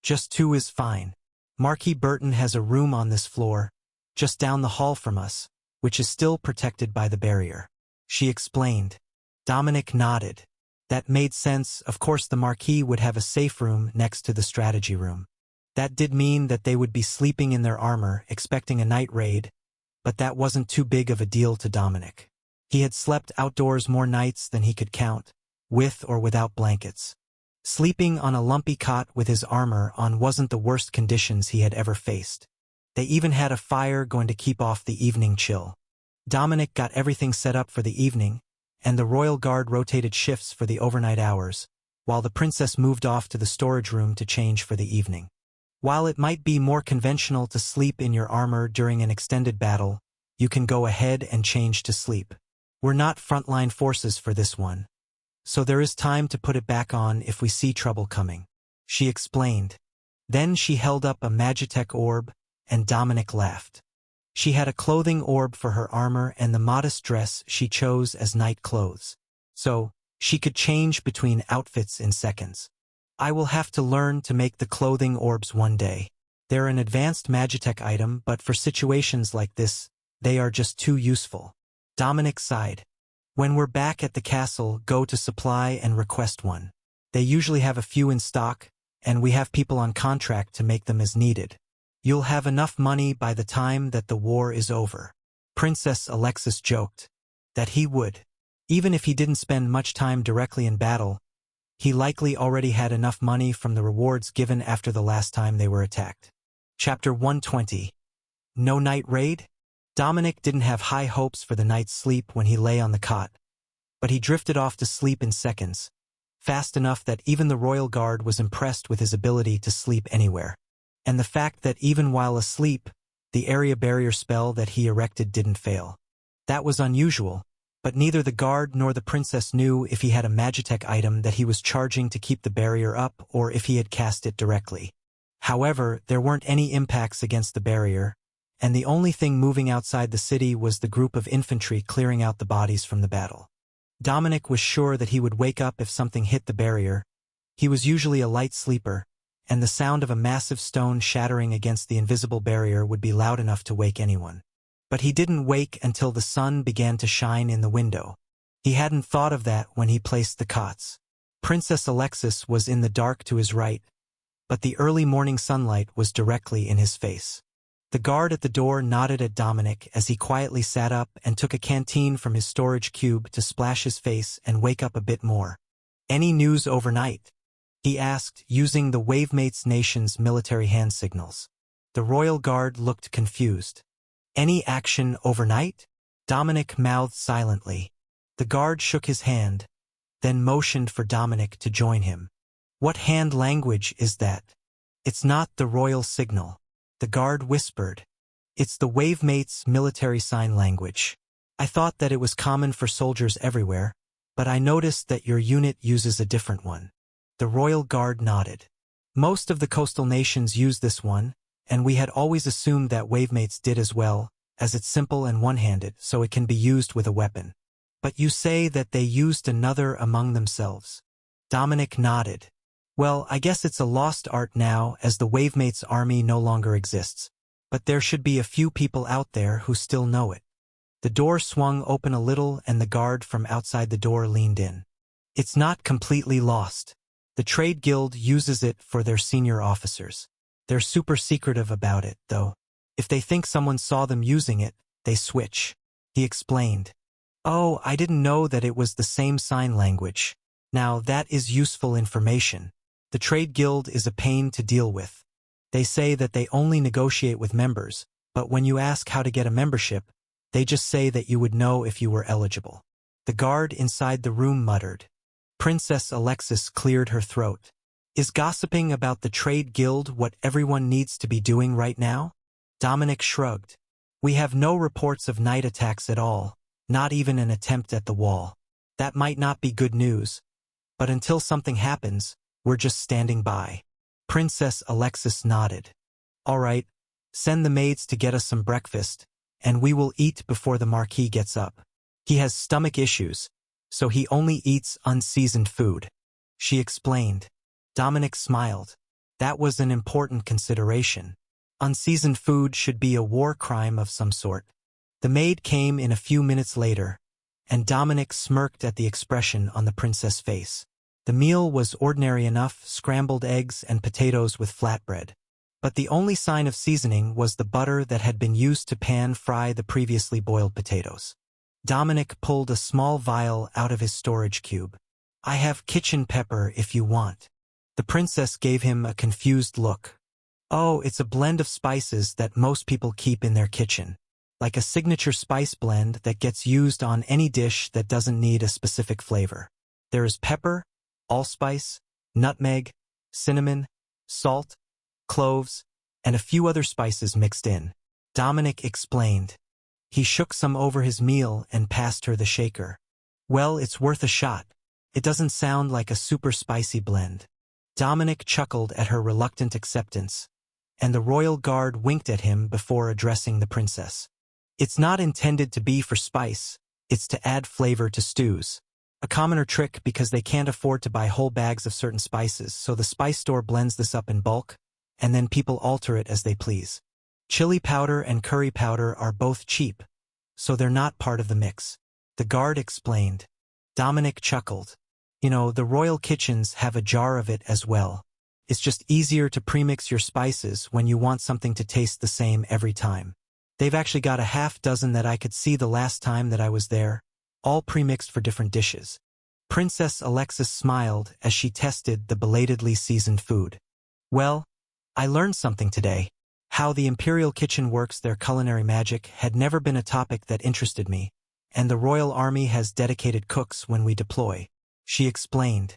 "Just 2 is fine. Marquis Burton has a room on this floor, just down the hall from us, which is still protected by the barrier," she explained. Dominic nodded. That made sense. Of course the Marquis would have a safe room next to the strategy room. That did mean that they would be sleeping in their armor, expecting a night raid, but that wasn't too big of a deal to Dominic. He had slept outdoors more nights than he could count, with or without blankets. Sleeping on a lumpy cot with his armor on wasn't the worst conditions he had ever faced. They even had a fire going to keep off the evening chill. Dominic got everything set up for the evening, and the Royal Guard rotated shifts for the overnight hours, while the princess moved off to the storage room to change for the evening. While it might be more conventional to sleep in your armor during an extended battle, you can go ahead and change to sleep. We're not frontline forces for this one, so there is time to put it back on if we see trouble coming," she explained. Then she held up a Magitech orb, and Dominic laughed. She had a clothing orb for her armor and the modest dress she chose as night clothes, so she could change between outfits in seconds. "I will have to learn to make the clothing orbs one day. They're an advanced Magitech item, but for situations like this, they are just too useful." Dominic sighed. "When we're back at the castle, go to supply and request one. They usually have a few in stock, and we have people on contract to make them as needed. You'll have enough money by the time that the war is over." Princess Alexis joked that he would. Even if he didn't spend much time directly in battle, he likely already had enough money from the rewards given after the last time they were attacked. Chapter 120. No night raid? Dominic didn't have high hopes for the night's sleep when he lay on the cot, but he drifted off to sleep in seconds, fast enough that even the royal guard was impressed with his ability to sleep anywhere. And the fact that even while asleep, the area barrier spell that he erected didn't fail. That was unusual, but neither the guard nor the princess knew if he had a Magitech item that he was charging to keep the barrier up or if he had cast it directly. However, there weren't any impacts against the barrier, and the only thing moving outside the city was the group of infantry clearing out the bodies from the battle. Dominic was sure that he would wake up if something hit the barrier. He was usually a light sleeper, and the sound of a massive stone shattering against the invisible barrier would be loud enough to wake anyone. But he didn't wake until the sun began to shine in the window. He hadn't thought of that when he placed the cots. Princess Alexis was in the dark to his right, but the early morning sunlight was directly in his face. The guard at the door nodded at Dominic as he quietly sat up and took a canteen from his storage cube to splash his face and wake up a bit more. "Any news overnight?" he asked, using the Wavemates Nation's military hand signals. The royal guard looked confused. "Any action overnight?" Dominic mouthed silently. The guard shook his hand, then motioned for Dominic to join him. "What hand language is that?" "It's not the royal signal," the guard whispered. "It's the Wavemates military sign language. I thought that it was common for soldiers everywhere, but I noticed that your unit uses a different one." The royal guard nodded. "Most of the coastal nations use this one, and we had always assumed that Wavemates did as well, as it's simple and one-handed, so it can be used with a weapon. But you say that they used another among themselves." Dominic nodded. "Well, I guess it's a lost art now as the Wavemates army no longer exists, but there should be a few people out there who still know it." The door swung open a little and the guard from outside the door leaned in. "It's not completely lost. The Trade Guild uses it for their senior officers. They're super secretive about it, though. If they think someone saw them using it, they switch," he explained. "Oh, I didn't know that it was the same sign language. Now that is useful information. The Trade Guild is a pain to deal with. They say that they only negotiate with members, but when you ask how to get a membership, they just say that you would know if you were eligible." The guard inside the room muttered. Princess Alexis cleared her throat. "Is gossiping about the Trade Guild what everyone needs to be doing right now?" Dominic shrugged. "We have no reports of night attacks at all, not even an attempt at the wall. That might not be good news, but until something happens, we're just standing by." Princess Alexis nodded. "All right, send the maids to get us some breakfast, and we will eat before the Marquis gets up. He has stomach issues, so he only eats unseasoned food," she explained. Dominic smiled. That was an important consideration. Unseasoned food should be a war crime of some sort. The maid came in a few minutes later, and Dominic smirked at the expression on the princess' face. The meal was ordinary enough, scrambled eggs and potatoes with flatbread. But the only sign of seasoning was the butter that had been used to pan-fry the previously boiled potatoes. Dominic pulled a small vial out of his storage cube. "I have kitchen pepper if you want." The princess gave him a confused look. "Oh, it's a blend of spices that most people keep in their kitchen. Like a signature spice blend that gets used on any dish that doesn't need a specific flavor. There is pepper, allspice, nutmeg, cinnamon, salt, cloves, and a few other spices mixed in," Dominic explained. He shook some over his meal and passed her the shaker. "Well, it's worth a shot. It doesn't sound like a super spicy blend." Dominic chuckled at her reluctant acceptance, and the royal guard winked at him before addressing the princess. "It's not intended to be for spice, it's to add flavor to stews. A commoner trick because they can't afford to buy whole bags of certain spices, so the spice store blends this up in bulk, and then people alter it as they please. Chili powder and curry powder are both cheap, so they're not part of the mix," the guard explained. Dominic chuckled. "You know, the royal kitchens have a jar of it as well. It's just easier to premix your spices when you want something to taste the same every time. They've actually got a half dozen that I could see the last time that I was there, all premixed for different dishes." Princess Alexis smiled as she tested the belatedly seasoned food. "Well, I learned something today. How the Imperial Kitchen works their culinary magic had never been a topic that interested me, and the Royal Army has dedicated cooks when we deploy," she explained.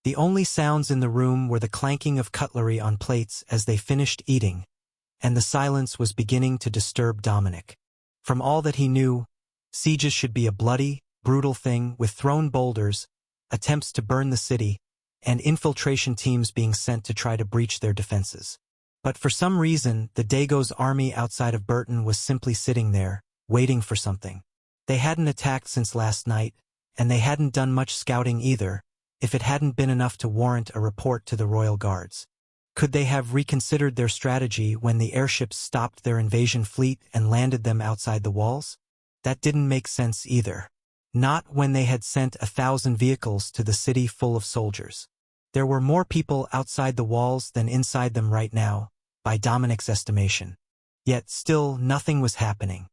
The only sounds in the room were the clanking of cutlery on plates as they finished eating, and the silence was beginning to disturb Dominic. From all that he knew, sieges should be a bloody, brutal thing with thrown boulders, attempts to burn the city, and infiltration teams being sent to try to breach their defenses. But for some reason, the Dago's army outside of Burton was simply sitting there, waiting for something. They hadn't attacked since last night, and they hadn't done much scouting either, if it hadn't been enough to warrant a report to the Royal Guards. Could they have reconsidered their strategy when the airships stopped their invasion fleet and landed them outside the walls? That didn't make sense either. Not when they had sent 1,000 vehicles to the city full of soldiers. There were more people outside the walls than inside them right now, by Dominic's estimation. Yet still nothing was happening.